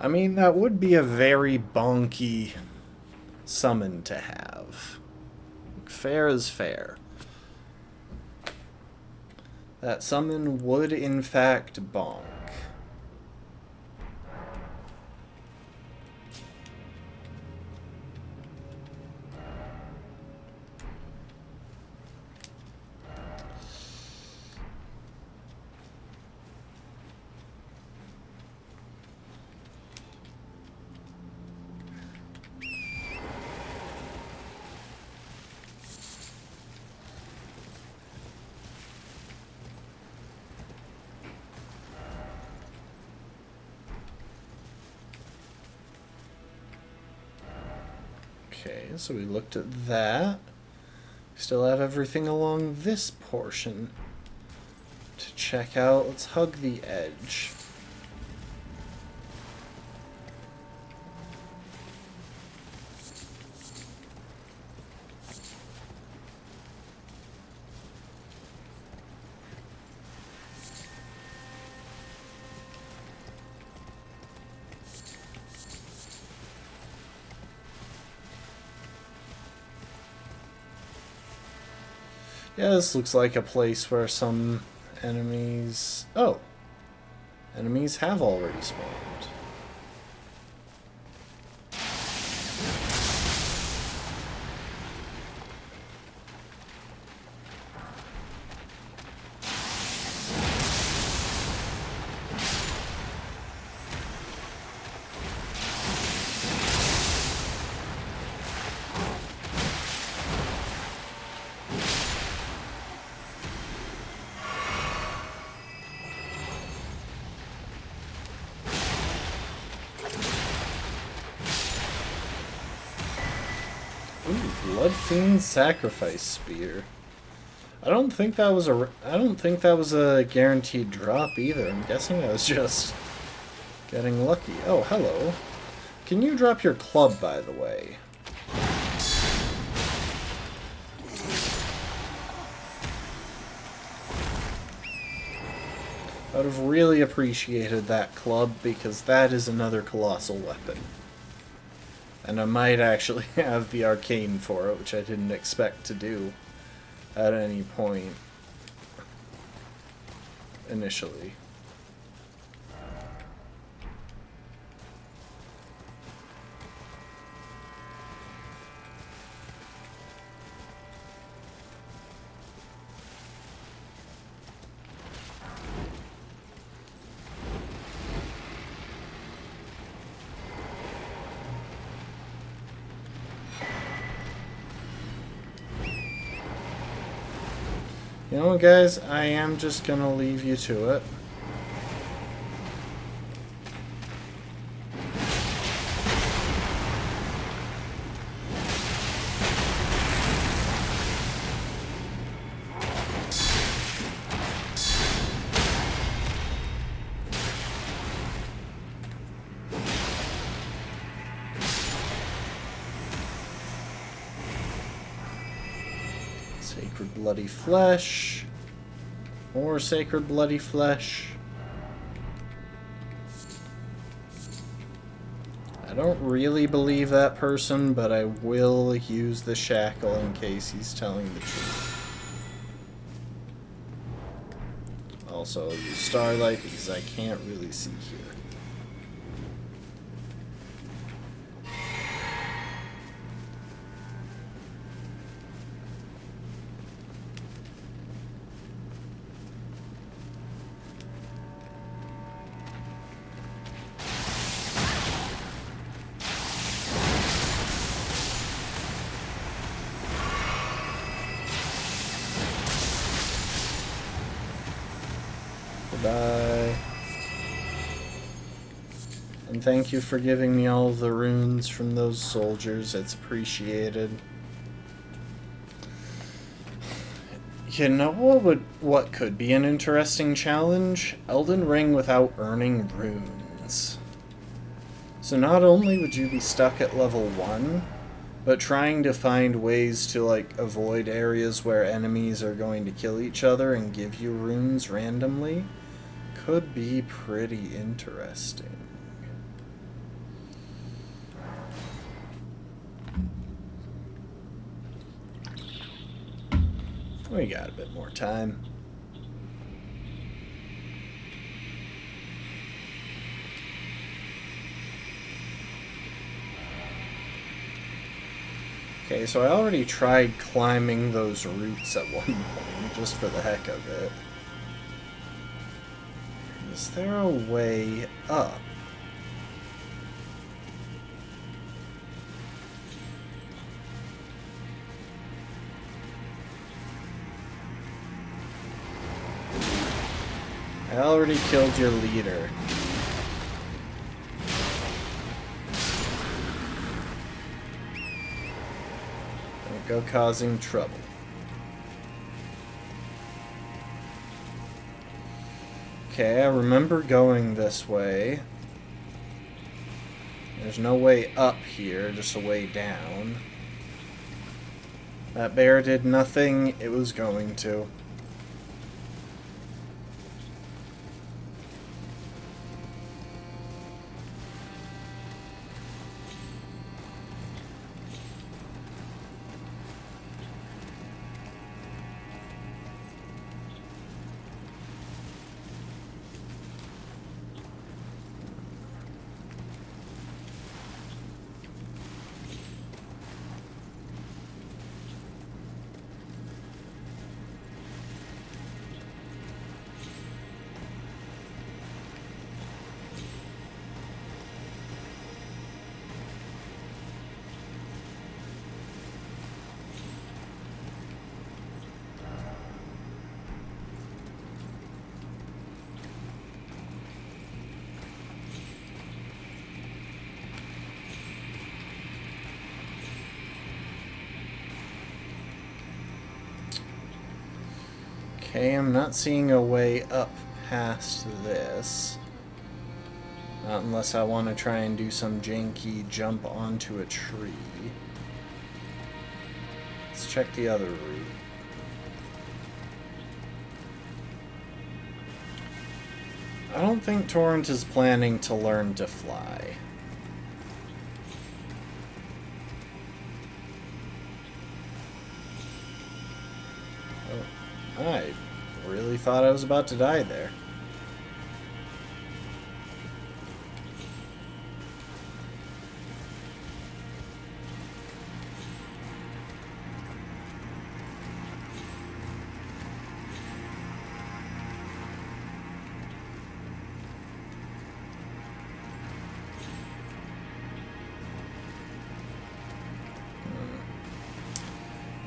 I mean, that would be a very bonky summon to have. Fair is fair. That summon would in fact bonk. Okay, so we looked at that. Still have everything along this portion to check out. Let's hug the edge. Yeah, this looks like a place where some enemies... Oh! Enemies have already spawned. Blood Fiend Sacrifice Spear. I don't think that was a guaranteed drop either. I'm guessing I was just getting lucky. Oh, hello. Can you drop your club, by the way? I would have really appreciated that club, because that is another colossal weapon. And I might actually have the arcane for it, which I didn't expect to do at any point initially. You know what, guys? I am just gonna leave you to it. Sacred bloody flesh. More sacred bloody flesh. I don't really believe that person, but I will use the shackle in case he's telling the truth. Also, use starlight because I can't really see here. Goodbye. And thank you for giving me all of the runes from those soldiers. It's appreciated. You know what could be an interesting challenge? Elden Ring without earning runes. So not only would you be stuck at level 1, but trying to find ways to like avoid areas where enemies are going to kill each other and give you runes randomly could be pretty interesting. We got a bit more time. Okay, so I already tried climbing those roots at one point, just for the heck of it. Is there a way up? I already killed your leader. Don't go causing trouble. Okay, I remember going this way. There's no way up here, just a way down. That bear did nothing it was going to. Okay, I'm not seeing a way up past this. Not unless I want to try and do some janky jump onto a tree. Let's check the other route. I don't think Torrent is planning to learn to fly. Oh, I really thought I was about to die there.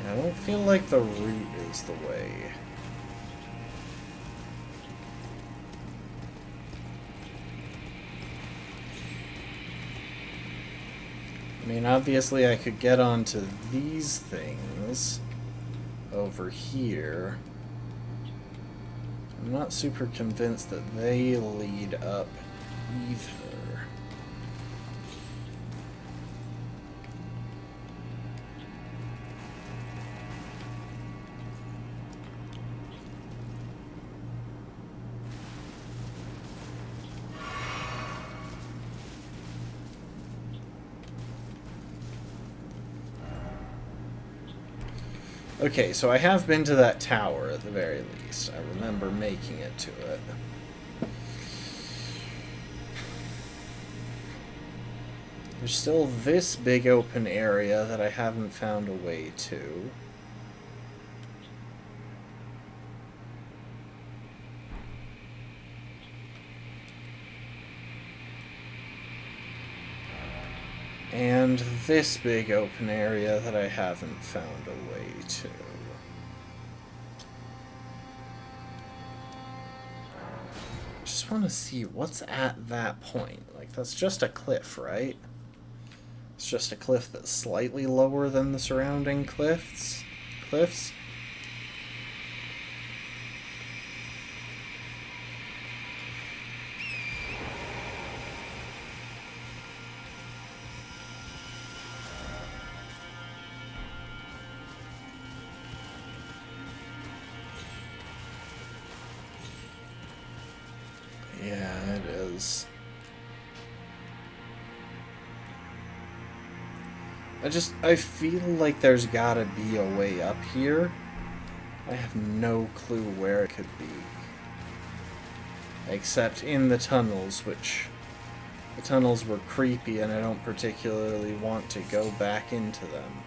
I don't feel like the route is the way. I mean, obviously I could get onto these things over here. I'm not super convinced that they lead up either. Okay, so I have been to that tower at the very least. I remember making it to it. There's still this big open area that I haven't found a way to. And this big open area that I haven't found a way to. Just want to see what's at that point. Like, that's just a cliff, right? It's just a cliff that's slightly lower than the surrounding cliffs. Yeah, it is. I feel like there's gotta be a way up here. I have no clue where it could be. Except in the tunnels, which... the tunnels were creepy and I don't particularly want to go back into them.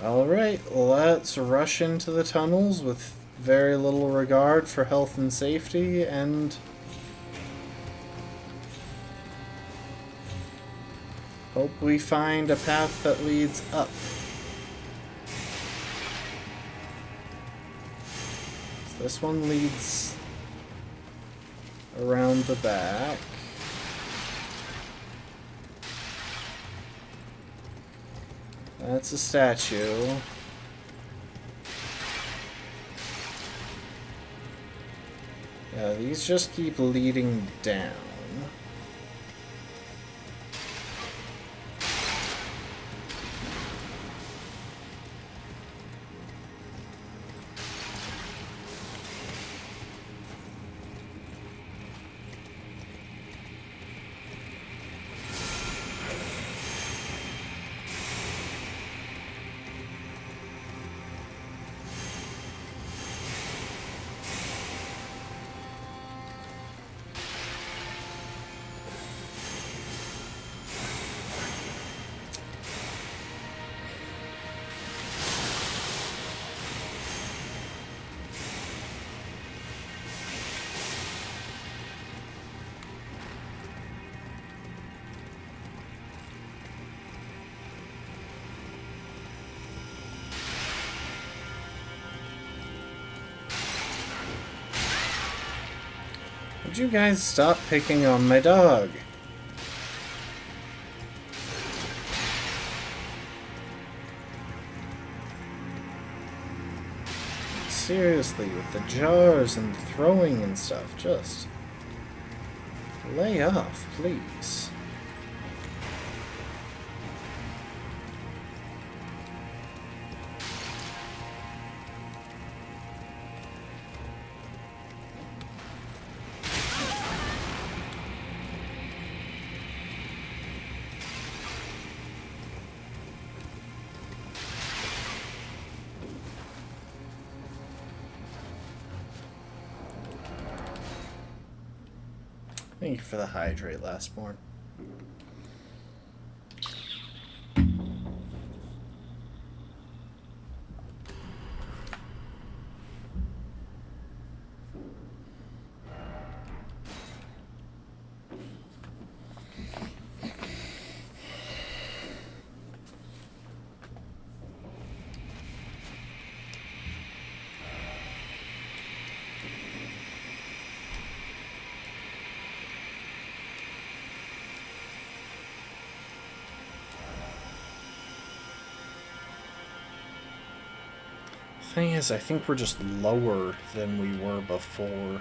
Alright, let's rush into the tunnels with very little regard for health and safety, and hope we find a path that leads up. this one leads around the back. That's a statue. Yeah, these just keep leading down. Would you guys stop picking on my dog? Seriously, with the jars and throwing and stuff, just lay off, please. Thank you for the hydrate, Lastborn. Thing is, I think we're just lower than we were before.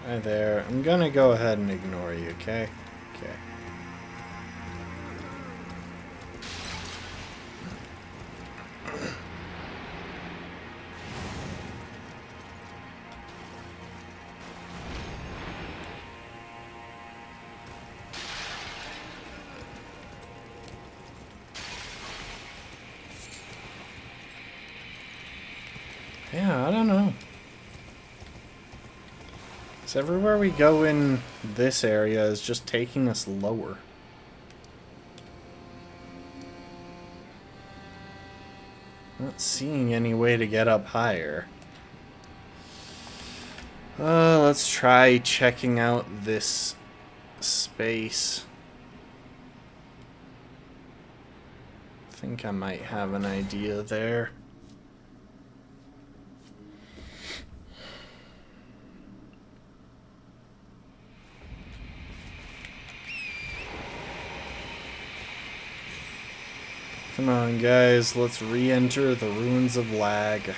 Hi there. I'm gonna go ahead and ignore you, okay? Okay. Yeah, I don't know. So everywhere we go in this area is just taking us lower. Not seeing any way to get up higher. Let's try checking out this space. I think I might have an idea there. Come on, guys, let's re-enter the ruins of lag.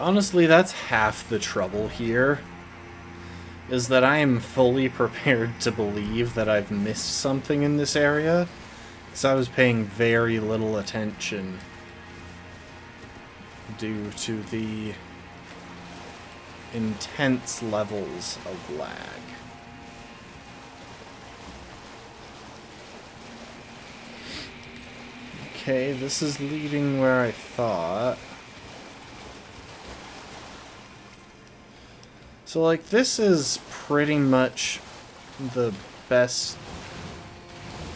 Honestly, that's half the trouble here, is that I am fully prepared to believe that I've missed something in this area. So I was paying very little attention due to the intense levels of lag. Okay, this is leading where I thought. So, like, this is pretty much the best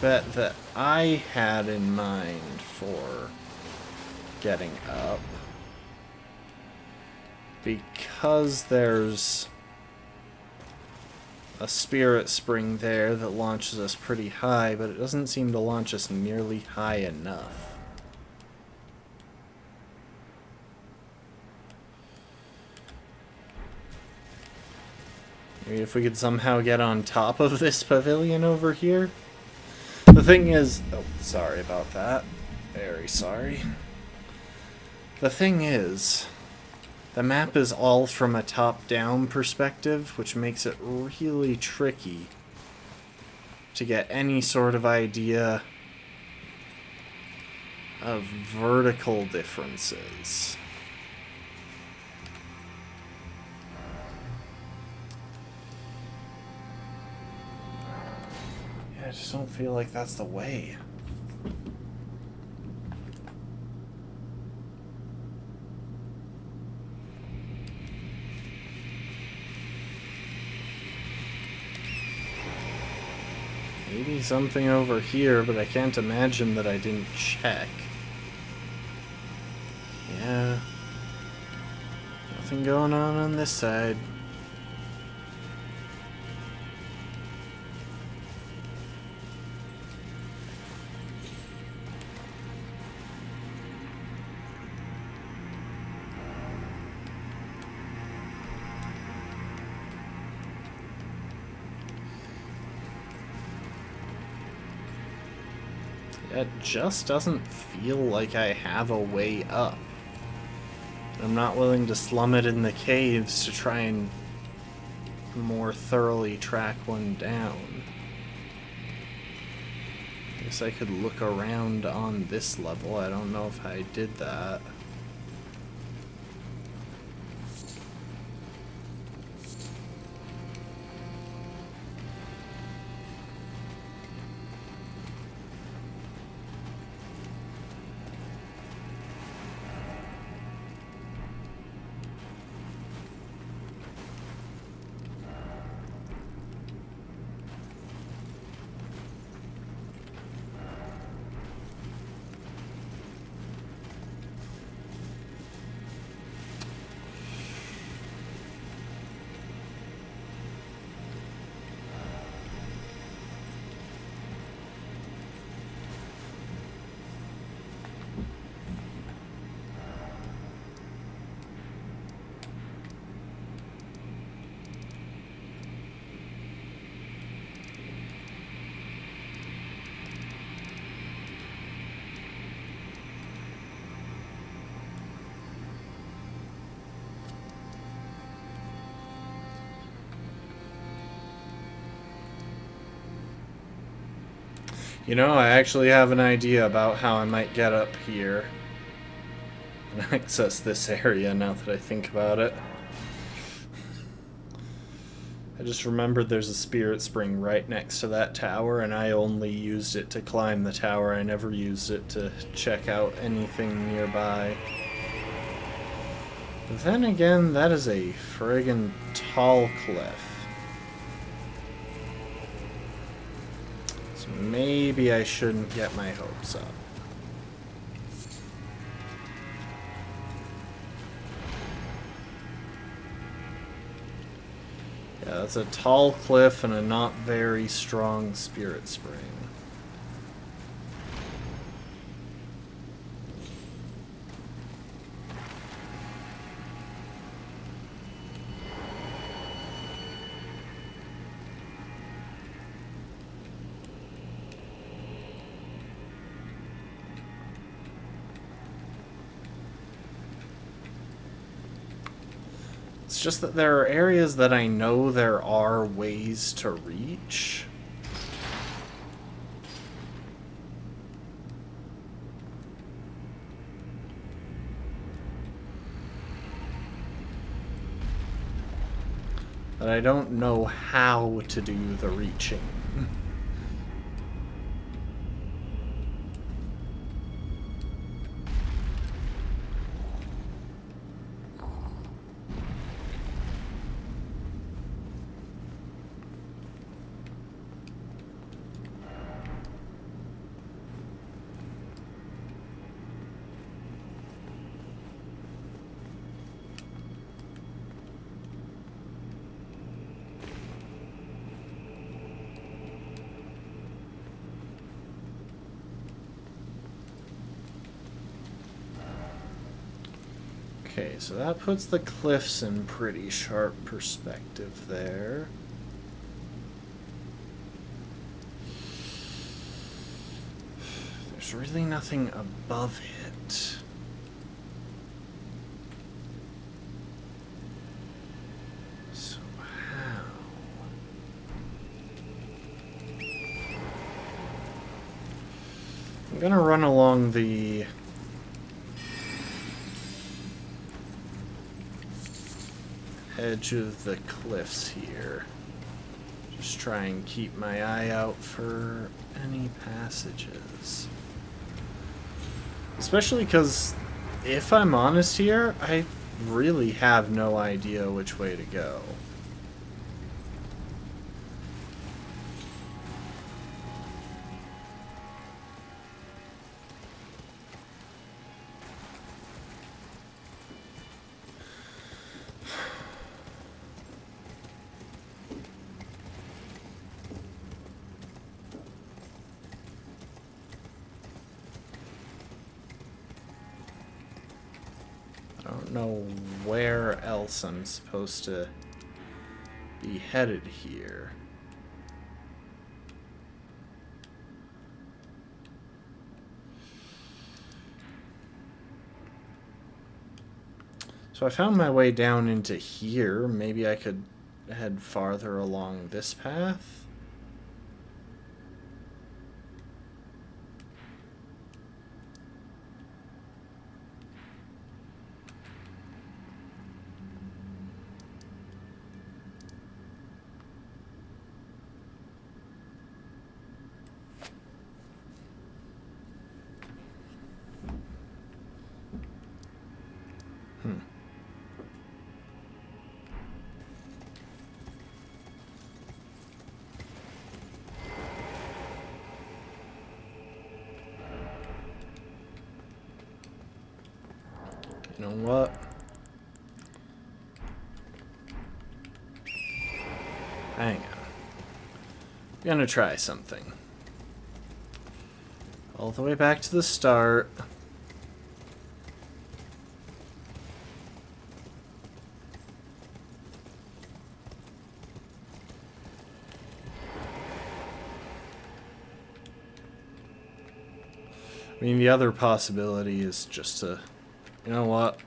bet that I had in mind for getting up, because there's a spirit spring there that launches us pretty high, but it doesn't seem to launch us nearly high enough. Maybe if we could somehow get on top of this pavilion over here? The thing is... Oh, sorry about that. Very sorry. The thing is, the map is all from a top-down perspective, which makes it really tricky to get any sort of idea of vertical differences. Yeah, I just don't feel like that's the way. Maybe something over here, but I can't imagine that I didn't check. Yeah. Nothing going on this side. It just doesn't feel like I have a way up. I'm not willing to slum it in the caves to try and more thoroughly track one down. I guess I could look around on this level. I don't know if I did that. You know, I actually have an idea about how I might get up here and access this area now that I think about it. I just remembered there's a spirit spring right next to that tower, and I only used it to climb the tower. I never used it to check out anything nearby. But then again, that is a friggin' tall cliff. So maybe I shouldn't get my hopes up. Yeah, that's a tall cliff and a not very strong spirit spring. It's just that there are areas that I know there are ways to reach. But I don't know how to do the reaching. Okay, so that puts the cliffs in pretty sharp perspective there. There's really nothing above it. So how? I'm gonna run along the edge of the cliffs here. Just try and keep my eye out for any passages. Especially because, if I'm honest here, I really have no idea which way to go. I don't know where else I'm supposed to be headed here. So I found my way down into here. Maybe I could head farther along this path. You know what? Hang on. I'm gonna try something. All the way back to the start. I mean, the other possibility is just to... You know what?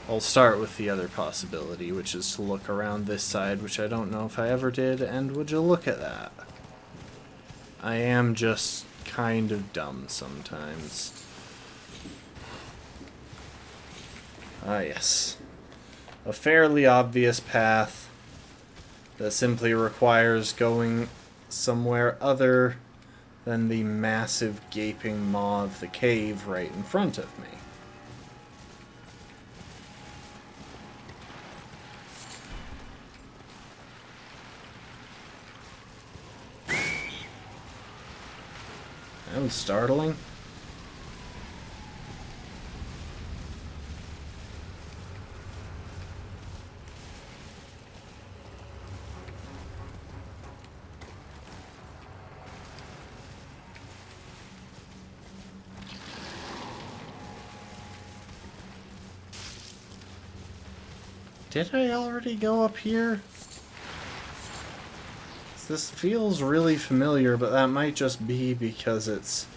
I'll start with the other possibility, which is to look around this side, which I don't know if I ever did, and would you look at that? I am just kind of dumb sometimes. Ah, yes. A fairly obvious path that simply requires going somewhere other than the massive gaping maw of the cave right in front of me. That was startling. Did I already go up here? This feels really familiar, but that might just be because it's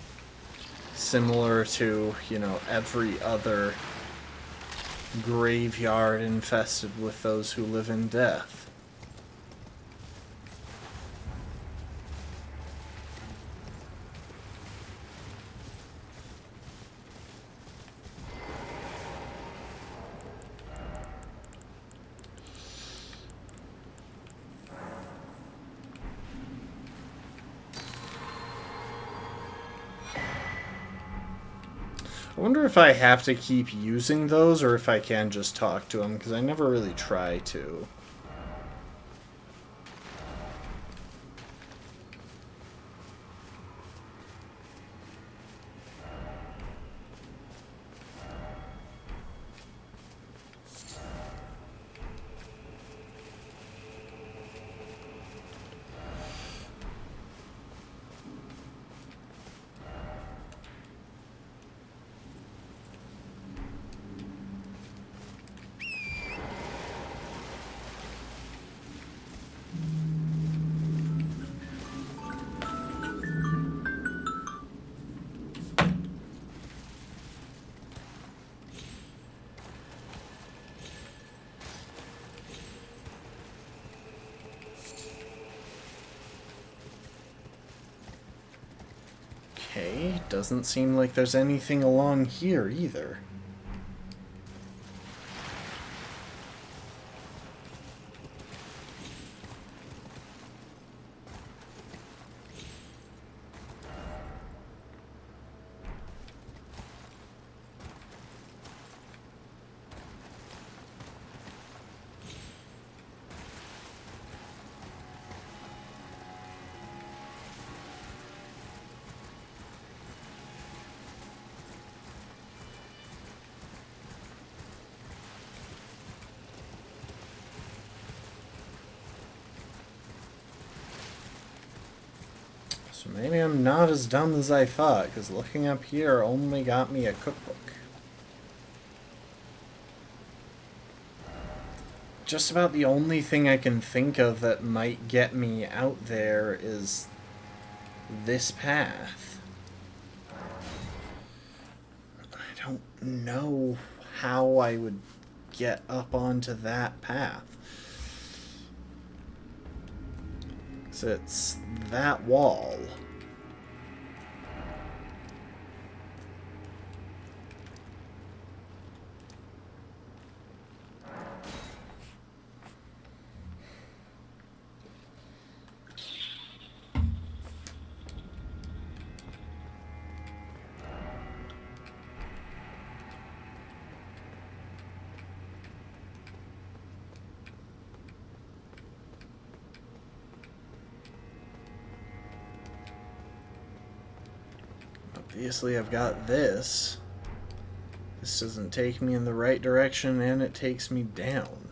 similar to, you know, every other graveyard infested with those who live in death. I wonder if I have to keep using those or if I can just talk to them, because I never really try to. Doesn't seem like there's anything along here either. So maybe I'm not as dumb as I thought, because looking up here only got me a cookbook. Just about the only thing I can think of that might get me out there is this path. I don't know how I would get up onto that path. So it's that wall. Obviously, I've got this. This doesn't take me in the right direction, and it takes me down.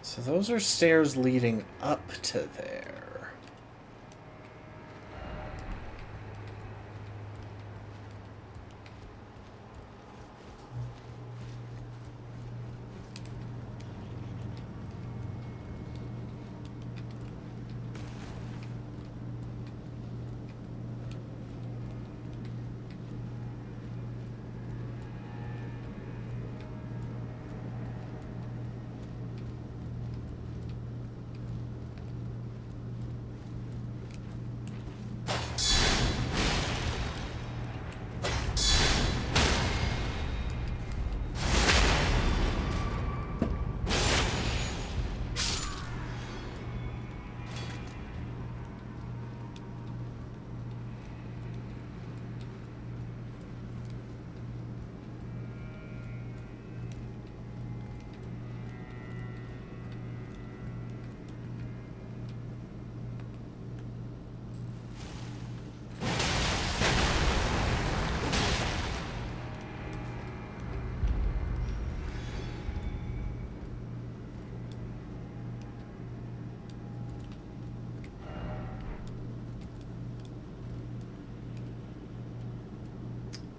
So those are stairs leading up to there.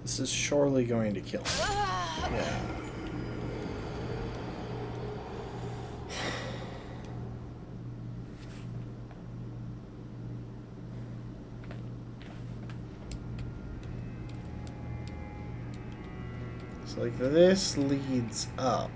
This is surely going to kill me. Yeah. So, like, this leads up.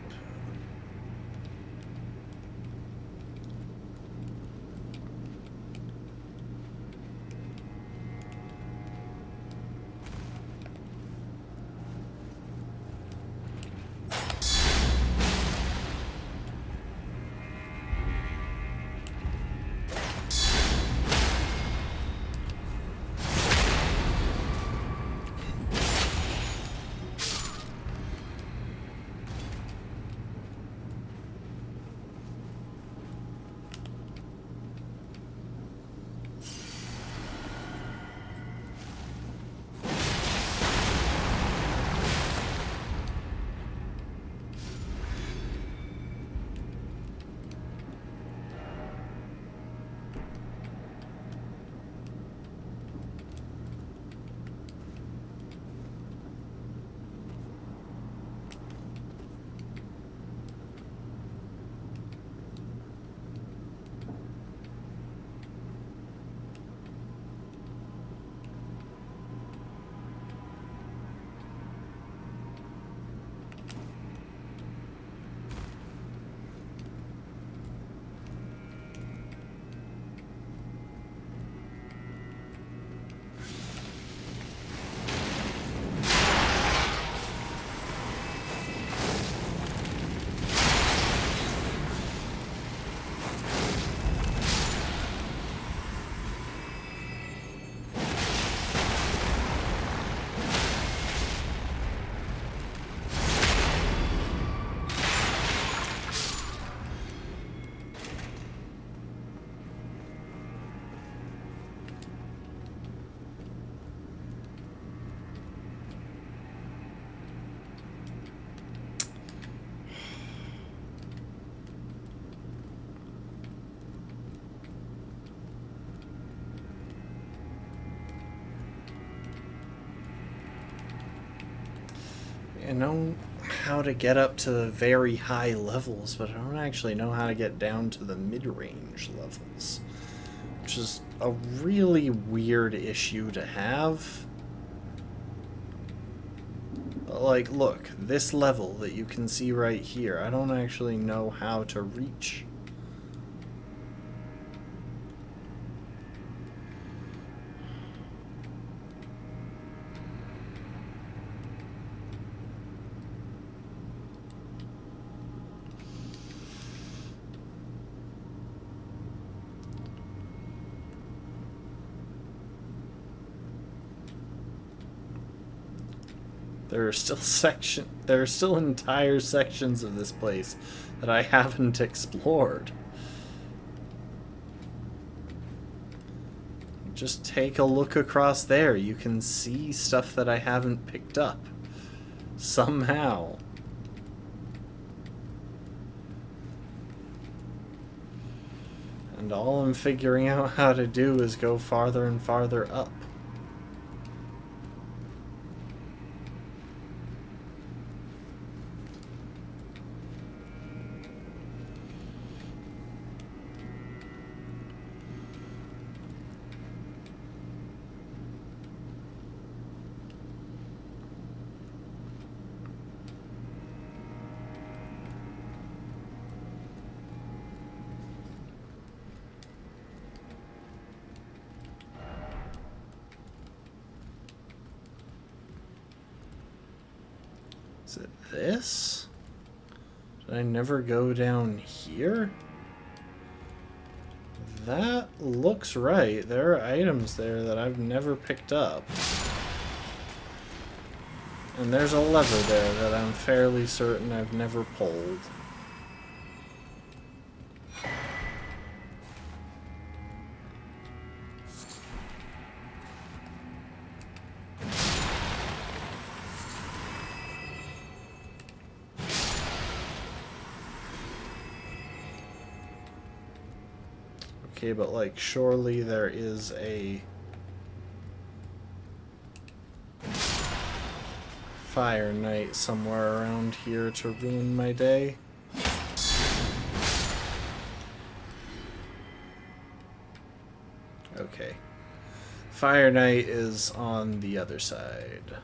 I know how to get up to the very high levels, but I don't actually know how to get down to the mid-range levels. Which is a really weird issue to have. Like, look, this level that you can see right here, I don't actually know how to reach. There are still entire sections of this place that I haven't explored. Just take a look across there. You can see stuff that I haven't picked up. Somehow. And all I'm figuring out how to do is go farther and farther up. Is it this? Did I never go down here? That looks right. There are items there that I've never picked up. And there's a lever there that I'm fairly certain I've never pulled. Okay, but like, surely there is a fire knight somewhere around here to ruin my day. Okay. Fire knight is on the other side.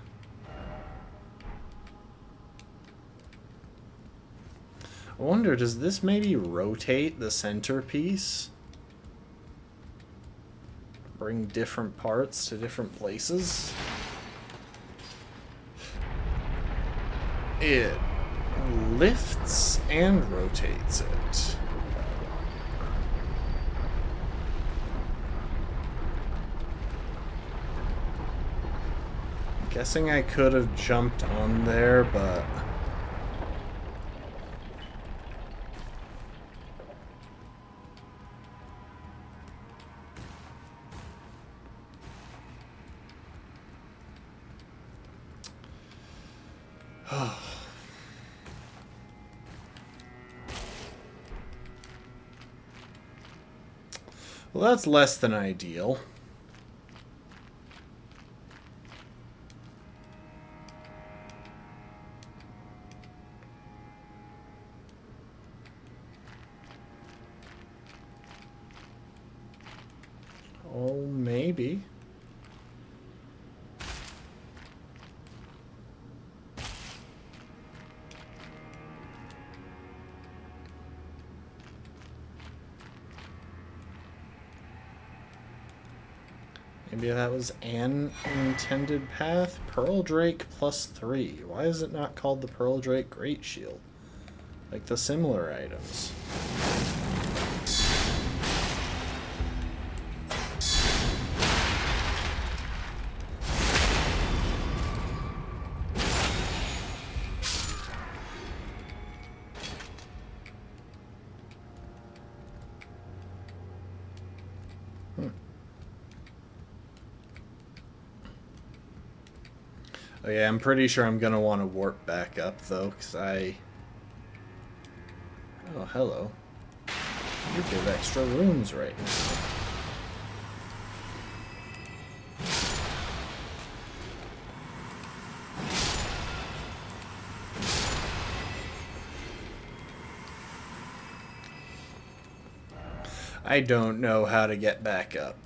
I wonder, does this maybe rotate the centerpiece? Bring different parts to different places? It lifts and rotates it. I'm guessing I could have jumped on there, but well, that's less than ideal. Oh, maybe. Maybe that was an intended path. Pearl Drake +3. Why is it not called the Pearl Drake Great Shield? Like the similar items. Oh yeah, I'm pretty sure I'm gonna want to warp back up though, because I... Oh, hello. You give extra runes right now. I don't know how to get back up.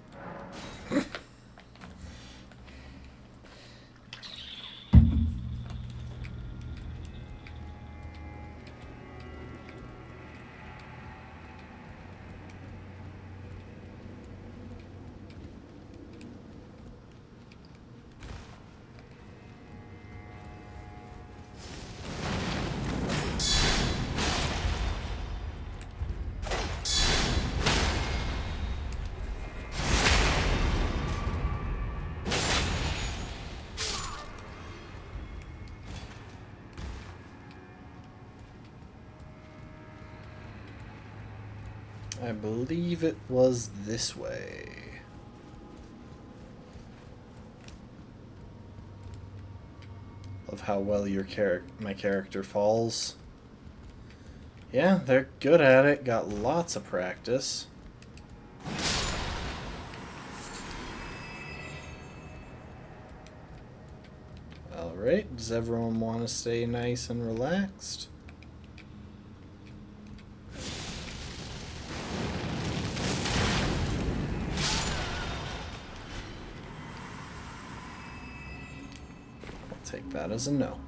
I believe it was this way. Love how well my character falls. Yeah, they're good at it. Got lots of practice. Alright, does everyone want to stay nice and relaxed? Take that as a no.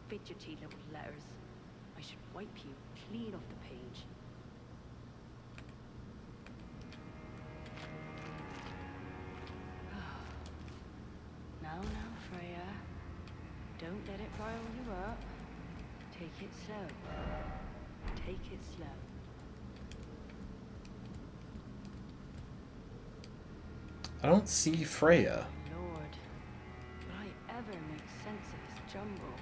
Fidgety little letters. I should wipe you clean off the page. Now, Freya. Don't let it rile you up. Take it slow. Take it slow. I don't see Freya. Lord, will I ever make sense of this jumble?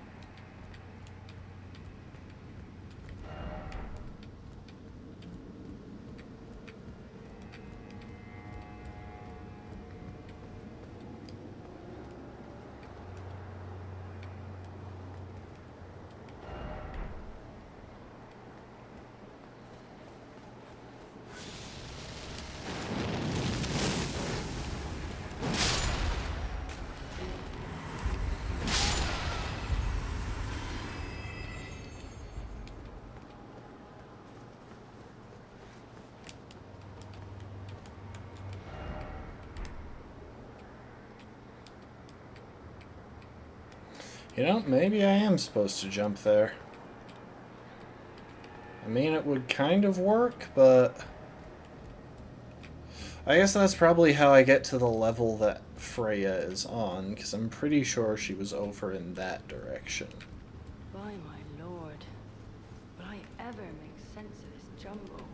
You know, maybe I am supposed to jump there. I mean, it would kind of work, but I guess that's probably how I get to the level that Freya is on, because I'm pretty sure she was over in that direction. By my lord, will I ever make sense of this jumble?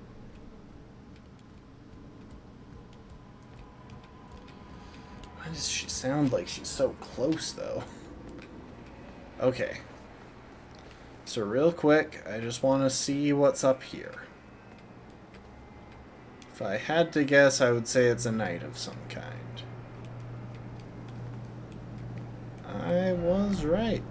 Why does she sound like she's so close, though? Okay. So real quick, I just want to see what's up here. If I had to guess, I would say it's a knight of some kind. I was right.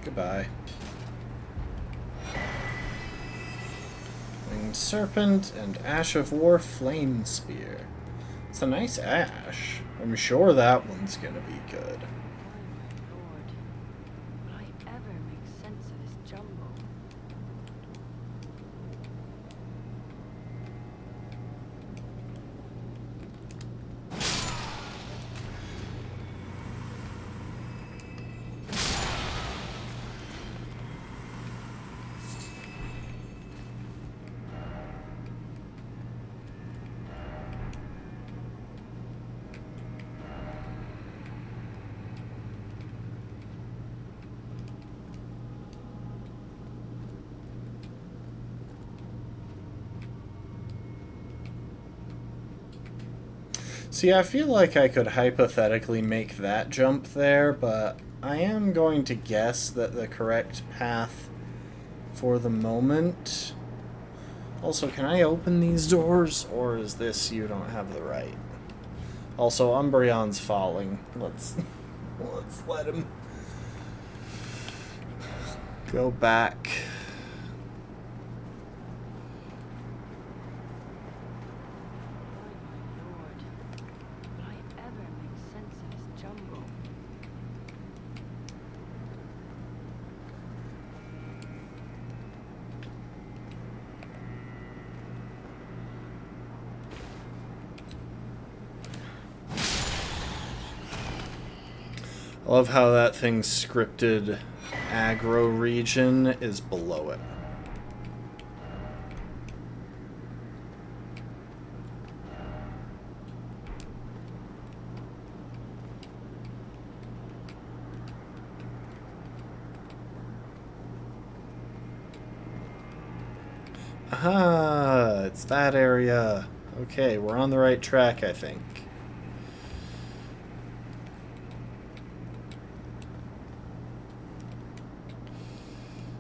Goodbye. Winged Serpent and Ash of War Flame Spear. It's a nice ash. I'm sure that one's gonna be good. By my lord, will I ever make sense of this jumble? See, I feel like I could hypothetically make that jump there, but I am going to guess that the correct path for the moment... Also, can I open these doors, or is this you don't have the right? Also, Umbreon's falling. Let's let him go back. Why, my lord, will I ever make sense of this jumble? I love how that thing's scripted aggro region is below it. Aha! It's that area. Okay, we're on the right track, I think.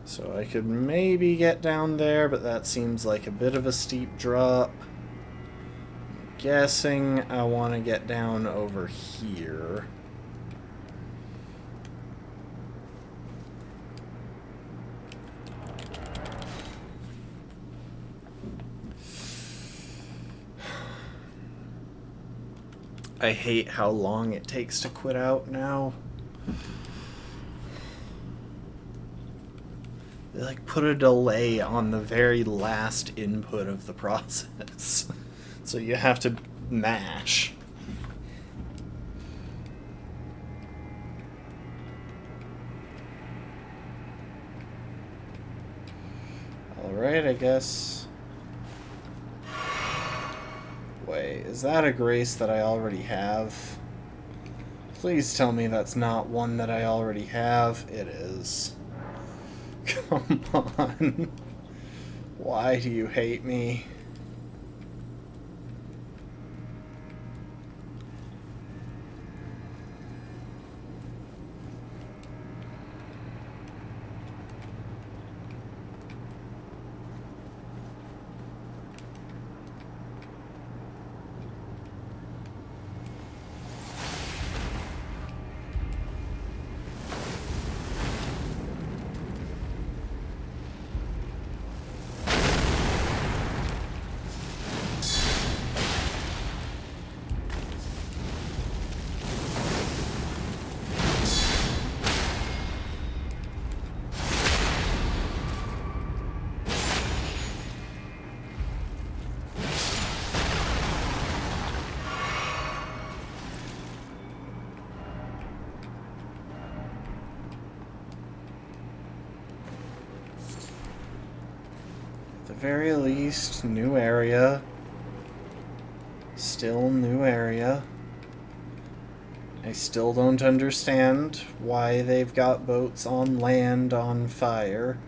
So I could maybe get down there, but that seems like a bit of a steep drop. I'm guessing I want to get down over here. I hate how long it takes to quit out now. They like put a delay on the very last input of the process. So you have to mash. Alright, I guess. Wait, is that a grace that I already have? Please tell me that's not one that I already have. It is. Come on. Why do you hate me? At the very least, new area. Still new area. I still don't understand why they've got boats on land on fire.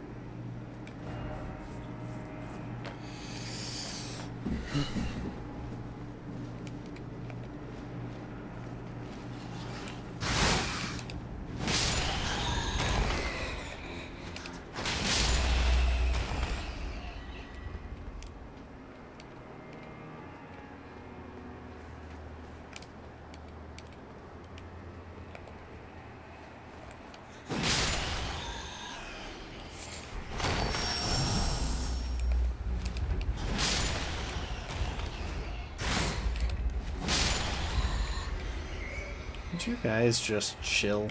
Would you guys just chill?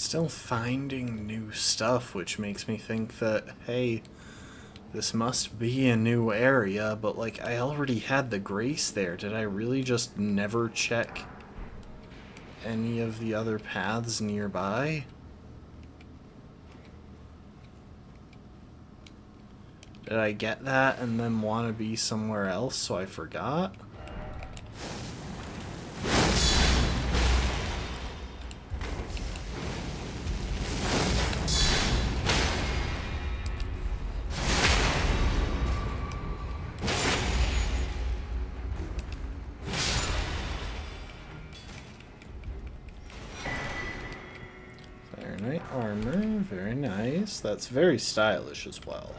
still finding new stuff, which makes me think that, hey, this must be a new area, but, like, I already had the Grace there. Did I really just never check any of the other paths nearby? Did I get that and then want to be somewhere else, so I forgot? Fire Knight armor, very nice. That's very stylish as well.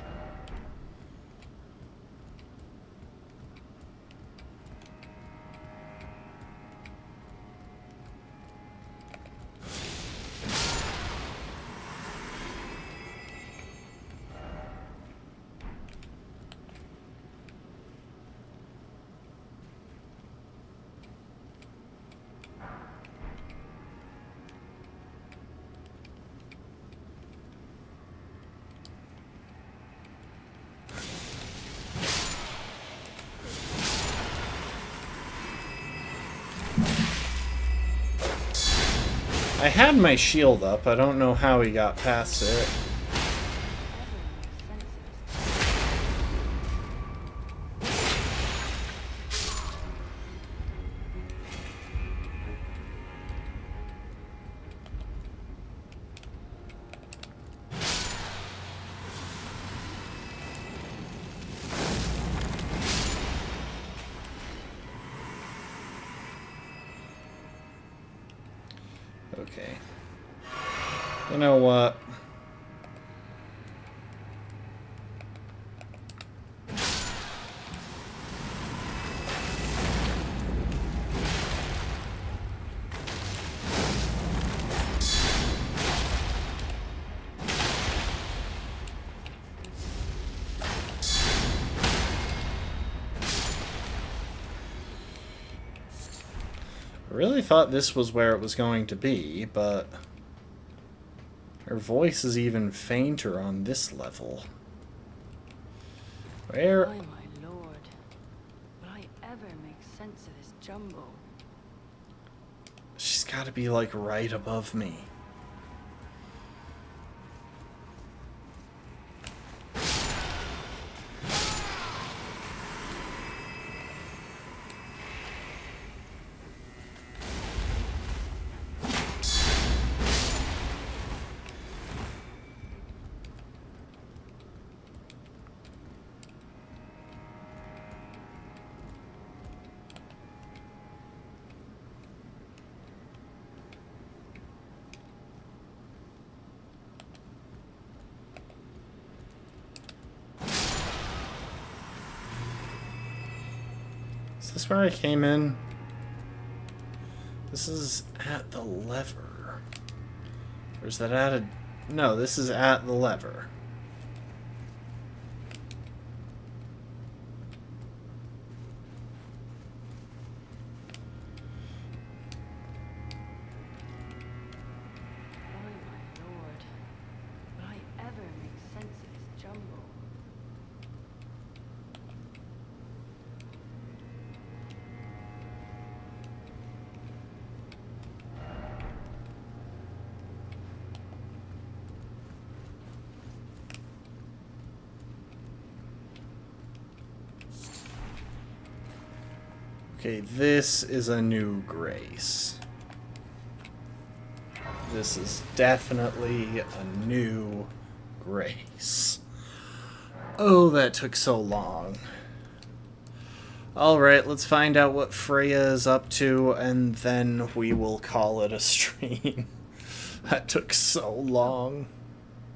I had my shield up. I don't know how he got past it. Okay. You know what? I really thought this was where it was going to be, but her voice is even fainter on this level. Where? Why, my lord, will I ever make sense of this jumble? She's got to be, like, right above me. Is this where I came in? This is at the lever. Or is that at a... No, this is at the lever. Why, my lord, will I ever make sense of this jumble? Okay, this is a new Grace. This is definitely a new Grace. Oh, that took so long. Alright, let's find out what Freya is up to, and then we will call it a stream. That took so long.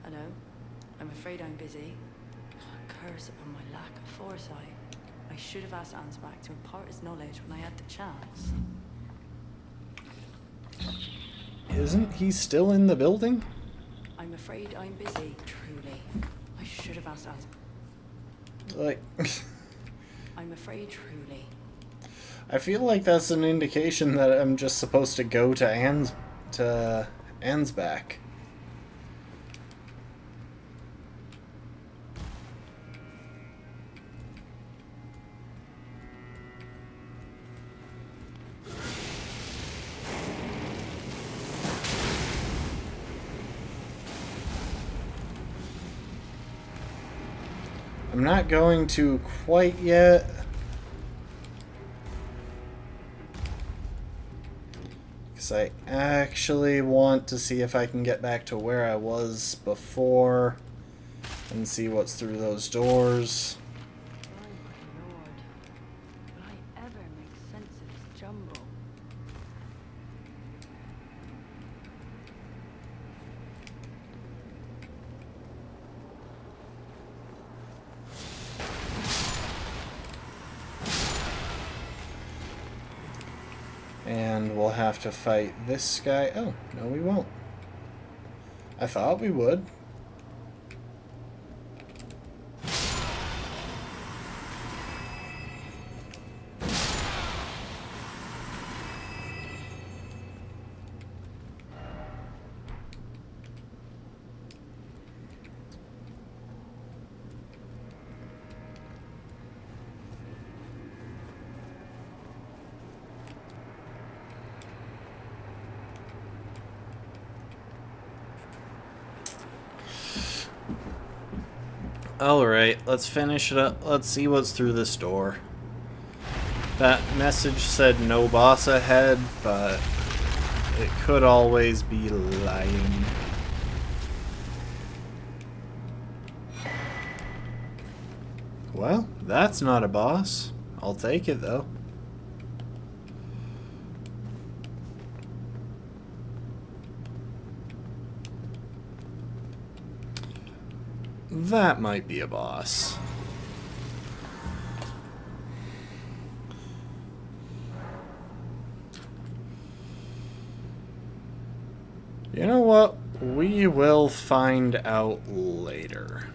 I know. I'm afraid I'm busy. Curse upon my lack of foresight. I should have asked Ansbach to impart his knowledge when I had the chance. Isn't he still in the building? I'm afraid I'm busy, truly. I should have asked Ansbach. Like... I'm afraid, truly. I feel like that's an indication that I'm just supposed to go to Ansbach. I'm not going to quite yet. Because I actually want to see if I can get back to where I was before and see what's through those doors. Oh my lord. Will I ever make sense of this jumble? And we'll have to fight this guy. Oh, no we won't. I thought we would. Alright, let's finish it up. Let's see what's through this door. That message said no boss ahead, but it could always be lying. Well, that's not a boss. I'll take it though. That might be a boss. You know what? We will find out later.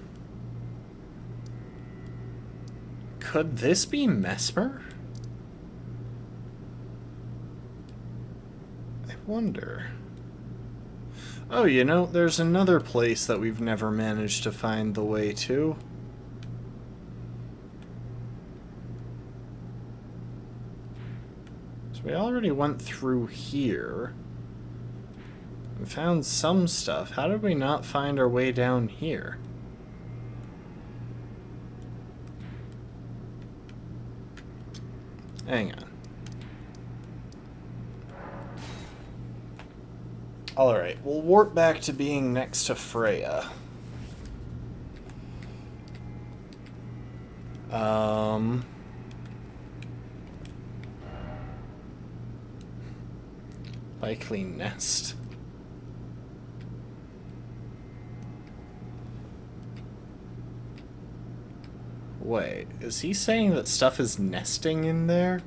Could this be Mesmer? I wonder. Oh, you know, there's another place that we've never managed to find the way to. So we already went through here. We found some stuff. How did we not find our way down here? Hang on. Alright, we'll warp back to being next to Freya. Likely nest. Wait, is he saying that stuff is nesting in there?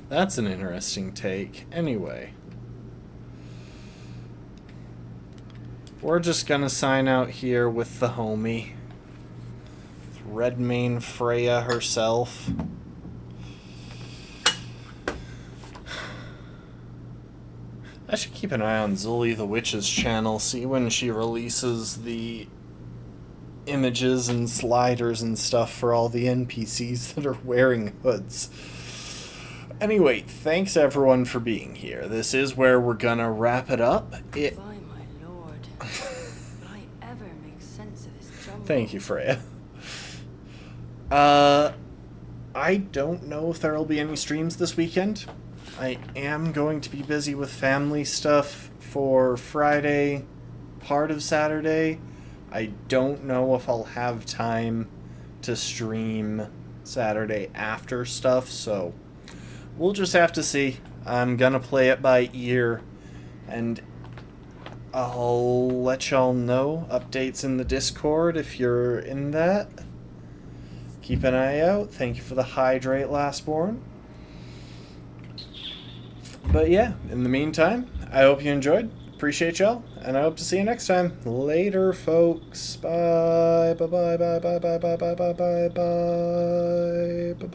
That's an interesting take. Anyway. We're just gonna sign out here with the homie. With Redmane Freya herself. I should keep an eye on Zully the Witch's channel, see when she releases the images and sliders and stuff for all the NPCs that are wearing hoods. Anyway, thanks everyone for being here. This is where we're gonna wrap it up. By my lord. Will I ever make sense of this jumble? Thank you, Freya. I don't know if there'll be any streams this weekend. I am going to be busy with family stuff for Friday, part of Saturday. I don't know if I'll have time to stream Saturday after stuff, so we'll just have to see. I'm gonna play it by ear, and I'll let y'all know. Updates in the Discord if you're in that. Keep an eye out. Thank you for the hydrate, Lastborn. But yeah, in the meantime, I hope you enjoyed. Appreciate y'all, and I hope to see you next time. Later, folks. Bye. Bye. Bye. Bye. Bye. Bye. Bye. Bye. Bye. Bye. Bye. Bye.